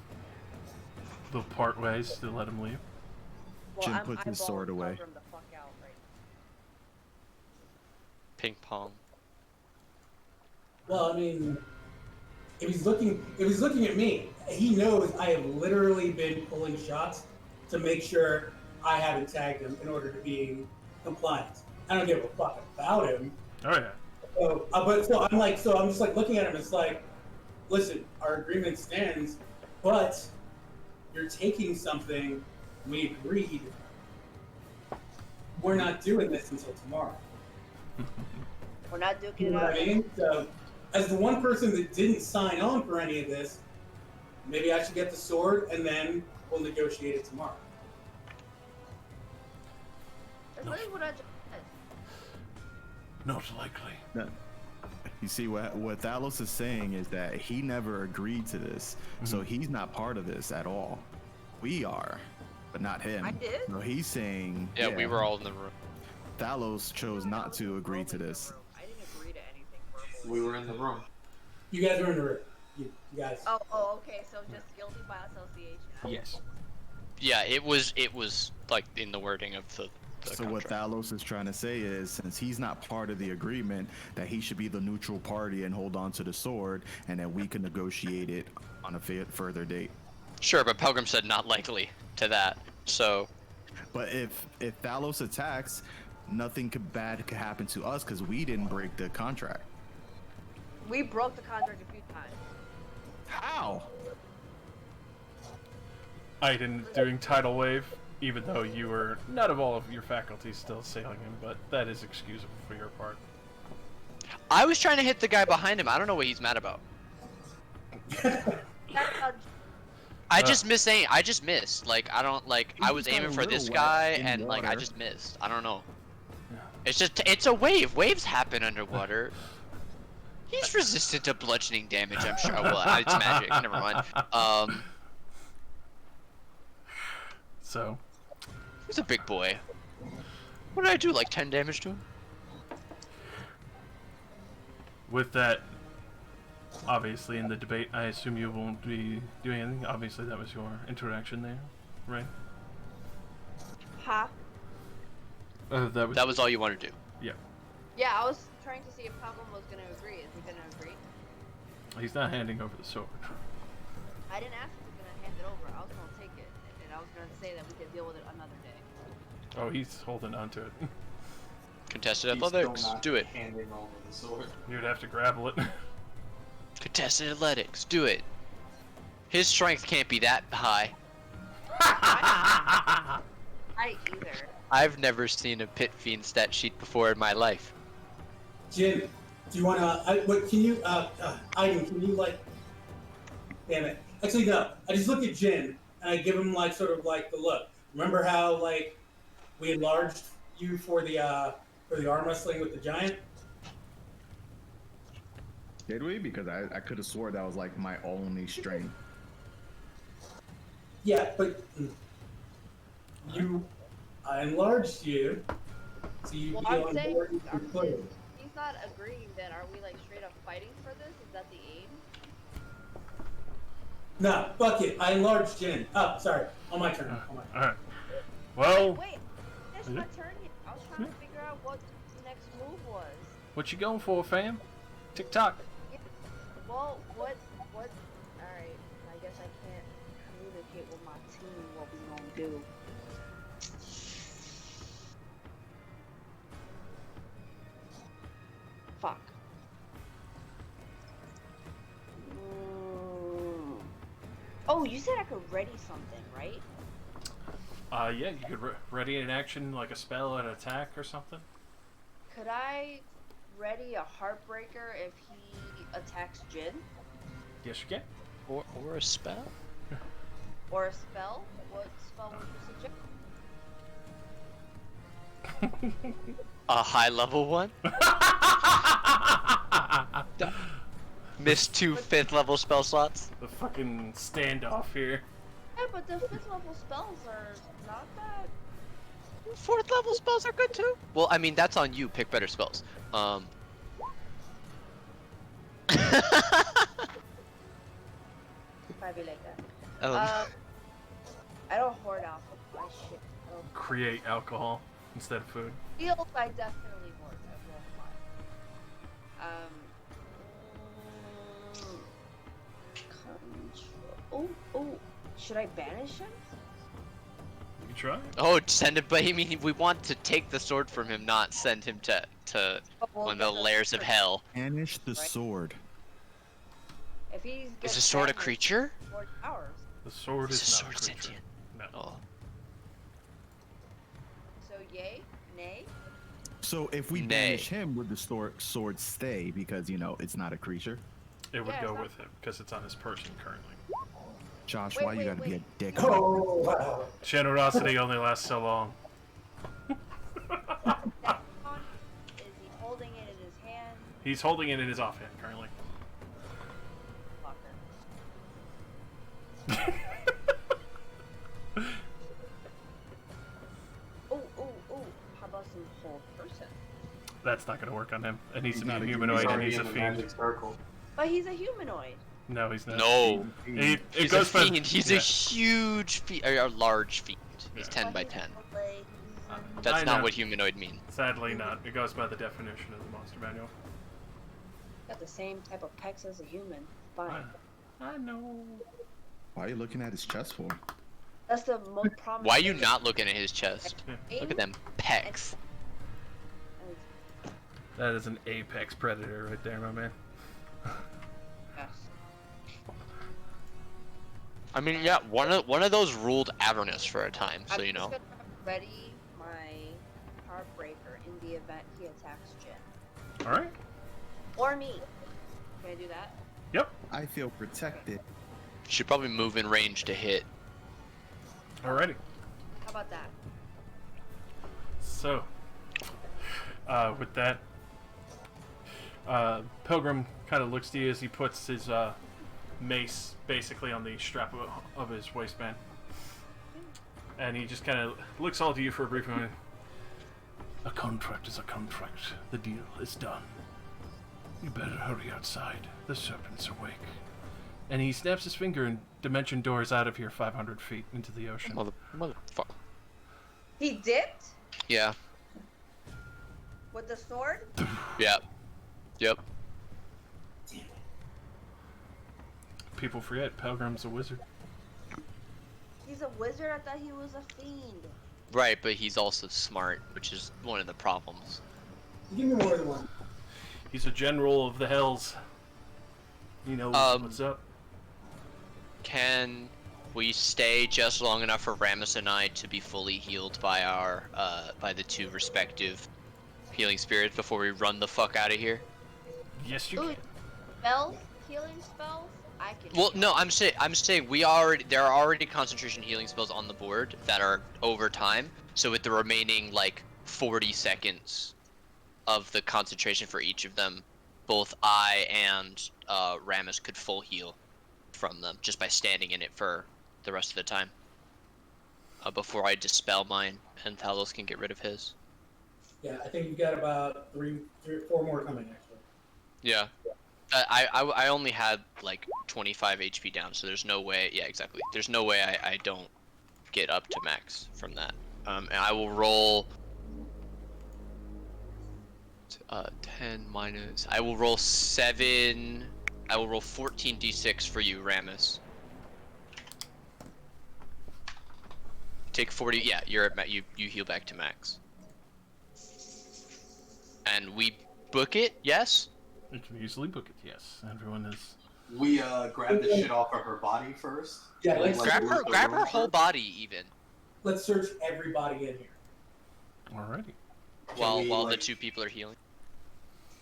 they'll part ways to let him leave. Well, Jin I'm puts his eyeballing sword away. Pilgrim the fuck out right Ping pong. Well, I mean, if he's looking at me, he knows I have literally been pulling shots to make sure I haven't tagged him in order to be in compliance. I don't give a fuck about him. Oh yeah. So, I'm just like looking at him. It's like, listen, our agreement stands, but you're taking something we agreed. We're not doing this until tomorrow. We're not duking You it know out. what I mean? So, as the one person that didn't sign on for any of this, maybe I should get the sword and then we'll negotiate it tomorrow. That's literally what I just said. Not likely. No. You see, what Thalos is saying is that he never agreed to this, so he's not part of this at all. We are, but not him. I did? So he's saying, Yeah, we were all in the room. Thalos chose not to agree to this. I didn't agree to anything verbally. We were in the room. You guys are in the room. You guys. Oh, okay, so just guilty by association. Yes. Yeah, it was like in the wording of the So what contract. Thalos is trying to say is, since he's not part of the agreement, that he should be the neutral party and hold on to the sword, and that we can negotiate it on a further date. Sure, but Pilgrim said not likely to that. So But if Thalos attacks, nothing bad could happen to us because we didn't break the contract. We broke the contract a few times. How? Aiden doing tidal wave, even though you were not of all of your faculties still sailing him, but that is excusable for your part. I was trying to hit the guy behind him. I don't know what he's mad about. That's how I just missed aim. I just missed. Like I don't like. I He was just got aiming a for this little guy wet in and like I water. just missed. I don't know. Yeah. It's a wave. Waves happen underwater. He's resistant to bludgeoning damage. I'm sure. Well, it's magic. Never mind. So, He's a big boy. What did I do? Like 10 damage to him? with that, obviously in the debate, I assume you won't be doing anything. Obviously, that was your interaction there, right? Ha. That was all you wanted to do. Yeah. Yeah, I was trying to see if Pilgrim was gonna agree. Is he gonna agree? He's not handing over the sword. I didn't ask if he was gonna hand it over. I was gonna take it, and I was gonna say that we could deal with it another day. Oh, he's holding on to it. Contested He's athletics. still not Do it. handing over the sword. You'd have to grapple it. Contested athletics. Do it. His strength can't be that high. I either. I've never seen a pit fiend stat sheet before in my life. Jin, do you want to? What can you? Aiden, can you like Damn it. Actually, no. I just look at Jin and I give him like sort of like the look. Remember how like we enlarged you for the arm wrestling with the giant? Did we? Because I could have swore that was like my only strength. Yeah, but I enlarged you, so you Well, be I'm on saying, board with your clothes. he's not agreeing. Then are we like straight up fighting for this? Is that the aim? No, fuck it. I enlarged Jin. Oh, sorry. On my turn. Alright. Well, Wait, it's my turn yet. I was trying to figure out what the next move was. what you going for, fam? Tick-tock. Well, what? Alright, I guess I can't communicate with my team what we gonna do. Fuck. Oh, you said I could ready something, right? Yeah, you could ready an action like a spell, an attack, or something. Could I ready a Heartbreaker if he attacks Jin? Yes, you can. Or a spell? Or a spell? What spell would you suggest? A high level one? Missed 2 5th level spell slots? The fucking standoff here. Yeah, but the 5th level spells are not that. 4th level spells are good too. Well, I mean, that's on you. Pick better spells. Probably like that. Um, I don't hoard alcohol. My shit. I don't Create alcohol instead of food. feel I definitely hoard. I won't lie. Oh, should I banish him? You can try. oh, send him. But I mean, we want to take the sword from him, not send him to one of the lairs of hell. Banish the sword. If he's Is the sword a creature? Ours. The sword Is is the not sword a creature. sentient? No. Oh. So yay, nay. So if we Nay. banish him, would the sword stay? Because you know it's not a creature. It would Yeah, go it's not- with him because it's on his person currently. Josh, Wait, why you wait, gotta be a wait. dick? Oh, wow. Generosity only lasts so long. That one, is he holding it in his hand? He's holding it in his offhand currently. Fucker. Oh. How about some whole person? That's not gonna work on him. It needs He's to be not a a humanoid and already he's a in the fiend. magic circle. But he's a humanoid. No, he's not. No. It He's goes a by- fiend. He's yeah. a huge fiend, or a large fiend. He's Yeah. 10 But by he's 10. a leg. That's I not know. what humanoid means. Sadly not. It goes by the definition of the monster manual. Got the same type of pecs as a human. Fine. I know. Why are you looking at his chest for? That's the most prominent. Why are you not looking at his chest? Aim Look at them pecs. and- That is an apex predator right there, my man. yes. I mean, yeah, one of those ruled Avernus for a time, so I'm you just know. gonna ready my Heartbreaker in the event he attacks Jin. Alright. Or me. Can I do that? Yep. I feel protected. Should probably move in range to hit. Alrighty. How about that? So, with that, Pilgrim kind of looks to you as he puts his mace basically on the strap of his waistband. And he just kind of looks all to you for a brief moment. A contract is a contract. The deal is done. You better hurry outside. The serpent's awake. And he snaps his finger and dimension doors out of here 500 feet into the ocean. Motherfucker. He dipped Yeah. with the sword? Yep. Yep. People forget, Pilgrim's a wizard. He's a wizard? I thought he was a fiend. Right, but he's also smart, which is one of the problems. Give me more than one. He's a general of the hells. You know what's up. Can we stay just long enough for Ramus and I to be fully healed by our by the 2 respective healing spirits before we run the fuck out of here? Yes, you Ooh, can. spells? Healing spells? I can. Well, heal. no, I'm saying there are already concentration healing spells on the board that are over time. So with the remaining like 40 seconds of the concentration for each of them, both I and Ramus could full heal from them just by standing in it for the rest of the time. Before I dispel mine and Talos can get rid of his. Yeah, I think we got about three, 4 more coming actually. Yeah. I only had like 25 HP down, so there's no way. Yeah, exactly. There's no way I don't get up to max from that. And I will roll 10 minus. I will roll 7. I will roll 14 d6 for you, Ramus. Take 40. Yeah, you're at you heal back to max. And we book it. Yes. You can easily book it, yes. Everyone is... We grab the shit off of her body first. Yeah, let's Like, Grab her whole body even. Let's search everybody in here. Alrighty. While we, the like- 2 people are healing.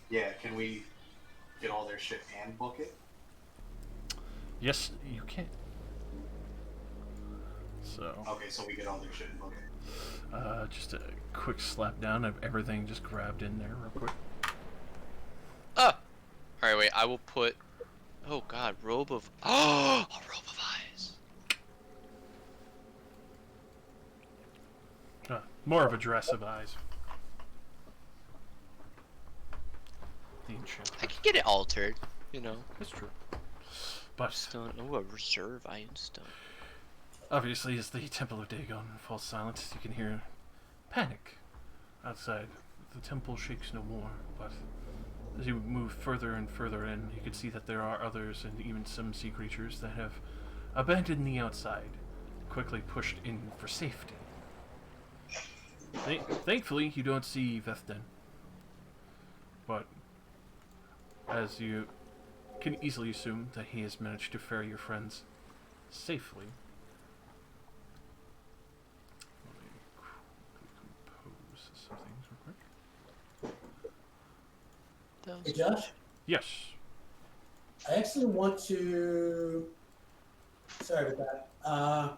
Yeah, can we get all their shit and book it? Yes, you can. So, Okay, so we get all their shit and book it. just a quick slap down of everything just grabbed in there real quick. Alright, wait, I will put... Oh god, robe of... Oh! A robe of eyes. More of a dress of eyes. The enchantment. I could get it altered, you know. That's true. But Stone... Oh, a reserve iron stone. obviously, as the Temple of Dagon falls silent, you can hear panic outside. The temple shakes no more, but as you move further and further in, you can see that there are others and even some sea creatures that have abandoned the outside, quickly pushed in for safety. Thankfully, you don't see Vethden, but as you can easily assume that he has managed to ferry your friends safely. Let me compose some things real quick. Hey, Josh, Yes. I actually want to. Sorry about that.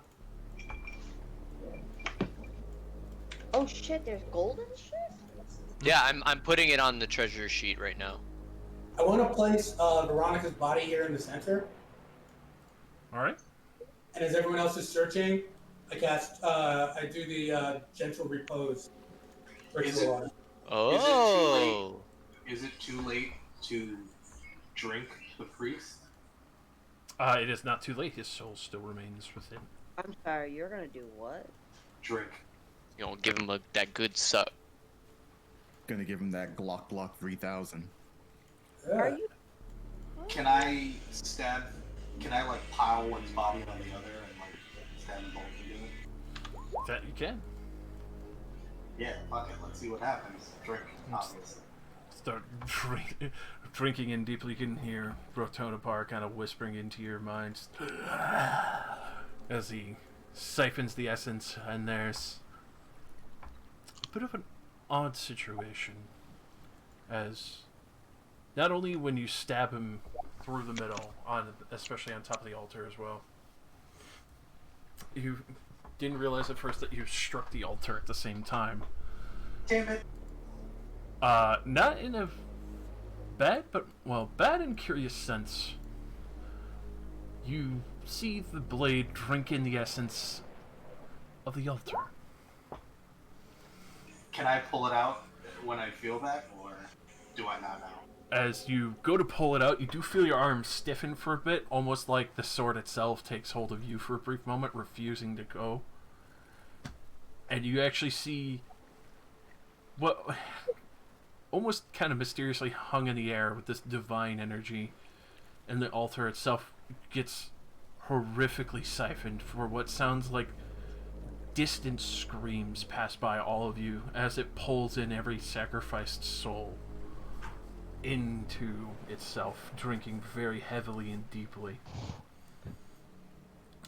Oh shit, there's gold in shit? Yeah, I'm putting it on the treasure sheet right now. I want to place Veronica's body here in the center, Alright. and as everyone else is searching, I cast. I do the gentle repose ritual on it. Oh! Is it too late to drink the priest? It is not too late. His soul still remains within. I'm sorry, you're gonna do what? Drink. You know, give him that good suck. Gonna give him that Glock 3000. Are you? Can I like pile one's body on the other and like stab them both and do it? That you can. Yeah, fuck it. Let's see what happens. Drink, obviously. Start drinking in deeply. You can hear Rotona Bar kind of whispering into your mind as he siphons the essence, and there's a bit of an odd situation, as not only when you stab him through the middle, especially on top of the altar as well, you didn't realize at first that you struck the altar at the same time. Damn it. Not in a bad and curious sense. You see the blade drink in the essence of the altar. Can I pull it out when I feel that, or do I not know? As you go to pull it out, you do feel your arm stiffen for a bit, almost like the sword itself takes hold of you for a brief moment, refusing to go. And you actually see what almost kind of mysteriously hung in the air with this divine energy, and the altar itself gets horrifically siphoned for what sounds like distant screams pass by all of you as it pulls in every sacrificed soul into itself, drinking very heavily and deeply.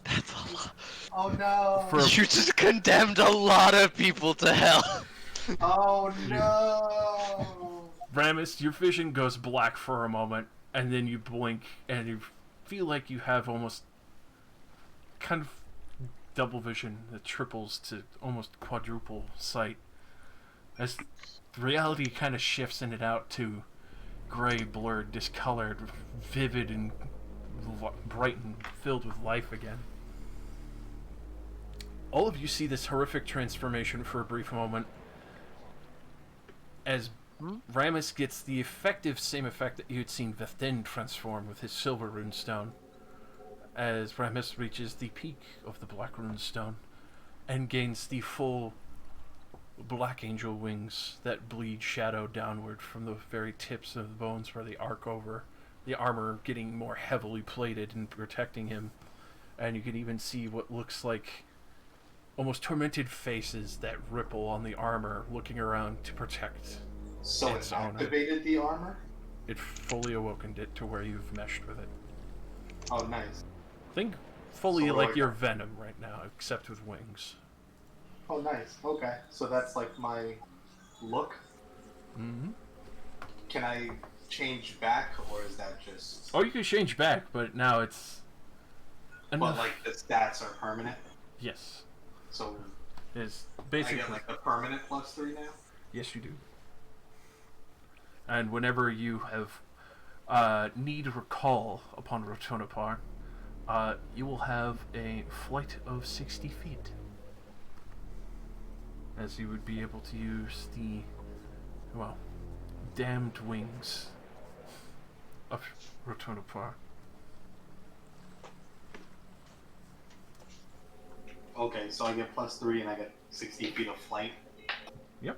That's a lot. Oh no! You just condemned a lot of people to hell. Oh no! Ramus, your vision goes black for a moment, and then you blink, and feel like you have almost kind of double vision that triples to almost quadruple sight as reality kind of shifts in and out to gray, blurred, discolored, vivid, and bright and filled with life again. All of you see this horrific transformation for a brief moment as Ramus gets the same effect that you had seen Vethin transform with his silver runestone, as Ramus reaches the peak of the black runestone and gains the full black angel wings that bleed shadow downward from the very tips of the bones where they arc over, the armor getting more heavily plated and protecting him. And you can even see what looks like almost tormented faces that ripple on the armor, looking around to protect So its it owner. activated the armor? It fully awakened it to where you've meshed with it. Oh, nice. Think fully So like your Venom right now, except with wings. Oh, nice. Okay. So that's like my look? Mm-hmm. Can I change back, or is that just... Oh, you can change back, but now it's... But, like, the stats are permanent? Yes. So... It's I basically... get, like, a permanent +3 now? Yes, you do. And whenever you have need recall upon Rotonopar, you will have a flight of 60 feet. As you would be able to use the, well, damned wings of Rotonopar. Okay, so I get +3 and I get 60 feet of flight. Yep.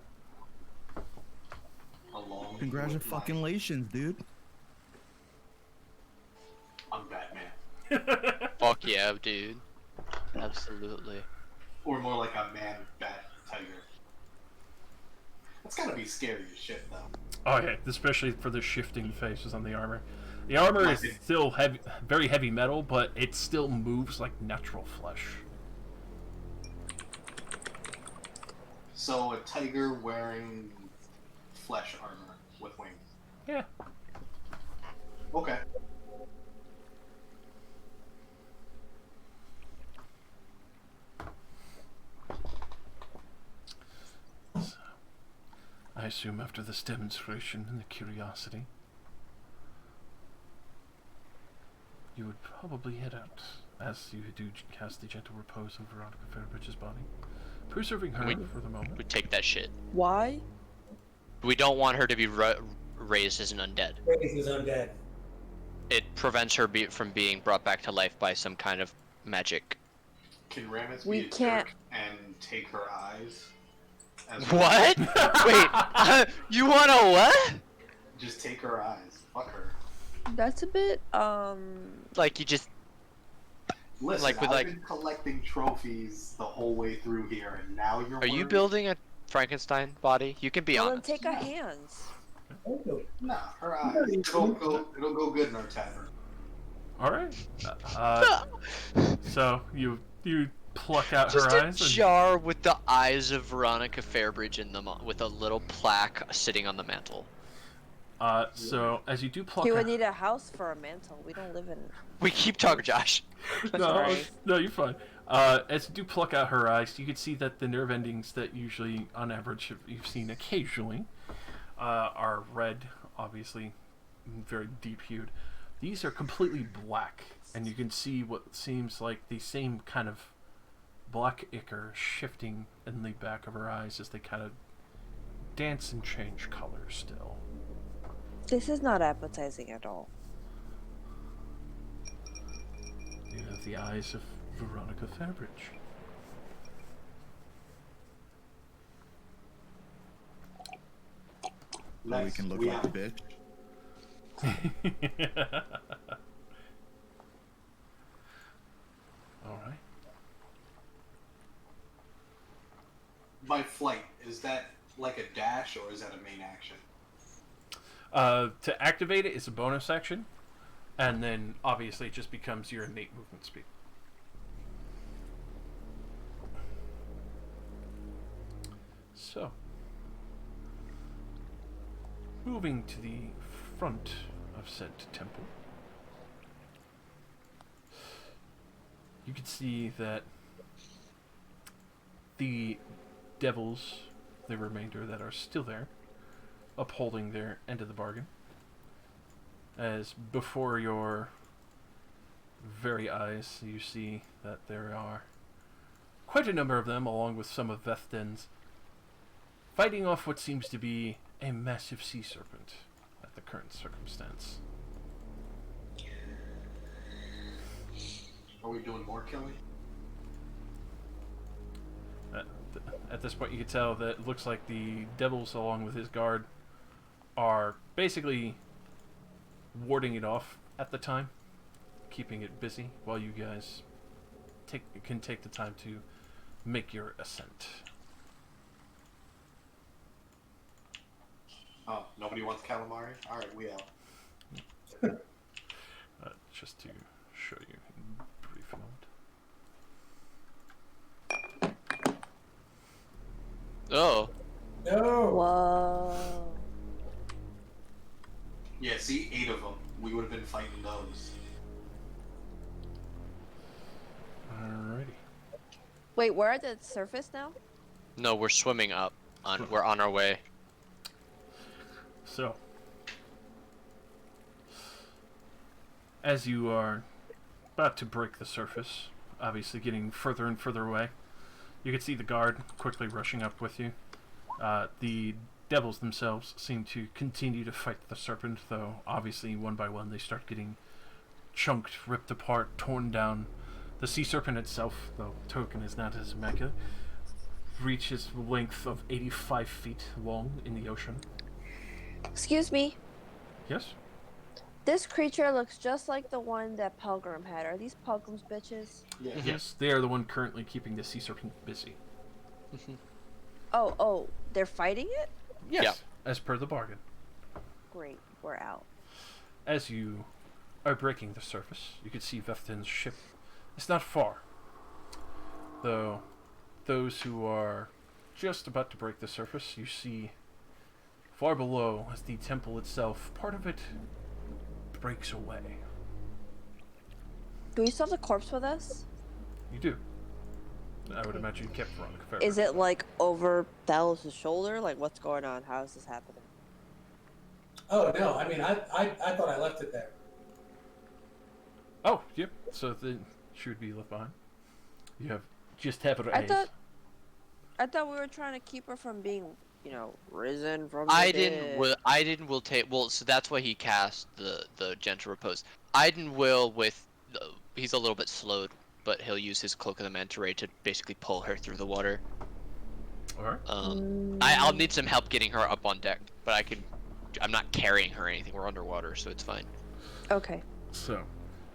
Along Congratulations, dude. I'm Batman. Fuck yeah, dude. Absolutely. Or more like a man-bat tiger. That's gotta be scary as shit, though. Oh yeah, especially for the shifting faces on the armor. The armor is still heavy, very heavy metal, but it still moves like natural flesh. So a tiger wearing flesh armor with wings. Yeah. Okay. I assume after this demonstration and the curiosity, you would probably head out, as you do cast the gentle repose on Veronica Fairbridge's body, preserving her for the moment. We take that shit. Why? We don't want her to be raised as an undead. Raised as undead. It prevents her from being brought back to life by some kind of magic. Can Ramus We be a can't- jerk and take her eyes? As What? Wait, you want to what? Just take her eyes. Fuck her. That's a bit, Like you just... Listen, Like with, I've like- been collecting trophies the whole way through here, and now you're Are you worried? building a Frankenstein body? You can be well, then honest. take our hands. Nah, her eyes. It'll go good in our tavern. Alright. So, you pluck out Just her a eyes? jar with the eyes of Veronica Fairbridge in them, with a little plaque sitting on the mantle. So, as you do pluck He her... would need a house for a mantle. We don't live in. We keep talking, Josh. Sorry. No, you're fine. As you do pluck out her eyes, you can see that the nerve endings that usually, on average, you've seen occasionally, are red, obviously, very deep-hued. These are completely black, and you can see what seems like the same kind of black ichor shifting in the back of her eyes as they kind of dance and change color still. This is not appetizing at all. You have the eyes of Veronica Fairbridge. Or we can look like a bitch. Alright. My flight, is that like a dash or is that a main action? To activate it, it's a bonus action, and then obviously it just becomes your innate movement speed. So, moving to the front of said temple, you can see that the devils, the remainder that are still there, upholding their end of the bargain, as before your very eyes you see that there are quite a number of them, along with some of Vethden's, fighting off what seems to be a massive sea serpent at the current circumstance. Are we doing more killing? At this point, you can tell that it looks like the devils, along with his guard, are basically warding it off at the time, keeping it busy while you guys can take the time to make your ascent. Oh, nobody wants calamari? Alright, we out. Just to show you in brief moment. Oh. No. Whoa. Yeah, see, 8 of them. We would have been fighting those. Alrighty. Wait, we're at the surface now? No, we're swimming up. We're on our way. So, as you are about to break the surface, obviously getting further and further away, you can see the guard quickly rushing up with you. The devils themselves seem to continue to fight the serpent, though obviously one by one they start getting chunked, ripped apart, torn down. The sea serpent itself, though token is not as immaculate, reaches a length of 85 feet long in the ocean. Excuse me. Yes? This creature looks just like the one that Pelgrim had. Are these Pelgrim's bitches? Yeah. Yes, they are the one currently keeping the sea serpent busy. Oh, they're fighting it? Yes, Yeah. as per the bargain. Great, we're out. As you are breaking the surface, you can see Vethden's ship. It's not far, though those who are just about to break the surface, you see far below as the temple itself, part of it breaks away. Do we still have the corpse with us? You do. I would imagine you kept Veronica Fair. Is it like over Thalos' shoulder? Like what's going on? How is this happening? Oh no, I mean I thought I left it there. Oh, yep. So then she would be left behind. You have just have her I eyes. thought we were trying to keep her from being, Risen from I the didn't dead. will. Aiden will take. Well, so that's why he cast the gentle repose. Aiden will he's a little bit slowed, but he'll use his cloak of the manta ray to basically pull her through the water. Alright. I'll need some help getting her up on deck, but I'm not carrying her or anything. We're underwater, so it's fine. Okay. So,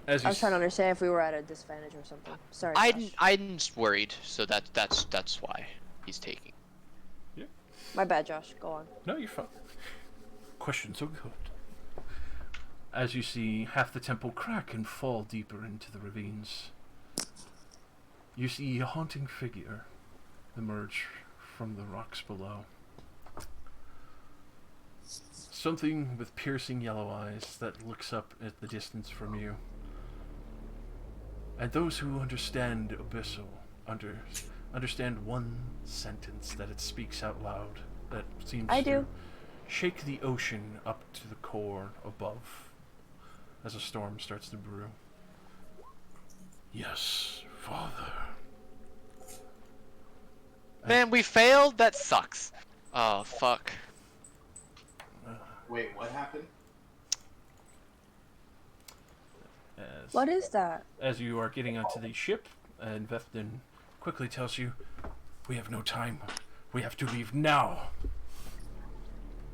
as you I was trying to understand if we were at a disadvantage or something. Sorry. Josh. Aiden's worried, so that's why he's taking. My bad, Josh. Go on. No, you're fine. Questions are good. As you see half the temple crack and fall deeper into the ravines, you see a haunting figure emerge from the rocks below. Something with piercing yellow eyes that looks up at the distance from you. And those who understand Abyssal understand one sentence that it speaks out loud that seems I to do. shake the ocean up to the core above as a storm starts to brew. Yes, Father. Man, we failed. That sucks. Oh fuck. Wait, what happened? What is that? As you are getting onto the ship, and Vethden quickly tells you, "We have no time. We have to leave now."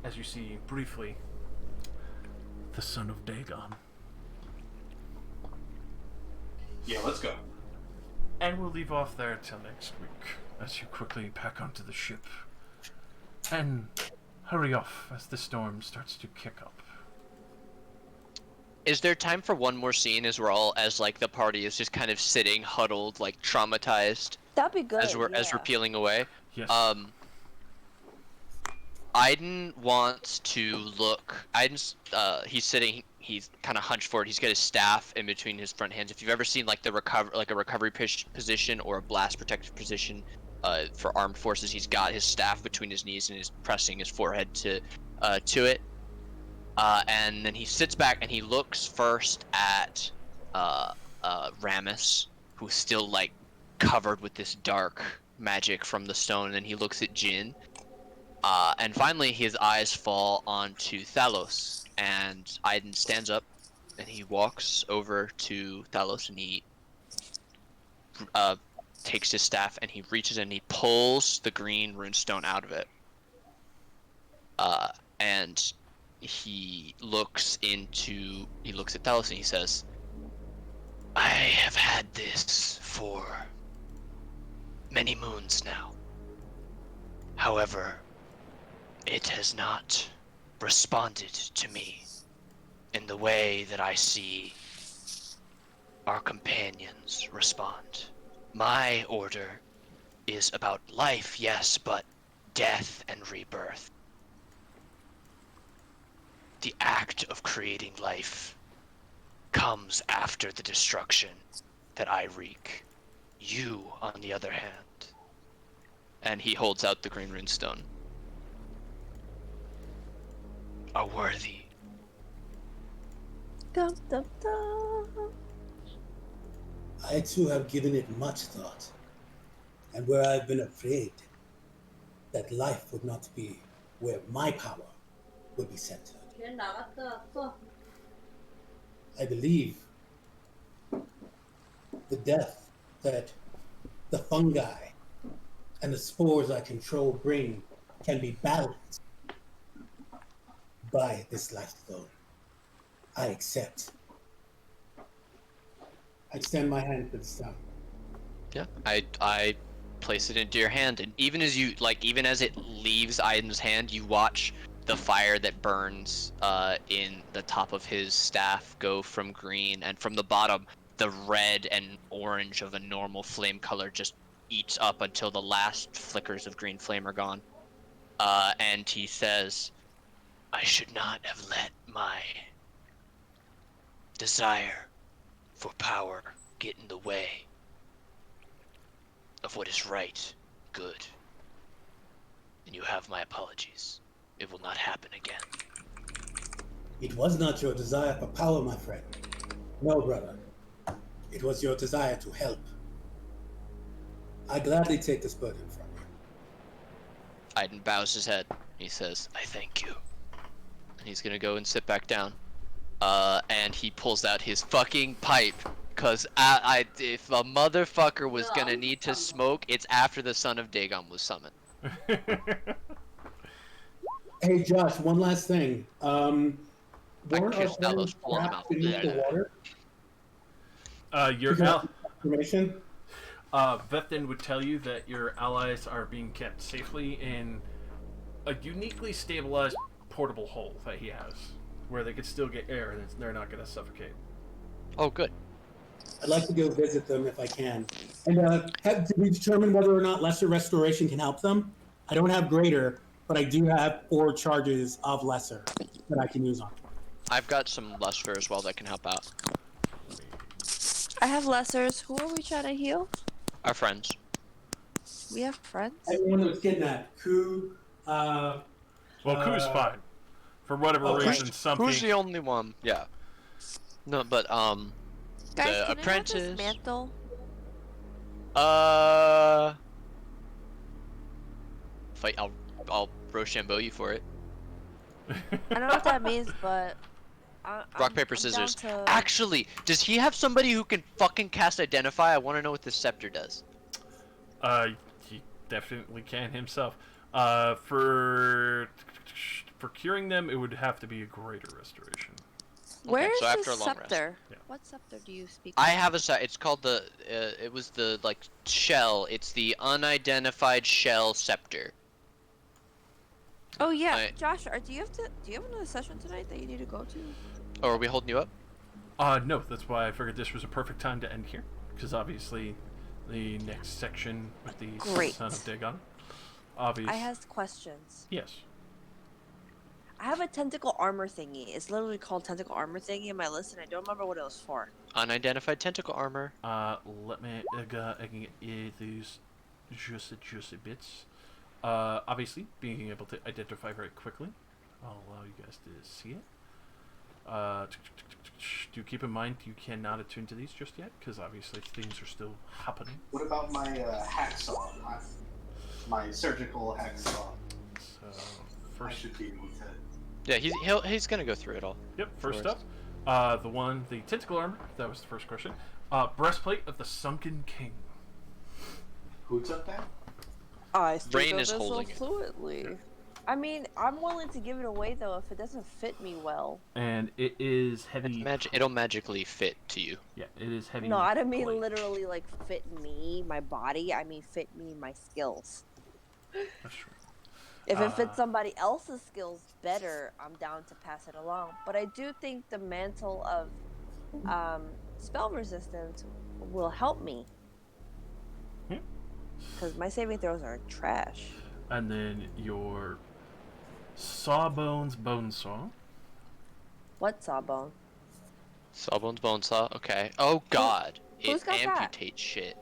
As you see briefly, the son of Dagon. Yeah, let's go. And we'll leave off there till next week, as you quickly pack onto the ship. And hurry off as the storm starts to kick up. Is there time for one more scene as the party is just kind of sitting huddled, like traumatized, That'd be good. as we're peeling away? Yes. Aiden wants to look. Aiden's he's sitting. He's kind of hunched forward. He's got his staff in between his front hands. If you've ever seen like a recovery position or a blast protective position, for armed forces, he's got his staff between his knees and is pressing his forehead to it. And then he sits back and he looks first at Ramus, who's still like covered with this dark magic from the stone, and then he looks at Jin. And finally, his eyes fall onto Thalos, and Aiden stands up, and he walks over to Thalos, and he takes his staff, and he reaches and he pulls the green runestone out of it. And he looks at Thalos, and he says, "I have had this for many moons now. However, it has not responded to me in the way that I see our companions respond. My order is about life, yes, but death and rebirth. The act of creating life comes after the destruction that I wreak. You, on the other hand," and he holds out the green runestone, "are worthy." Dum, dum, dum. I too have given it much thought, and where I've been afraid that life would not be where my power would be centered. I believe the death that the fungi and the spores I control bring can be balanced by this life stone. I accept. I extend my hand for the stone. Yeah, I place it into your hand, and even as it leaves Aiden's hand, you watch the fire that burns in the top of his staff go from green, and from the bottom, the red and orange of a normal flame color just eats up until the last flickers of green flame are gone. And he says, "I should not have let my desire for power get in the way of what is right, good. And you have my apologies. It will not happen again." It was not your desire for power, my friend. No, brother. It was your desire to help. I gladly take this burden from you. Aiden bows his head. He says, "I thank you." And he's gonna go and sit back down. And he pulls out his fucking pipe. Cause if a motherfucker was gonna need to smoke, it's after the son of Dagon was summoned. Hey, Josh, one last thing. Weren't our kissed Talos friends full in the trapped mouth. beneath the water? Your Information? Vefton would tell you that your allies are being kept safely in a uniquely stabilized portable hole that he has, where they could still get air and they're not going to suffocate. Oh, good. I'd like to go visit them if I can. And did we determine whether or not lesser restoration can help them? I don't have greater, but I do have 4 charges of lesser that I can use on. I've got some lesser as well that can help out. I have lessers. Who are we trying to heal? Our friends. We have friends? Everyone that was kidnapped. Ku, Well, Ku's fine. For whatever reason, something... Who's the only one? Yeah. No, but, Guys, the can apprentice... I have this mantle? Fight, I'll Rochambeau you for it. I don't know what that means, but... Rock, paper, scissors. To... Actually, does he have somebody who can fucking cast Identify? I want to know what this scepter does. He definitely can himself. For curing them, it would have to be a greater restoration. Where so is after this a long rest. scepter? Yeah. What scepter do you speak I of? have a set. It's called the. It was the like shell. It's the unidentified shell scepter. Oh yeah, Josh, do you have another session tonight that you need to go to? Oh, are we holding you up? No, that's why I figured this was a perfect time to end here. Because obviously, the next section with the Great. Son of Dagon. Obviously. I have questions. Yes. I have a tentacle armor thingy. It's literally called tentacle armor thingy in my list, and I don't remember what it was for. Unidentified tentacle armor. Let me. I can get you these juicy bits. Obviously, being able to identify very quickly. I'll allow you guys to see it. Do keep in mind you cannot attune to these just yet, because obviously things are still happening. What about my hacksaw? My surgical hacksaw. So I first, should be able to. Yeah, he's gonna go through it all. yep. First up, the tentacle armor. That was the first question. Breastplate of the Sunken King. Who took that? I speak Rain of is it so holding it. fluently. I mean, I'm willing to give it away though if it doesn't fit me well. And it is heavy. It'll magically fit to you. Yeah, it is heavy. No, I don't mean plate. literally like fit me, my body. I mean fit me, my skills. That's true. If it fits somebody else's skills better, I'm down to pass it along. But I do think the mantle of spell resistance will help me. Because my saving throws are trash. And then your Sawbones Bone Saw. What sawbone? Sawbones bone saw. Okay. Oh God. Who's It got that? amputates shit.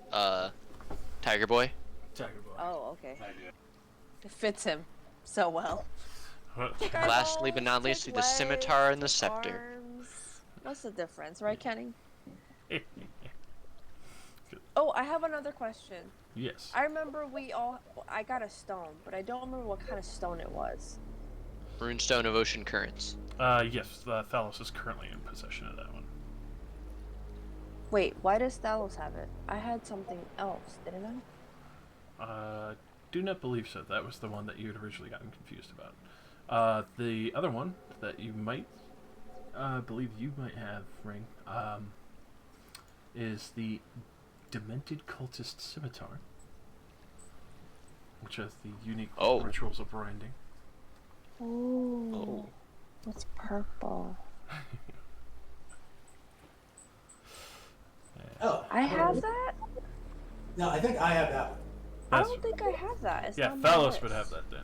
Tiger Boy. Tiger Boy. Oh, okay. I do. It fits him so well. Take Lastly but not eyeballs, least, take the scimitar and the legs, scepter. arms. What's the difference, right, Kenny? Oh, I have another question. Yes. I remember I got a stone, but I don't remember what kind of stone it was. Runestone of Ocean Currents. Yes, Thalos is currently in possession of that one. Wait, why does Thalos have it? I had something else, didn't I? Do not believe so. That was the one that you had originally gotten confused about. The other one that you might, believe you might have, Ring, is the Demented Cultist Scimitar, which has the unique rituals of grinding. Ooh. Oh. It's purple. Oh. I have that? No, I think I have that one. I don't think I have that. It's yeah, not on my Thalos list. would have that then.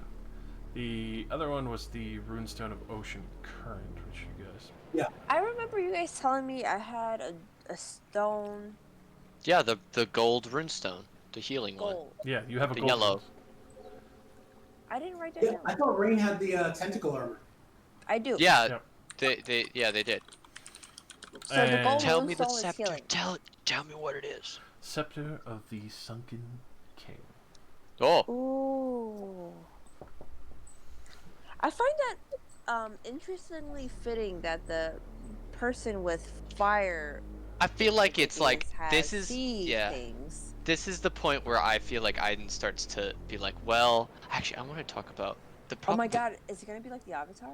The other one was the Runestone of Ocean Current, which you guys... Yeah. I remember you guys telling me I had a stone. Yeah, the gold runestone, the healing one. Gold. Yeah, you have a The gold yellow. one. I didn't write that Yeah, down. I thought Rain had the tentacle armor. I do. Yeah, Yep. they did. So the And- gold Tell me the runestone is scepter. healing. Tell me what it is. Scepter of the Sunken King. Oh, Ooh. I find that interestingly fitting that the person with fire I feel like it's like has this is sea things. This is the point where I feel like Aiden starts to be like, well, actually, I want to talk about the Oh problem. my god, is it gonna be like the Avatar?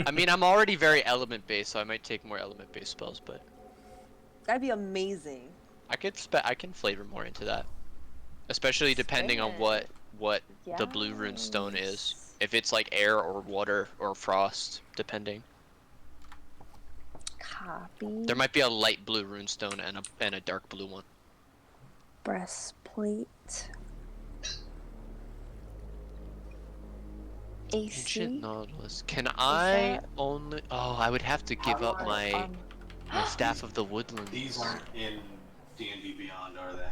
I mean, I'm already very element based, so I might take more element based spells, but That'd be amazing. I can flavor more into that, especially depending on Spin it. what the blue runestone is. If it's like air or water or frost, depending. Copy. There might be a light blue runestone and a dark blue one. Breastplate. Ancient AC. Nautilus. Can I that- only? Oh, I would have to give up my staff of the woodlands. These aren't in D&D Beyond, are they?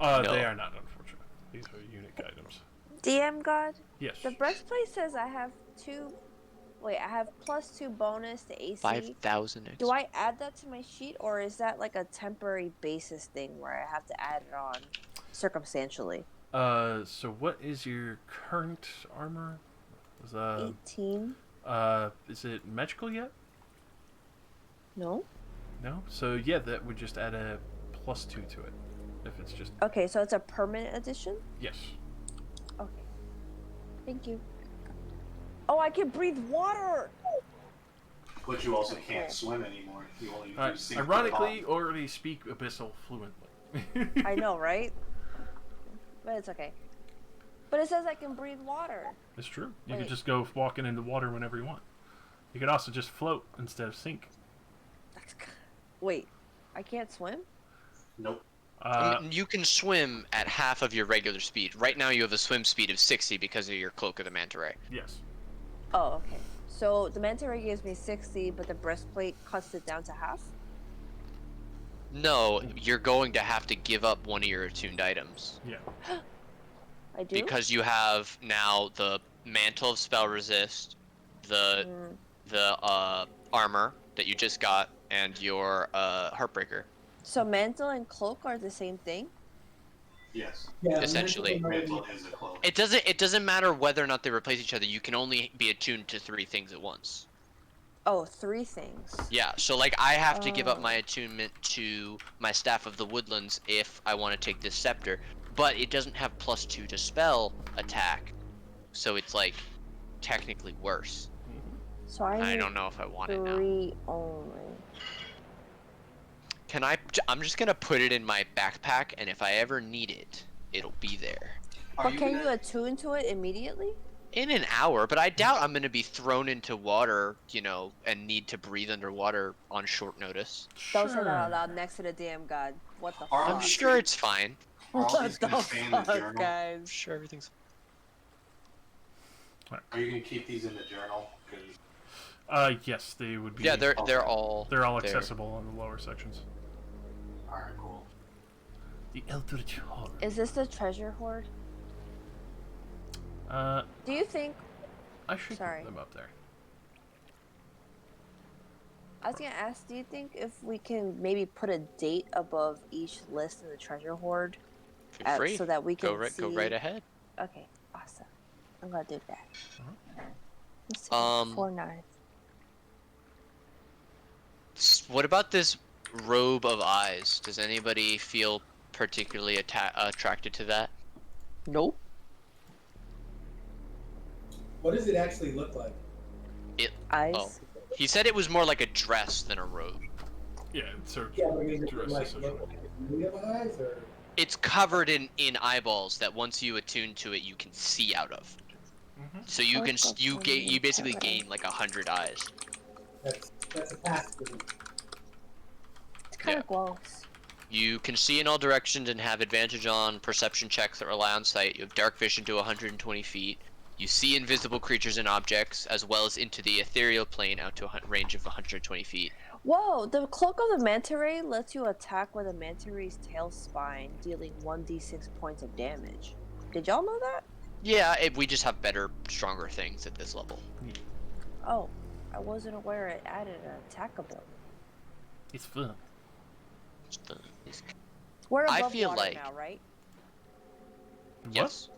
No. They are not, unfortunately. These are unique items. DM God. Yes. The breastplate says I have I have +2 bonus to AC. 5,000. Do I add that to my sheet, or is that like a temporary basis thing where I have to add it on circumstantially? So what is your current armor? Is 18. is it magical yet? No. No? So yeah, that would just add a +2 to it. If it's just... Okay, so it's a permanent addition? Yes. Okay. Thank you. Oh, I can breathe water! But you also can't swim anymore. You only do sink Ironically, already speak Abyssal fluently. I know, right? But it's okay. But it says I can breathe water. It's true. You Wait. could just go walking into water whenever you want. You could also just float instead of sink. Wait, I can't swim? Nope. I mean, you can swim at half of your regular speed. Right now, you have a swim speed of 60 because of your Cloak of the Manta Ray. Yes. Oh, okay. So the manta ray gives me 60, but the breastplate cuts it down to half? No, you're going to have to give up one of your attuned items. Yeah. I do? Because you have now the Mantle of Spell Resist, the armor that you just got, and your Heartbreaker. So mantle and cloak are the same thing? Yes. Yeah, Essentially. Mantle is a cloak. It doesn't matter whether or not they replace each other. You can only be attuned to 3 things at once. Oh, 3 things. Yeah, so like I have to give up my attunement to my Staff of the Woodlands if I want to take this scepter, but it doesn't have +2 to spell attack, so it's like technically worse. So I don't know if I want it now. 3 only. I'm just gonna put it in my backpack, and if I ever need it, it'll be there. But can you attune to it immediately? In an hour, but I doubt I'm gonna be thrown into water, you know, and need to breathe underwater on short notice. Don't say that out loud next to the damn god. What the Are fuck? I'm sure it's fine. What these the gonna stay in the fuck, journal? I'm guys? sure everything's. Are you gonna keep these in the journal? 'Cause Yes, they would be. Yeah, they're all They're all there. accessible on the lower sections. Alright, cool. The Eldritch Horde. Is this the Treasure Horde? Do you think... I should Sorry. put them up there. I was gonna ask, do you think if we can maybe put a date above each list in the Treasure Horde? Feel free. So that we can Go right ahead. Okay, awesome. I'm gonna do that. Let's see, 4/9. What about this robe of eyes? Does anybody feel particularly attracted to that? Nope. What does it actually look like? Eyes? Oh. He said it was more like a dress than a robe. Yeah, it's sort of Yeah, I mean, dress like, essentially. look like a million of eyes, or It's covered in eyeballs that once you attune to it, you can see out of. So you can you basically gain like 100 eyes. that's a passive. It's kind of gross. You can see in all directions and have advantage on perception checks that rely on sight. You have dark vision to 120 feet. You see invisible creatures and objects, as well as into the ethereal plane out to a range of 120 feet. Whoa, the Cloak of the Manta Ray lets you attack with a Manta Ray's tail spine, dealing 1d6 points of damage. Did y'all know that? Yeah, we just have better, stronger things at this level. Oh, I wasn't aware it added an attack ability. It's fun. We're above I feel water like now, right? yes,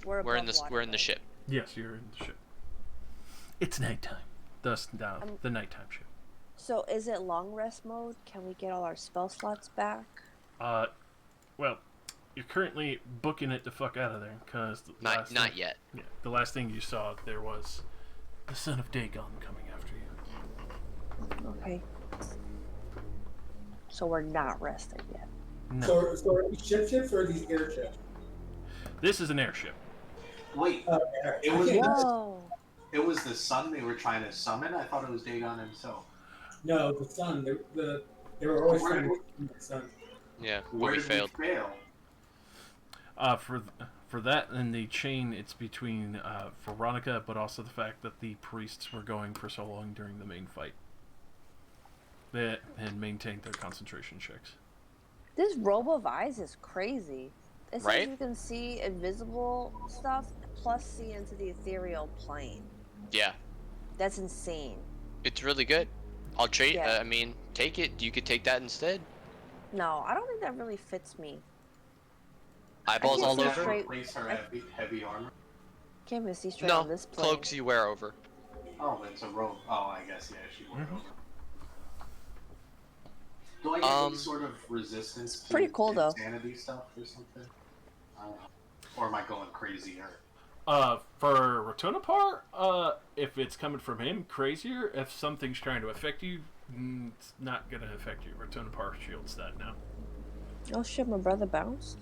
We're we're in above this. water, We're in the right? ship. Yes, you're in the ship. It's nighttime. Thus, now the nighttime ship. So is it long rest mode? Can we get all our spell slots back? Well, you're currently booking it the fuck out of there, because Not yet. Yeah, the last thing you saw there was the son of Dagon coming after you. Okay. So we're not resting yet. No, So are these ships or are these airships? this is an airship. Wait, Okay. it was Whoa. it was the sun they were trying to summon? I thought it was Dagon himself. No, the sun. They were always Where trying did to get the sun. Yeah, but Where we did failed. we fail? For that and the chain, it's between Veronica, but also the fact that the priests were going for so long during the main fight. They had maintained their concentration checks. This robe of eyes is crazy. It says Right? you can see invisible stuff plus see into the ethereal plane. Yeah, That's insane. it's really good. I'll trade. Yeah. I mean, take it. You could take that instead. No, I don't think that really fits me. Eyeballs can't all see over. straight- Replace her heavy armor? Can't even see straight No, on this plane. cloaks you wear over. Oh, it's a robe. Oh, I guess, yeah, she wore Mhm. it. Do I get any sort of resistance to pretty cool, though. insanity stuff or something? I don't know. Or am I going crazier? For Ratonapar, if it's coming from him, crazier. If something's trying to affect you, it's not gonna affect you. Ratonapar shields that now. Oh shit, my brother bounced.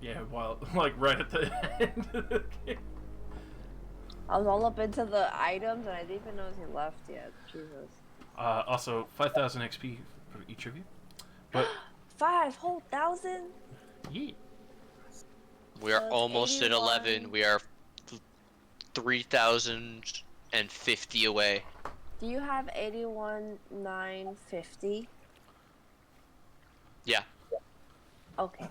Yeah, well, like right at the end of the game. I was all up into the items and I didn't even notice he left yet. Jesus. Also, 5,000 XP for each of you. But 5 whole thousand? yeah, We are So it's almost at 81. 11. We are 3,050 away. Do you have 81,950? Yeah. Okay.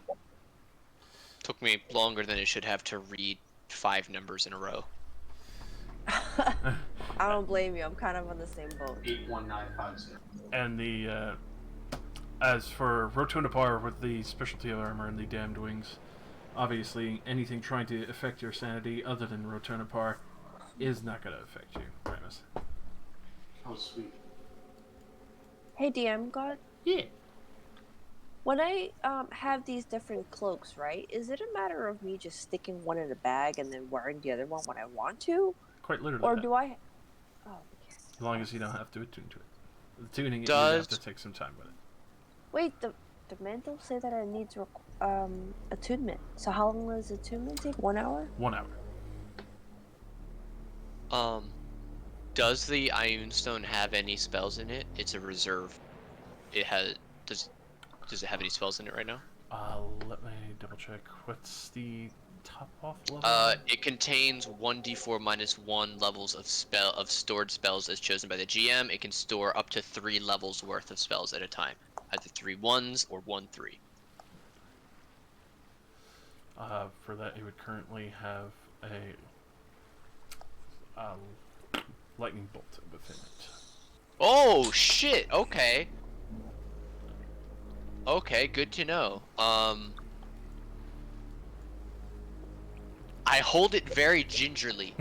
Took me longer than it should have to read 5 numbers in a row. I don't blame you. I'm kind of on the same boat. 81950. And the as for Rotunapar with the specialty armor and the damned wings, obviously anything trying to affect your sanity other than Rotunapar is not going to affect you, Ramus. Oh, sweet. Hey, DM God. Yeah. When I have these different cloaks, right? Is it a matter of me just sticking one in a bag and then wearing the other one when I want to? Quite literally. Or that. do I? Oh, okay. As long as you don't have to attune to it. The tuning, you Does... have to take some time with it. Wait, the mantle say that I need to attunement. So how long does attunement take? 1 hour? 1 hour. Does the Unstone have any spells in it? It's a reserve. It has. Does it have any spells in it right now? Let me double check. What's the top off level? It contains 1d4 minus 1 levels of stored spells as chosen by the GM. It can store up to 3 levels worth of spells at a time, either 3 1s or 1 3. For that, it would currently have a lightning bolt within it. Oh shit! Okay. Okay, good to know. I hold it very gingerly.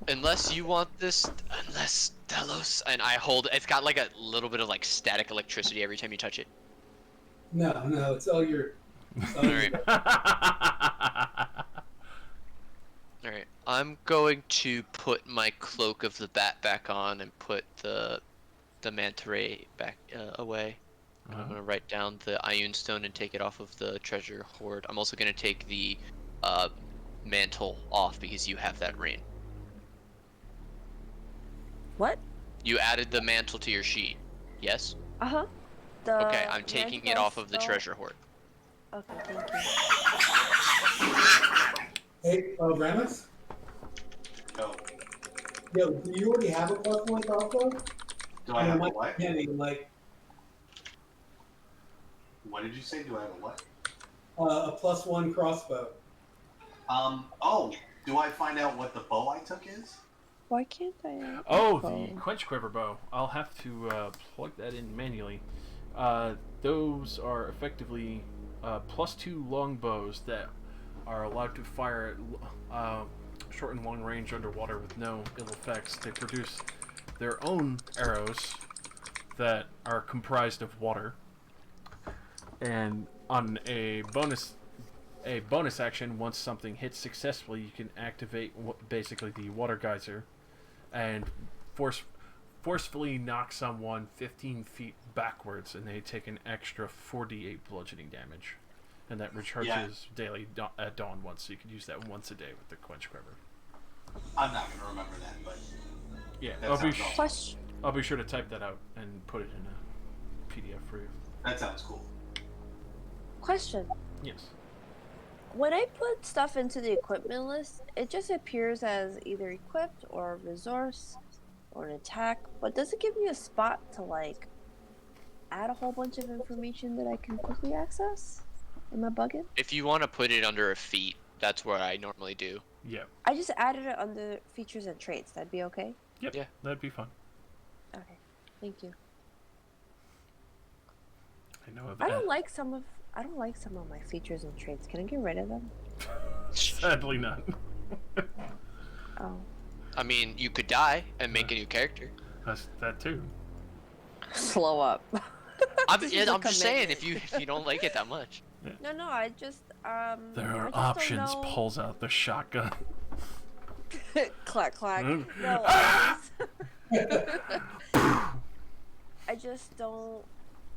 Unless you want this, unless Delos, and I hold it's got like a little bit of like static electricity every time you touch it. No, it's all your. Alright. Alright, I'm going to put my Cloak of the Bat back on and put the manta ray back away. I'm gonna write down the Ioun Stone and take it off of the Treasure Horde. I'm also gonna take the mantle off because you have that ring. What? You added the mantle to your sheet, yes? Uh-huh. Okay, I'm taking it off of the spell- Treasure Horde. Okay, thank you. Hey, Ramus? Yo, Yo, do you already have a +1 crossbow? do I have a my what? companion, like, What did you say? Do I have a what? a +1 crossbow. Oh, do I find out what the bow I took is? Why can't I? Oh, the Quench Quiver Bow. I'll have to plug that in manually. Those are effectively +2 long bows that are allowed to fire at short and long range underwater with no ill effects. They produce their own arrows that are comprised of water. And on a bonus action, once something hits successfully, you can activate basically the water geyser and forcefully knock someone 15 feet backwards, and they take an extra 48 bludgeoning damage. And that recharges daily at dawn once, so you can use that once a day with the Quench Quiver. I'm not gonna remember that, but yeah, that I'll be sure to type that out and put it in a PDF for you. That sounds cool. Question. Yes. When I put stuff into the equipment list, it just appears as either equipped or a resource or an attack, but does it give me a spot to like add a whole bunch of information that I can quickly access? Am I bugging? If you want to put it under a feat, that's what I normally do. Yeah. I just added it under features and traits. That'd be okay? Yep. Yeah. That'd be fun. Okay. Thank you. I know. I don't like some of my features and traits. Can I get rid of them? Sadly not. Oh. I mean, you could die and make a new character. That's that too. Slow up. I'm This is a just saying, commitment. if you don't like it that much. No, I just There I are just options. don't know. Pulls out the shotgun. Clack clack. Mm. No, I just don't.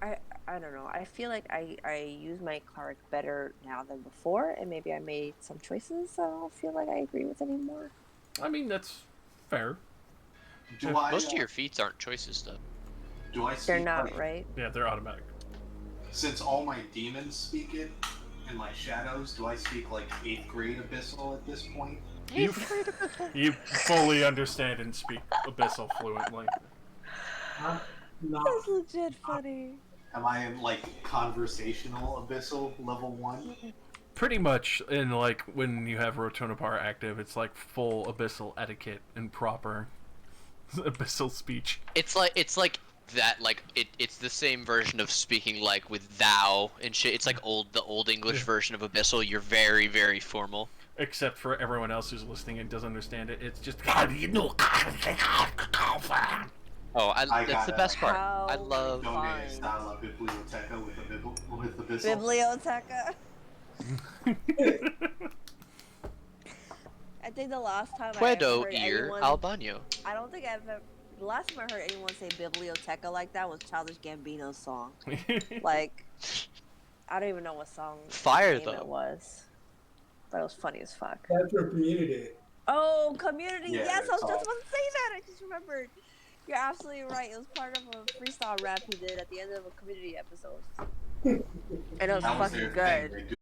I don't know. I feel like I use my cleric better now than before, and maybe I made some choices I don't feel like I agree with anymore. I mean, that's fair. Most of your feats aren't choices, though. Do I speak They're not, like, right? Yeah, they're automatic. Since all my demons speak it, in my shadows, do I speak like 8th grade Abyssal at this point? You fully understand and speak Abyssal fluently. I'm not. That's legit funny. Am I in like conversational Abyssal level 1? Pretty much, in like when you have Rotonapar active, it's like full Abyssal etiquette and proper Abyssal speech. It's like that, like it's the same version of speaking like with thou and shit. It's like the old English version of Abyssal. You're very, very formal. Except for everyone else who's listening and doesn't understand it, it's just. Oh, that's the best part. How I love. Donate style biblioteca with Abyssal. Biblioteca. I think the last time I ever Puedo heard ir anyone, al baño. I don't think I've ever. The last time I heard anyone say biblioteca like that was Childish Gambino's song. Like, I don't even know what song Fire, name though. it was, but it was funny as fuck. That's your community. Oh, Community! Yeah, Yes, I was it's just all- about to say that. I just remembered. You're absolutely right. It was part of a freestyle rap he did at the end of a Community episode, and it was That was fucking their thing. good. They